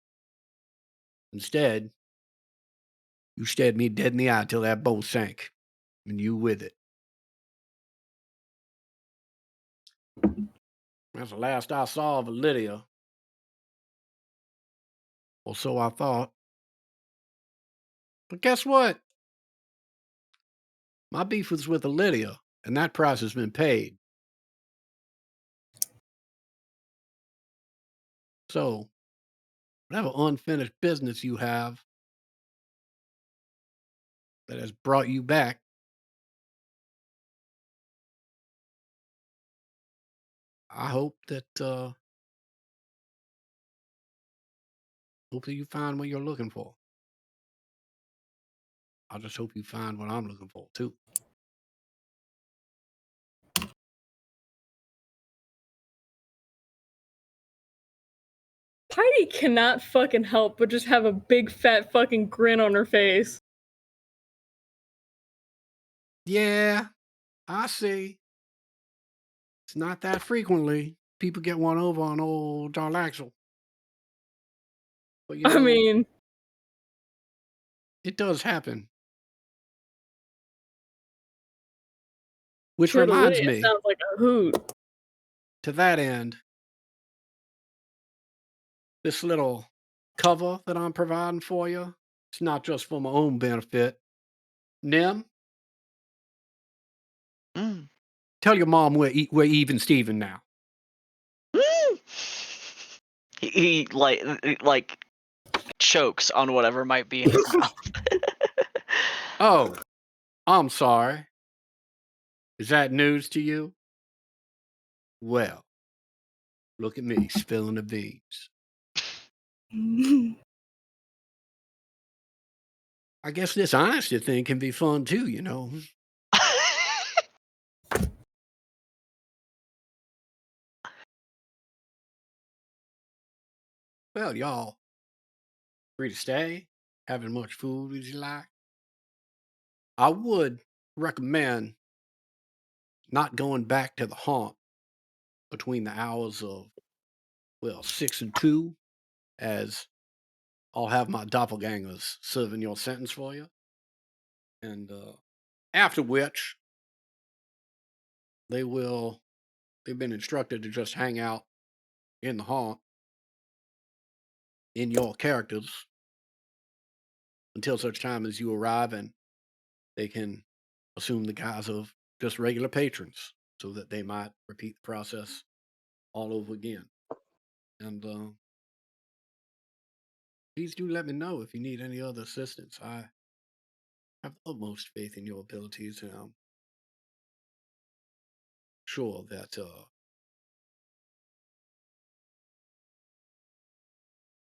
Instead, you stared me dead in the eye till that boat sank, and you with it. That's the last I saw of Lydia. Or so I thought. But guess what? My beef was with Lydia, and that price has been paid. So, whatever unfinished business you have that has brought you back, I hope that hopefully you find what you're looking for. I just hope you find what I'm looking for too. Heidi cannot fucking help but just have a big fat fucking grin on her face. Yeah, I see. It's not that frequently people get one over on old Darlaxle. But you I know, mean, it does happen. Which to reminds Lydia me, sounds like a hoot. to that end, this little cover that I'm providing for you, it's not just for my own benefit. Nim, Mm. tell your mom we're even Steven now. He like chokes on whatever might be in his mouth. Oh, I'm sorry. Is that news to you? Well, look at me spilling the beans. I guess this honesty thing can be fun too, you know. Well, y'all free to stay, having much food as you like. I would recommend not going back to the haunt between the hours of, well, 6 and 2, as I'll have my doppelgangers serving your sentence for you. And after which, they will, they've been instructed to just hang out in the haunt in your characters until such time as you arrive and they can assume the guise of just regular patrons so that they might repeat the process all over again. And please do let me know if you need any other assistance. I have the utmost faith in your abilities, and I'm sure that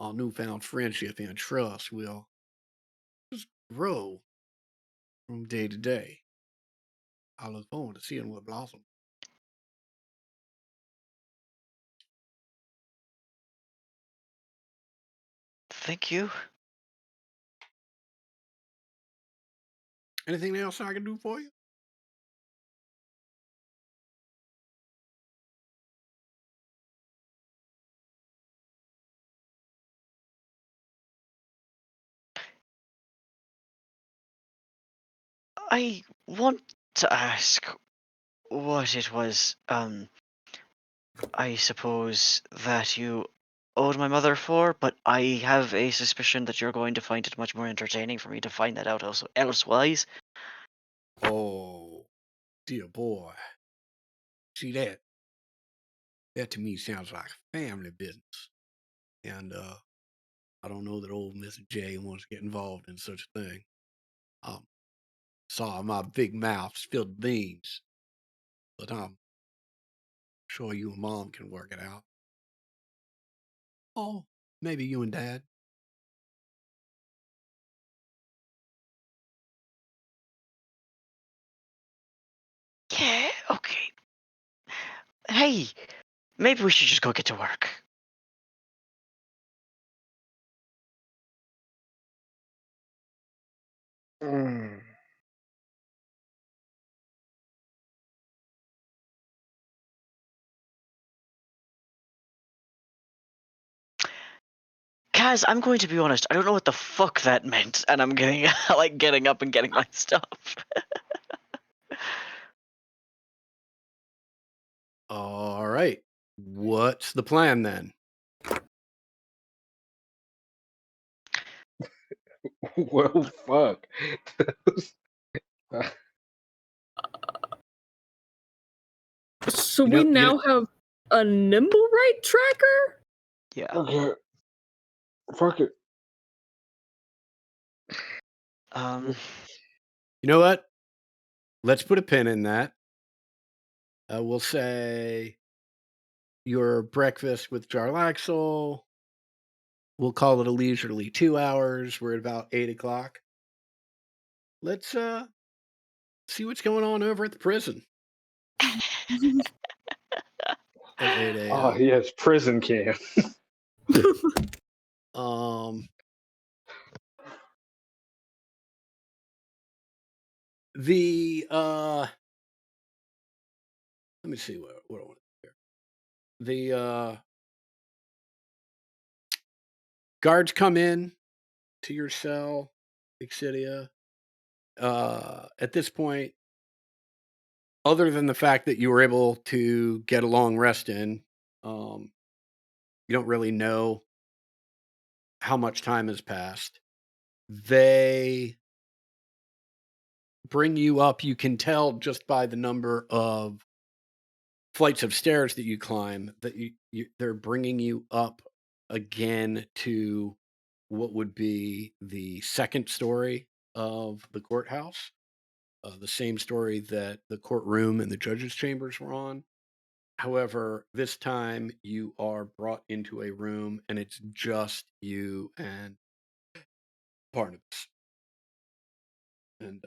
our newfound friendship and trust will just grow from day to day. I look forward to seeing what blossoms. Thank you. Anything else I can do for you? I want to ask what it was, I suppose, that you owed my mother for, but I have a suspicion that you're going to find it much more entertaining for me to find that out elsewise. Oh, dear boy. See that? That to me sounds like family business. And I don't know that old Mr. J wants to get involved in such a thing. Um, Sorry, my big mouth spilled beans, but I'm sure you and Mom can work it out. Oh, maybe you and Dad. Yeah, okay. Hey, maybe we should just go get to work. Mm. Kaz, I'm going to be honest, I don't know what the fuck that meant, and I'm getting like getting up and getting my stuff. All right. What's the plan then? Well, fuck. So You we know, you know, now have a nimble right tracker? Yeah. Okay. Fuck it. Um. you know what? Let's put a pin in that. We'll say your breakfast with Jarlaxle. We'll call it a leisurely 2 hours. We're at about 8 o'clock. Let's see what's going on over at the prison at 8 Oh, a.m. yes, prison camp. Um, the let me see what I want to do here. The guards come in to your cell, Exidia. At this point, other than the fact that you were able to get a long rest in, um, you don't really know how much time has passed. They bring you up. You can tell just by the number of flights of stairs that you climb that they're bringing you up again to what would be the second story of the courthouse, the same story that the courtroom and the judges' chambers were on. However, this time you are brought into a room and it's just you and Barnabas. And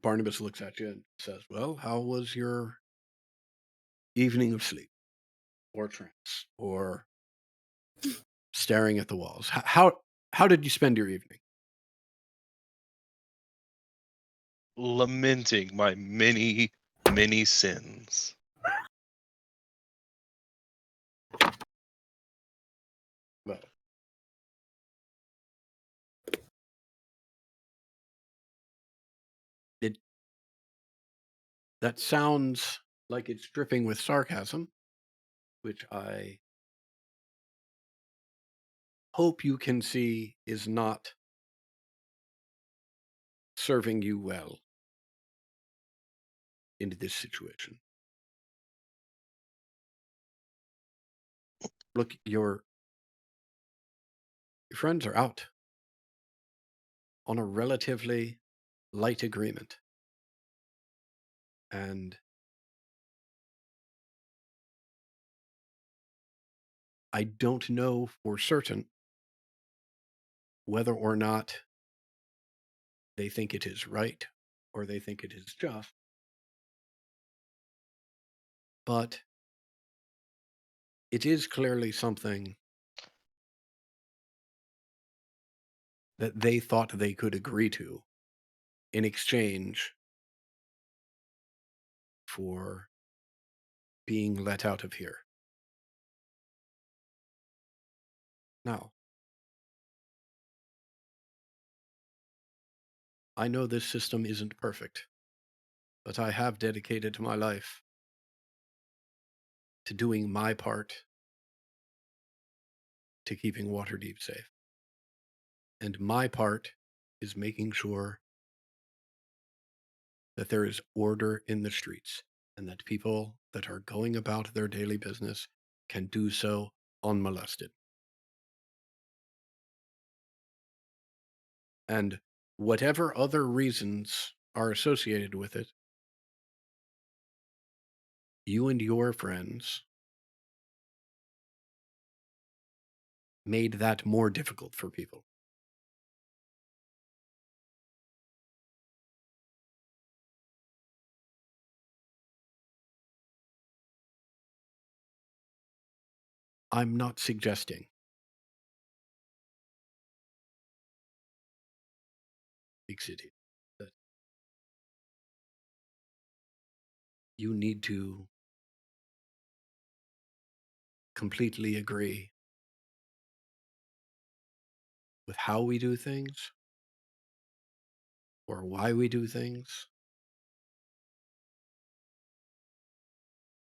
Barnabas looks at you and says, "Well, how was your evening of sleep or trance or staring at the walls? How did you spend your evening?" Lamenting my many, many sins. Well, it that sounds like it's dripping with sarcasm, which I hope you can see is not serving you well into this situation. Look, your friends are out on a relatively light agreement. And I don't know for certain whether or not they think it is right or they think it is just, but it is clearly something that they thought they could agree to in exchange for being let out of here. Now, I know this system isn't perfect, but I have dedicated my life to doing my part to keeping Waterdeep safe. And my part is making sure that there is order in the streets and that people that are going about their daily business can do so unmolested. And whatever other reasons are associated with it, you and your friends made that more difficult for people. I'm not suggesting big city that you need to completely agree with how we do things or why we do things.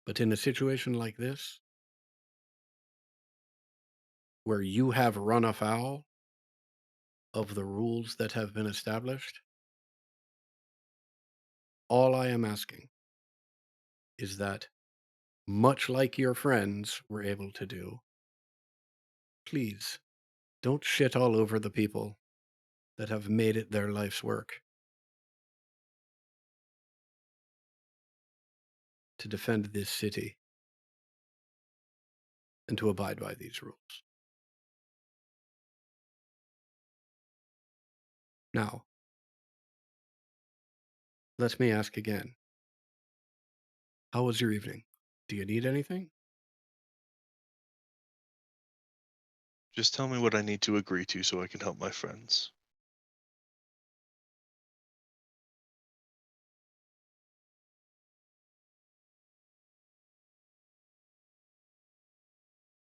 But in a situation like this, where you have run afoul of the rules that have been established, all I am asking is that, much like your friends were able to do, please don't shit all over the people that have made it their life's work to defend this city and to abide by these rules. Now, let me ask again. How was your evening? Do you need anything? Just tell me what I need to agree to so I can help my friends.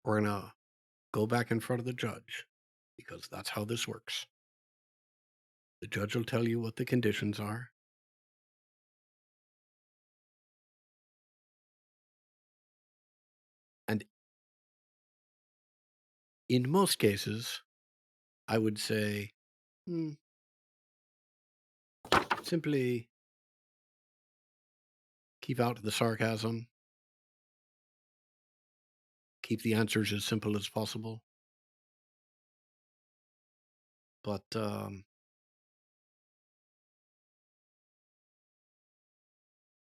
We're gonna go back in front of the judge because that's how this works. The judge will tell you what the conditions are. And in most cases, I would say, simply keep out the sarcasm, keep the answers as simple as possible. But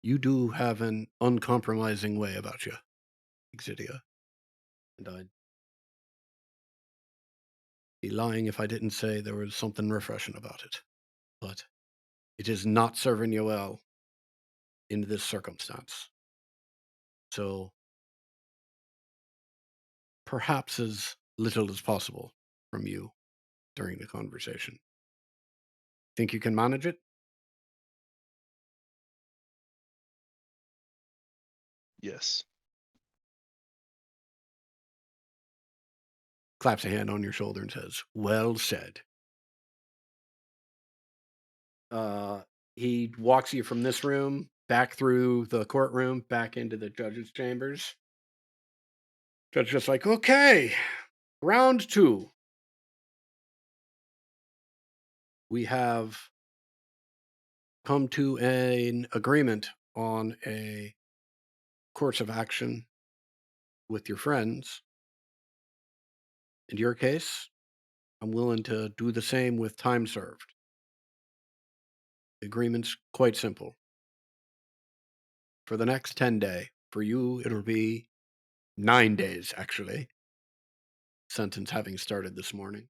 you do have an uncompromising way about you, Exidia. And I'd be lying if I didn't say there was something refreshing about it. But it is not serving you well in this circumstance. So perhaps as little as possible from you during the conversation. Think you can manage it? Yes. Claps a hand on your shoulder and says, "Well said." He walks you from this room back through the courtroom, back into the judge's chambers. Judge just like, "Okay, round 2. We have come to an agreement on a course of action with your friends. In your case, I'm willing to do the same with time served. The agreement's quite simple. For the next 10 day, for you it'll be 9 days actually. Sentence having started this morning.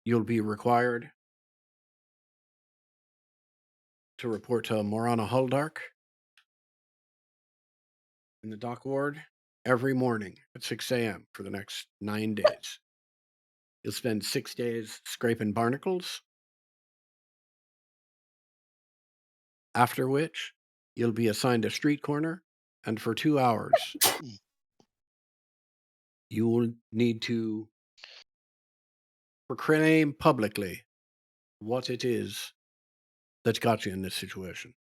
You'll be required to report to Morana Huldark in the dock ward every morning at 6 a.m. for the next 9 days. You'll spend 6 days scraping barnacles, after which you'll be assigned a street corner, and for 2 hours, you will need to proclaim publicly what it is that's got you in this situation.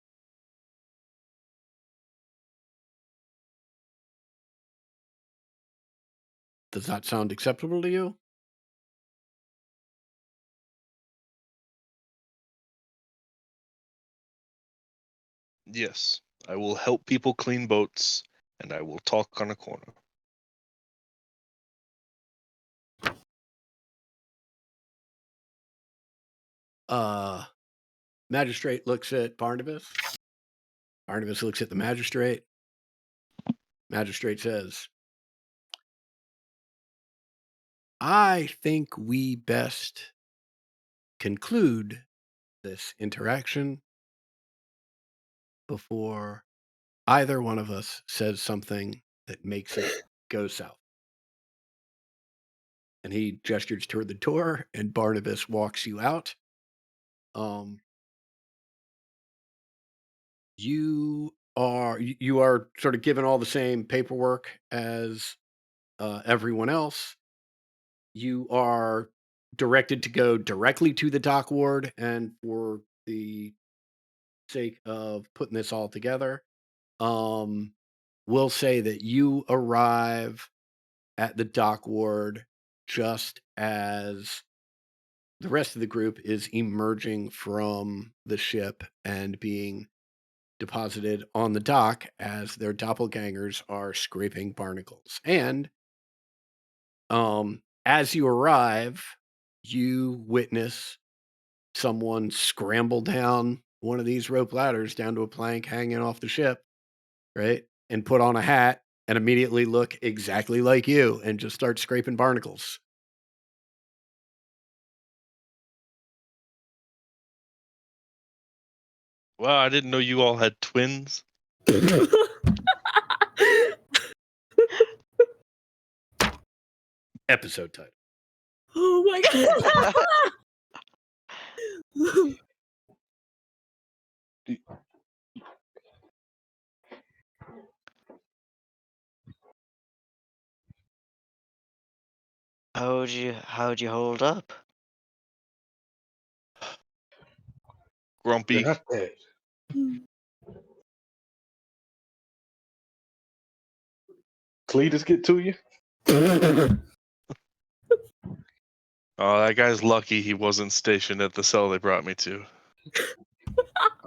Does that sound acceptable to you? Yes, I will help people clean boats, and I will talk on a corner. Magistrate looks at Barnabas. Barnabas looks at the magistrate. Magistrate says, I think we best conclude this interaction before either one of us says something that makes it go south. And he gestures toward the door, and Barnabas walks you out. You are sort of given all the same paperwork as everyone else. You are directed to go directly to the dock ward, and for the sake of putting this all together, um, we'll say that you arrive at the dock ward just as the rest of the group is emerging from the ship and being deposited on the dock as their doppelgangers are scraping barnacles. And as you arrive, you witness someone scramble down one of these rope ladders down to a plank hanging off the ship, right? And put on a hat and immediately look exactly like you and just start scraping barnacles. Wow, I didn't know you all had twins. Episode title. Oh my god. How'd you hold up? Grumpy. They're not dead. Cletus get to you? Oh, that guy's lucky he wasn't stationed at the cell they brought me to.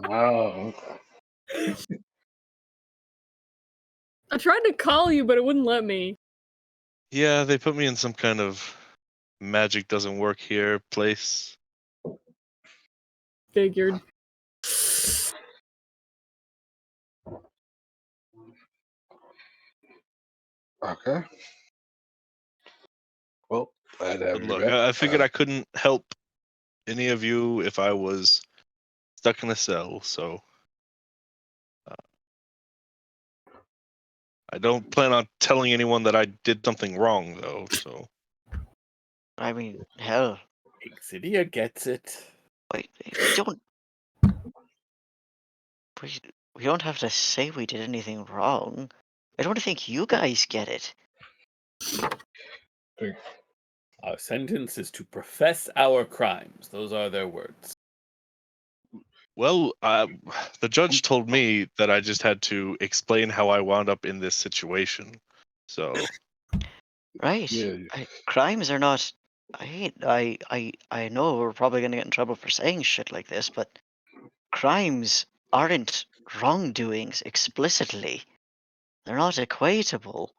Oh. I tried to call you, but it wouldn't let me. Yeah, they put me in some kind of magic doesn't work here place. Figured. Okay. Well, glad to have But you look, back. I figured I couldn't help any of you if I was stuck in a cell, so I don't plan on telling anyone that I did something wrong, though. So I mean, hell, Exidia gets it. we don't we, we don't have to say we did anything wrong. I don't think you guys get it. Our sentence is to profess our crimes. Those are their words. well, the judge told me that I just had to explain how I wound up in this situation. So Right. Yeah. Crimes are not. I know we're probably gonna get in trouble for saying shit like this, but crimes aren't wrongdoings explicitly. They're not equatable.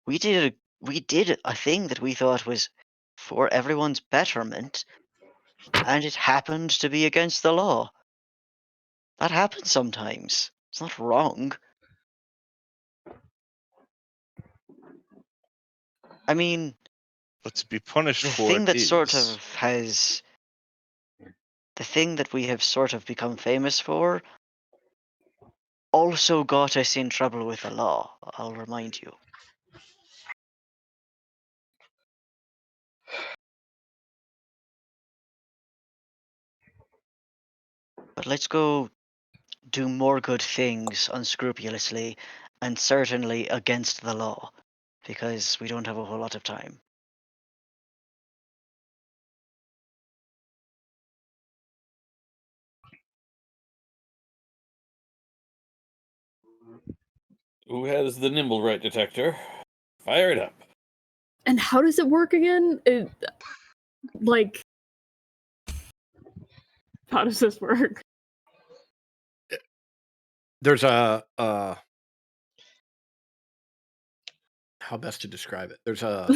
We did a thing that we thought was for everyone's betterment, and it happened to be against the law. That happens sometimes. It's not wrong. I mean, but to be punished the for thing it that sort is. of has the thing that we have sort of become famous for also got us in trouble with the law, I'll remind you. But let's go do more good things unscrupulously and certainly against the law, because we don't have a whole lot of time. Who has the nimble right detector? Fire it up. And how does it work again? Like, how does this work? There's a how best to describe it? There's a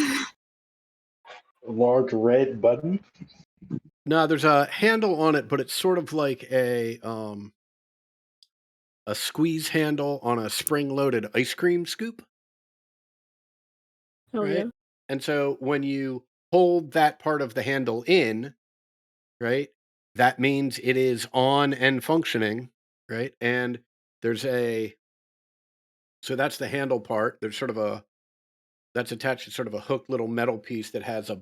A large red button. no, there's a handle on it, but it's sort of like a squeeze handle on a spring-loaded ice cream scoop, Hell right? yeah. And so when you hold that part of the handle in, right, that means it is on and functioning, right? And there's so that's the handle part. There's sort of that's attached to sort of a hooked little metal piece that has a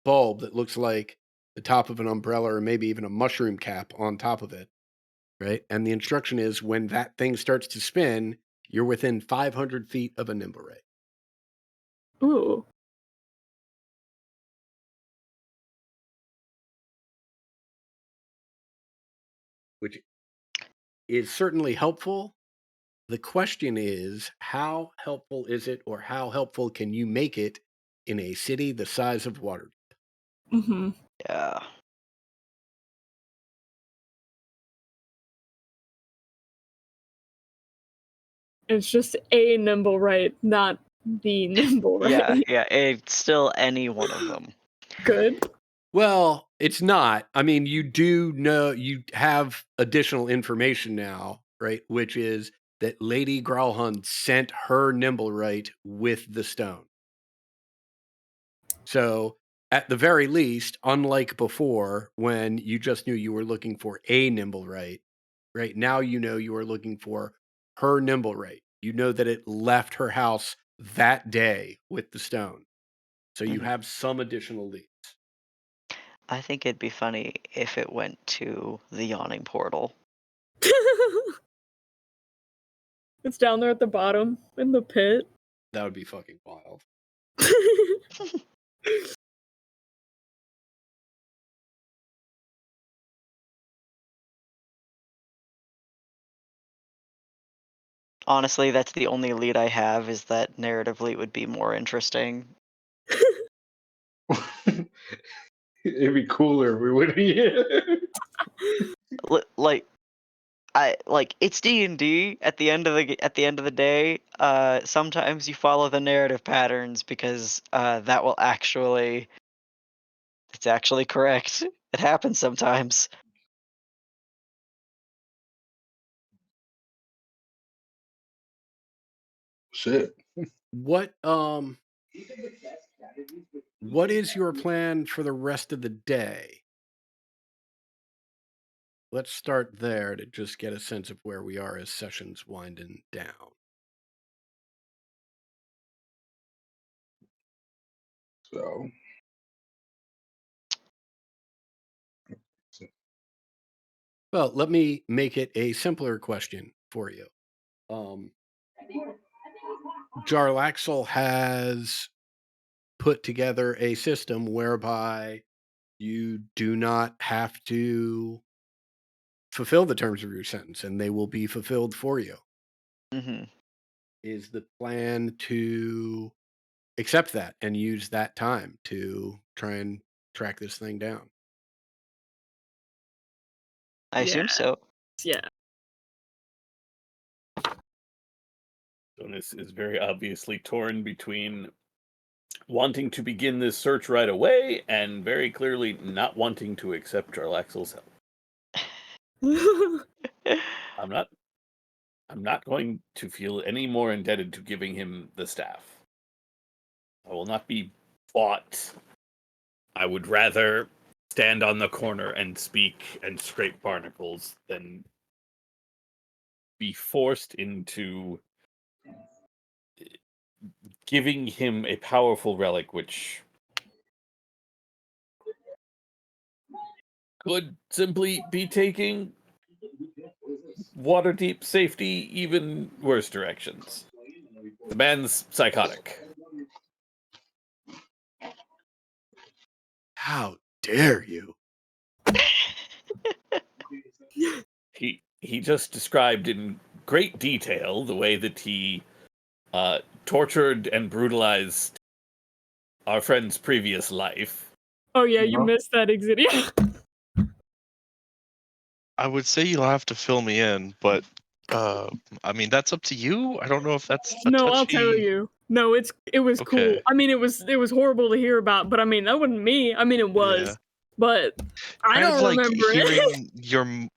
bulb that looks like the top of an umbrella or maybe even a mushroom cap on top of it, right? And the instruction is when that thing starts to spin, you're within 500 feet of a nimble ray. Ooh. Which is certainly helpful. The question is, how helpful is it, or how helpful can you make it in a city the size of Waterdeep? Mm-hmm. Yeah. It's just a nimble right, not the nimble right. Yeah, it's still any one of them. Good. Well, it's not. I mean, you do know, you have additional information now, right? Which is that Lady Growlhund sent her Nimblewright with the stone. So, at the very least, unlike before, when you just knew you were looking for a Nimblewright, right? Now you know you are looking for her Nimblewright. You know that it left her house that day with the stone. So you Mhm. have some additional leads. I think it'd be funny if it went to the yawning portal. It's down there at the bottom in the pit. That would be fucking wild. Honestly, that's the only lead I have, is that narratively it would be more interesting. It'd be cooler if we would be. Like it's D&D at the end of the day. Sometimes you follow the narrative patterns because that will actually it's actually correct. It happens sometimes. Shit. What is your plan for the rest of the day? Let's start there to just get a sense of where we are as sessions winding down. So Well, let me make it a simpler question for you. Jarlaxle has put together a system whereby you do not have to fulfill the terms of your sentence, and they will be fulfilled for you. Hmm. Is the plan to accept that and use that time to try and track this thing down? I assume so. Yeah. Jonas is very obviously torn between wanting to begin this search right away and very clearly not wanting to accept Jarlaxle's help. I'm not going to feel any more indebted to giving him the staff. I will not be bought. I would rather stand on the corner and speak and scrape barnacles than be forced into giving him a powerful relic which could simply be taking Waterdeep safety even worse directions. The man's psychotic. How dare you? He just described in great detail the way that he tortured and brutalized our friend's previous life. Oh yeah, you No. missed that, Exidia. I would say you'll have to fill me in, but I mean that's up to you. I don't know if that's a No, touchy. I'll tell you. No, it was cool. Okay. I mean, it was horrible to hear about, but I mean, that wasn't me. I mean, it was, Yeah. but I Kind of don't like remember it. hearing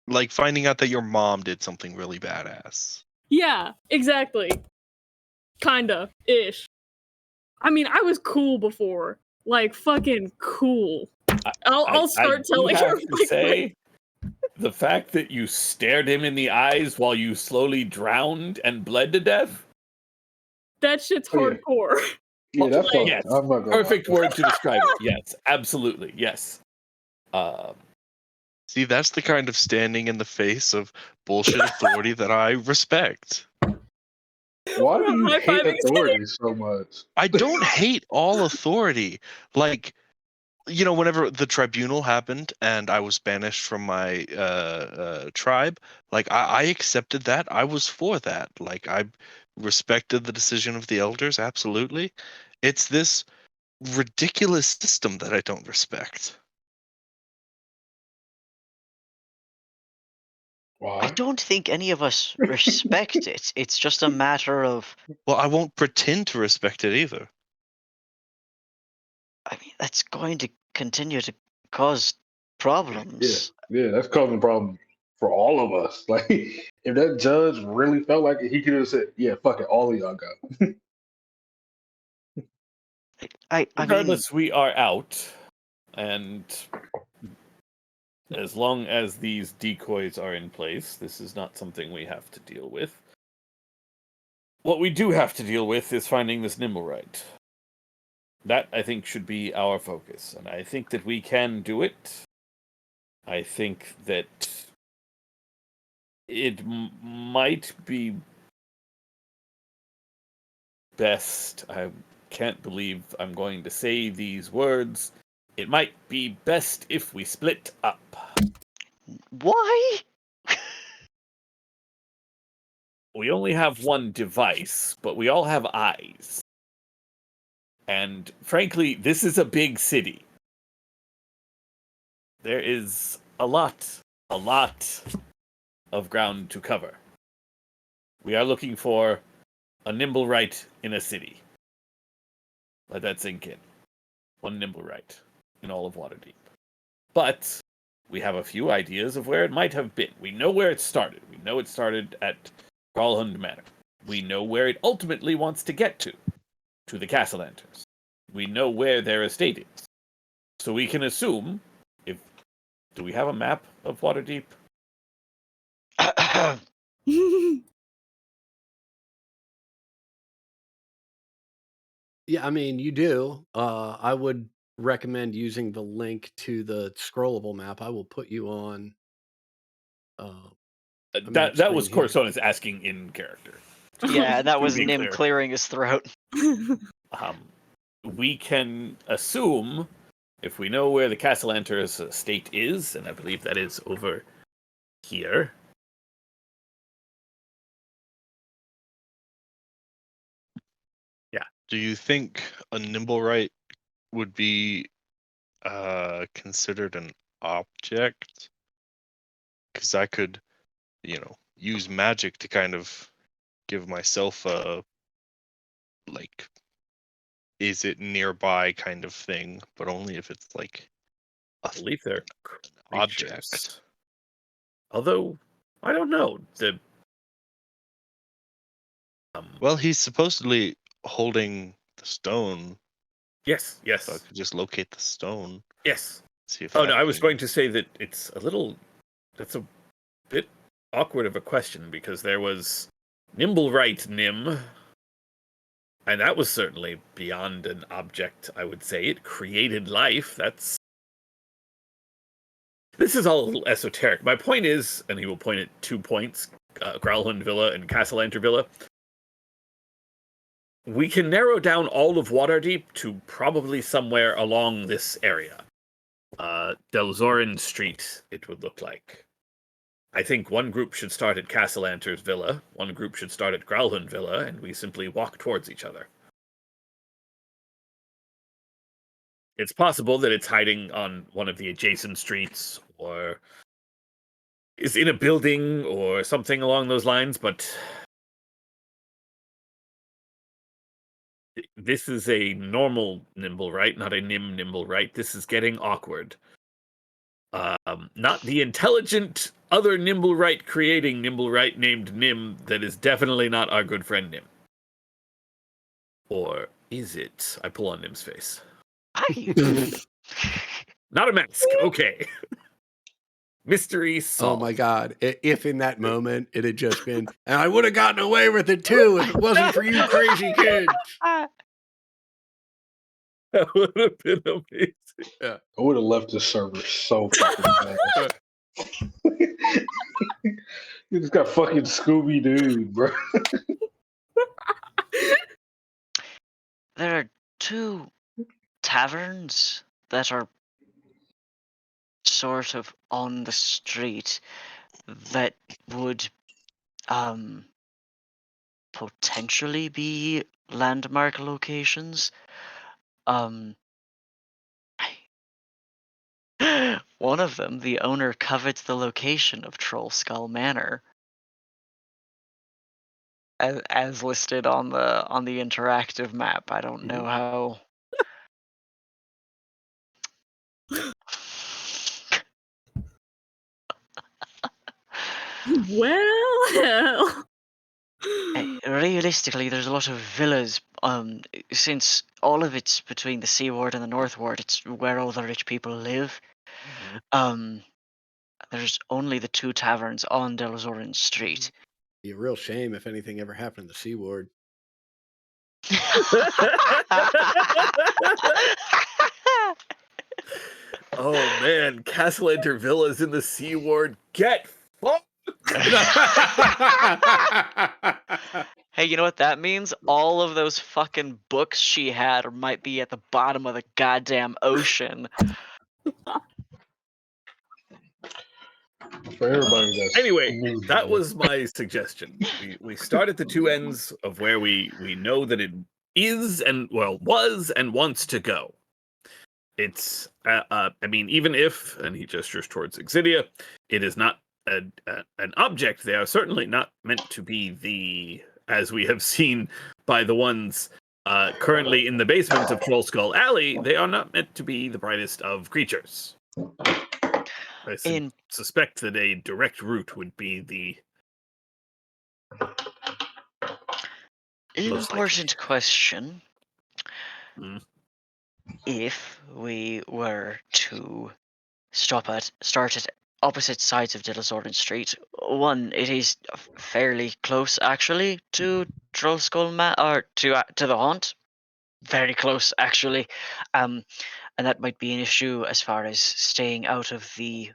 like finding out that your mom did something really badass. Yeah, exactly. Kinda ish. I mean, I was cool before, like fucking cool. I'll start I do telling her. have to Like, say, the fact that you stared him in the eyes while you slowly drowned and bled to death. that shit's Oh, yeah. hardcore. Yeah, that's fun. Yes, I'm not gonna perfect lie. word to describe it. Yes, absolutely. Yes. See, that's the kind of standing in the face of bullshit authority that I respect. Why do you hate High-fiving authority so much? I don't hate all authority. Like, whenever the tribunal happened and I was banished from my tribe, like I accepted that. I was for that. Like I respected the decision of the elders. Absolutely. It's this ridiculous system that I don't respect. I Why? don't think any of us respect it. It's just a matter of, Well, I won't pretend to respect it either. I mean, that's going to continue to cause problems. Yeah, that's causing a problem for all of us. Like, if that judge really felt like it, he could have said, "Yeah, fuck it, all of y'all go." I mean, Regardless, we are out, and as long as these decoys are in place, this is not something we have to deal with. What we do have to deal with is finding this Nimblewright. That, I think, should be our focus, and I think that we can do it. I think that it might be best. I can't believe I'm going to say these words. It might be best if we split up. why? We only have one device, but we all have eyes. And frankly, this is a big city. There is a lot of ground to cover. We are looking for a Nimblewright in a city. Let that sink in. One Nimblewright in all of Waterdeep. But we have a few ideas of where it might have been. We know where it started. We know it started at Gralhund Manor. We know where it ultimately wants to get to the Castlanters. We know where their estate is. So we can assume, do we have a map of Waterdeep? Yeah, I mean, you do. I would recommend using the link to the scrollable map. I will put you on a map That was screen here. Corsona's asking in character. Yeah, that To was be Nim clear. clearing his throat. We can assume, if we know where the Castlanters estate is, and I believe that is over here. Do you think a Nimblewright would be considered an object? Because I could, use magic to kind of give myself a like, is it nearby kind of thing, but only if it's like I believe they're object. creatures. Although, I don't know. Well, he's supposedly holding the stone, Yes, so I yes, could just locate the stone. yes. See if Oh, that no, I was can- going to say that that's a bit awkward of a question, because there was Nimblewright Nim, and that was certainly beyond an object, I would say. It created life. This is all a little esoteric. My point is, and he will point at 2 points, Growlhund Villa and Castellanter Villa. We can narrow down all of Waterdeep to probably somewhere along this area. Delzorin Street, it would look like. I think one group should start at Castellanter's Villa, one group should start at Growlhund Villa, and we simply walk towards each other. It's possible that it's hiding on one of the adjacent streets, or is in a building, or something along those lines, but this is a normal nimble right, not a nimble right. This is getting awkward. Not the intelligent other nimble right creating nimble right named Nim that is definitely not our good friend Nim. Or is it? I pull on Nim's face. Not a mask. Okay. Mystery solved. Oh my God. If in that moment it had just been, and I would have gotten away with it too if it wasn't for you crazy kids. That would have been amazing. I would have left the server so fucking fast. You just got fucking Scooby Doo, bro. There are 2 taverns that are sort of on the street that would potentially be landmark locations. One of them, the owner covets the location of Troll Skull Manor, as listed on the interactive map. I don't know how. Well. Realistically, there's a lot of villas. Since all of it's between the Seaward and the Northward, it's where all the rich people live. There's only the 2 taverns on Delzorin Street. Be a real shame if anything ever happened to the Seaward. Oh man, Castellanter Villa's in the Sea Ward. Get fucked! Hey, you know what that means? All of those fucking books she had might be at the bottom of the goddamn ocean. For everybody that's Anyway, new, that man. was my suggestion. We start at the 2 ends of where we know that it is and was and wants to go. It's I mean, even if, and he gestures towards Exidia, it is not an object. They are certainly not meant to be the, as we have seen by the ones currently in the basement of Troll Skull Alley, they are not meant to be the brightest of creatures. I suspect that a direct route would be the Important question. Mm. If we were to start at opposite sides of Diddlesordan Street, one, it is fairly close actually to Troll Skull or to the Haunt. Very close actually. And that might be an issue as far as staying out of the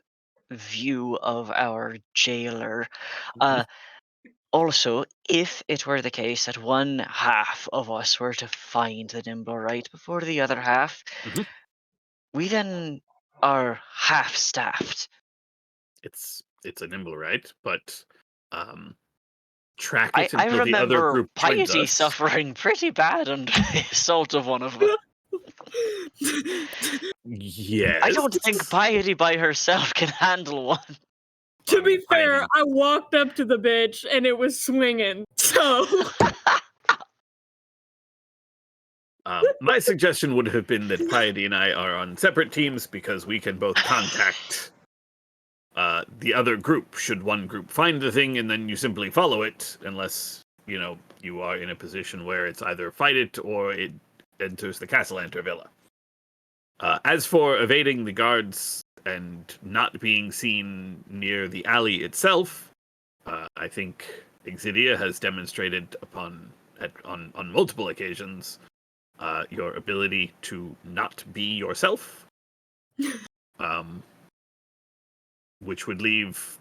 view of our jailer. Also, if it were the case that one half of us were to find the nimble right before the other half, Mhm. we then are half staffed. It's a nimble right, but track I it until the other remember group joins Piety us. suffering pretty bad under the assault of one of them. Yes. I don't think Piety by herself can handle one. To be fair, Piety. I walked up to the bitch and it was swinging. So My suggestion would have been that Piety and I are on separate teams because we can both contact the other group should one group find the thing, and then you simply follow it unless, you are in a position where it's either fight it or it enters the Castellanter Villa. As for evading the guards and not being seen near the alley itself, I think Exidia has demonstrated on multiple occasions your ability to not be yourself. which would leave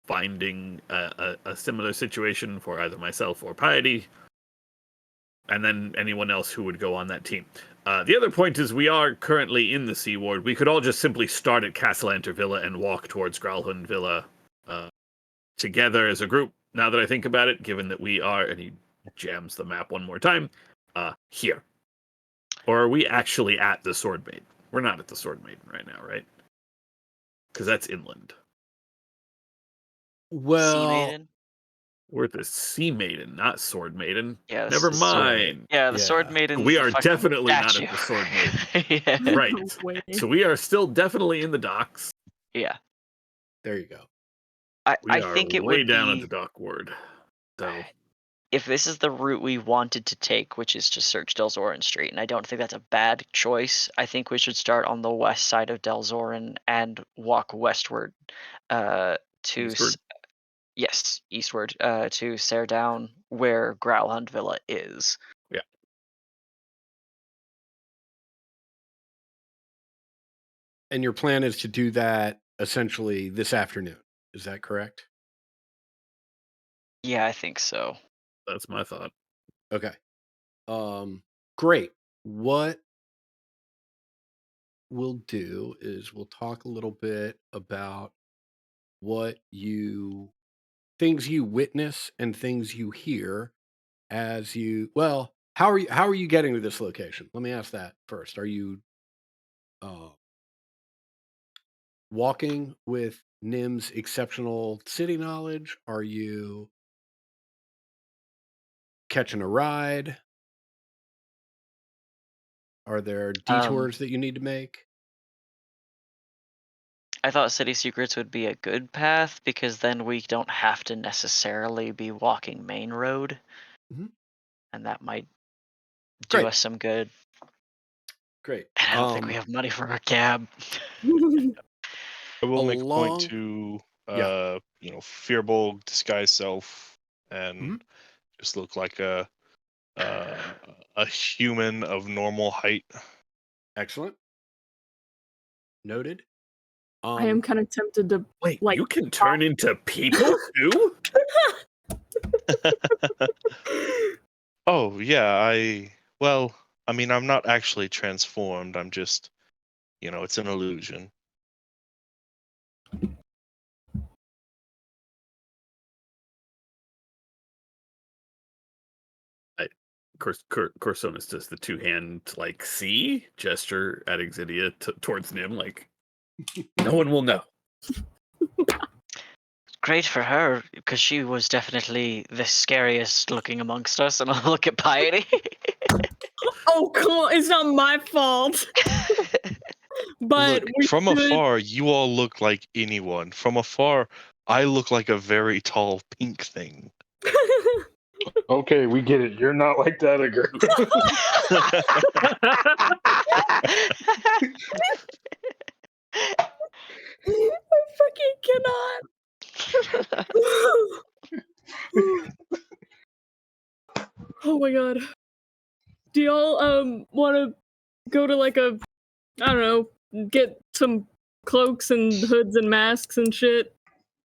finding a similar situation for either myself or Piety, and then anyone else who would go on that team. The other point is we are currently in the Sea Ward. We could all just simply start at Castellanter Villa and walk towards Growlhund Villa together as a group. Now that I think about it, given that we are, and he jams the map one more time, here. Or are we actually at the Sword Maiden? We're not at the Sword Maiden right now, right? Because that's inland. Sea Well, Maiden? We're at the Sea Maiden, not Sword Maiden. Yeah, this Never is Sword. mind. Yeah, the Sword Yeah. Maiden's We the are fucking definitely not statue. at the Sword Maiden. Yeah. Right. No way. So we are still definitely in the docks. Yeah. there you go. We I are think it way would down be at the dock ward. So if this is the route we wanted to take, which is to search Delzorin Street, and I don't think that's a bad choice. I think we should start on the west side of Delzorin and walk westward to eastward. yes, eastward to Serdown, where Growlhund Villa is. Yeah. And your plan is to do that essentially this afternoon. Is that correct? Yeah, I think so. That's my thought. Okay. Great. What we'll do is we'll talk a little bit about what things you witness and things you hear as you how are you getting to this location? Let me ask that first. Are you walking with Nim's exceptional city knowledge? Are you catching a ride? Are there detours that you need to make? I thought City Secrets would be a good path because then we don't have to necessarily be walking main road, Mhm. and that might do Great. us some good. Great. And I don't think we have money for a cab. I will make a point Along- to, Yeah. Fearbold, disguise self, and Mhm. just look like a human of normal height. Excellent. Noted. I am kind of tempted to Wait, like you can turn into people too? Oh yeah, I mean, I'm not actually transformed. I'm just, it's an illusion. Corsonis does the two-hand like C gesture at Exidia towards Nim, like no one will know. Great for her because she was definitely the scariest looking amongst us. And I'll look at Piety. oh come on, it's not my fault. But Look, we from should- afar, you all look like anyone. From afar, I look like a very tall pink thing. Okay, we get it. You're not like that, girl. I fucking cannot. Oh my god. Do y'all want to go to like a I don't know, get some cloaks and hoods and masks and shit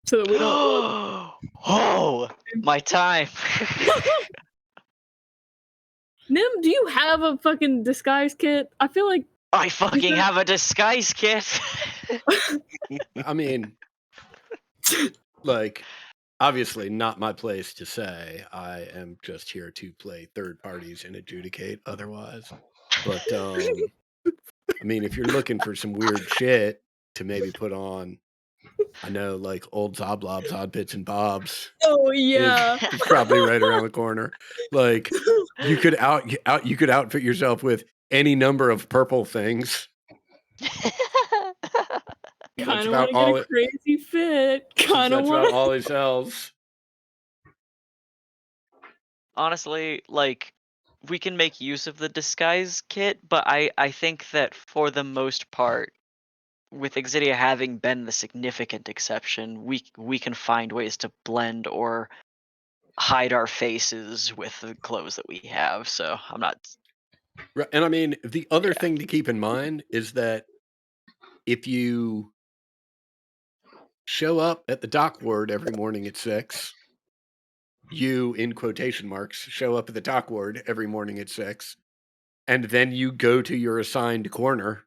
so that we don't Oh, my time. Nim, do you have a fucking disguise kit? I feel like I fucking have a disguise kit. I mean, like, obviously not my place to say. I am just here to play third parties and adjudicate otherwise. But I mean, if you're looking for some weird shit to maybe put on, I know like old Zoblob's Odd Bits and Bobs oh yeah. is probably right around the corner. Like you could outfit yourself with any number of purple things. Kind of about want to all get a it- crazy fit. Kind of That's about want. all he sells. Honestly, like, we can make use of the disguise kit, but I think that for the most part, with Exidia having been the significant exception, we can find ways to blend or hide our faces with the clothes that we have. So I'm not. Right. And I mean, the other Yeah. thing to keep in mind is that if you show up at the dock ward every morning at 6, you, in quotation marks, show up at the dock ward every morning at 6, and then you go to your assigned corner,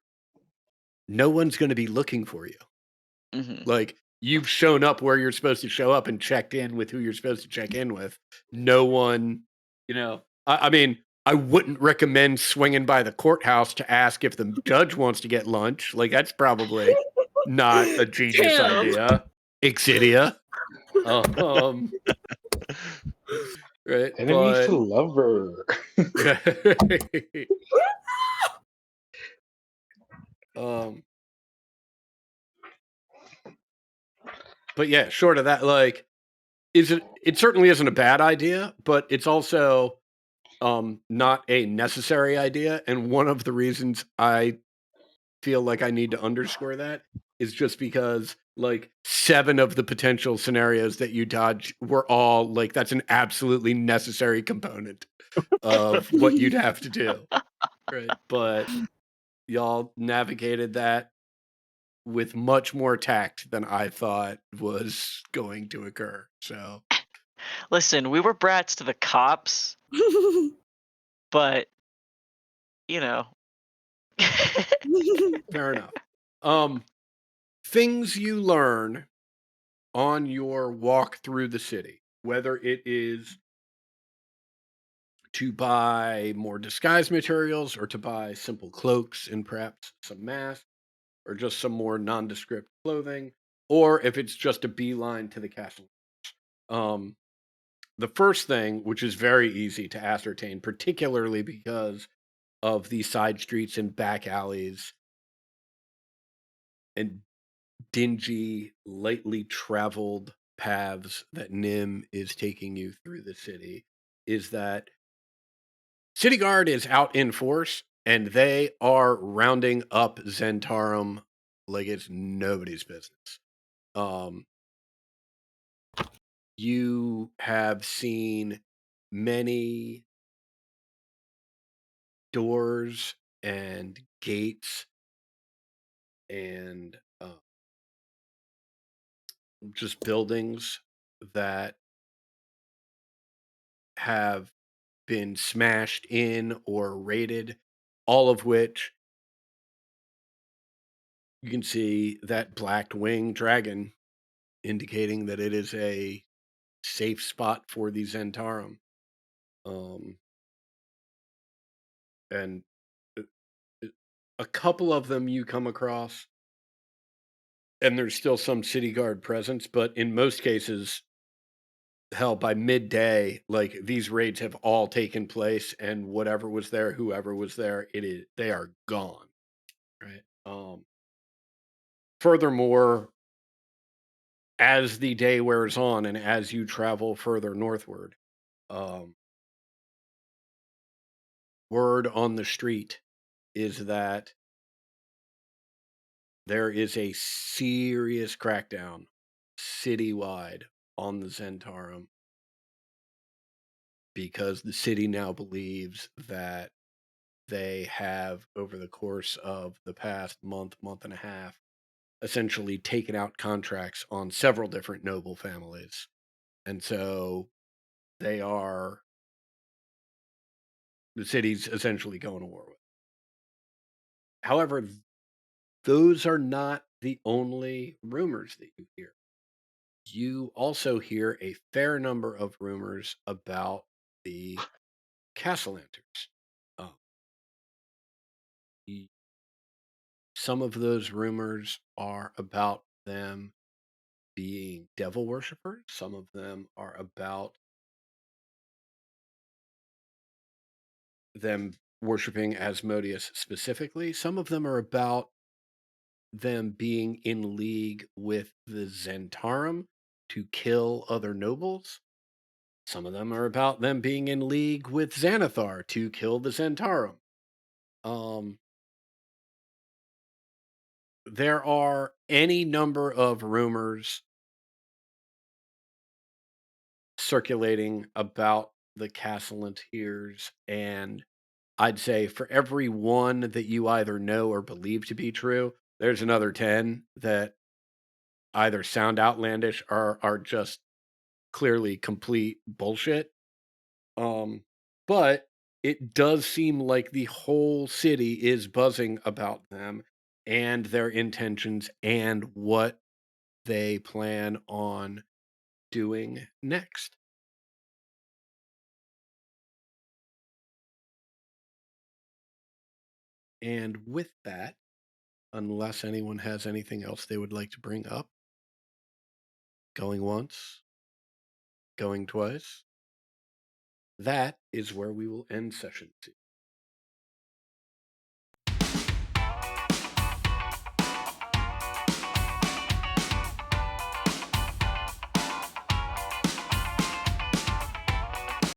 no one's going to be looking for you. Hmm. Like, you've shown up where you're supposed to show up and checked in with who you're supposed to check in with. No one, I mean, I wouldn't recommend swinging by the courthouse to ask if the judge wants to get lunch. Like, that's probably not a genius Damn. idea. Exidia. Um, right. Enemies But to lover. um, but yeah, short of that, like, it certainly isn't a bad idea, but it's also not a necessary idea. And one of the reasons I feel like I need to underscore that is just because like 7 of the potential scenarios that you dodge were all like that's an absolutely necessary component of what you'd have to do. Right. But y'all navigated that with much more tact than I thought was going to occur. So Listen, we were brats to the cops, but you know. fair enough. Things you learn on your walk through the city, whether it is to buy more disguise materials or to buy simple cloaks and perhaps some masks or just some more nondescript clothing, or if it's just a beeline to the castle. Um, the first thing, which is very easy to ascertain, particularly because of the side streets and back alleys and dingy, lightly traveled paths that Nim is taking you through the city, is that City Guard is out in force and they are rounding up Zentarum like it's nobody's business. Um, you have seen many doors and gates and just buildings that have been smashed in or raided, all of which you can see that black winged dragon indicating that it is a safe spot for the Zentarum. Um, and uh, uh, a couple of them you come across, and there's still some city guard presence, but in most cases, hell, by midday, like these raids have all taken place, and whatever was there, whoever was there, they are gone. Right. Furthermore, as the day wears on and as you travel further northward, um, word on the street is that there is a serious crackdown citywide on the Zentarum because the city now believes that they have, over the course of the past month and a half, essentially taken out contracts on several different noble families. And so they are, the city's essentially going to war with. However, those are not the only rumors that you hear. You also hear a fair number of rumors about the Castellanters. Uh, y- some of those rumors are about them being devil worshippers. Some of them are about them worshiping Asmodeus specifically. Some of them are about them being in league with the Zentarum to kill other nobles. Some of them are about them being in league with Xanathar to kill the Zentarum. Um, there are any number of rumors circulating about the Castellanteers, and I'd say for every one that you either know or believe to be true, there's another 10 that either sound outlandish or are just clearly complete bullshit. But it does seem like the whole city is buzzing about them and their intentions and what they plan on doing next. And with that, unless anyone has anything else they would like to bring up, going once, going twice, that is where we will end session 2.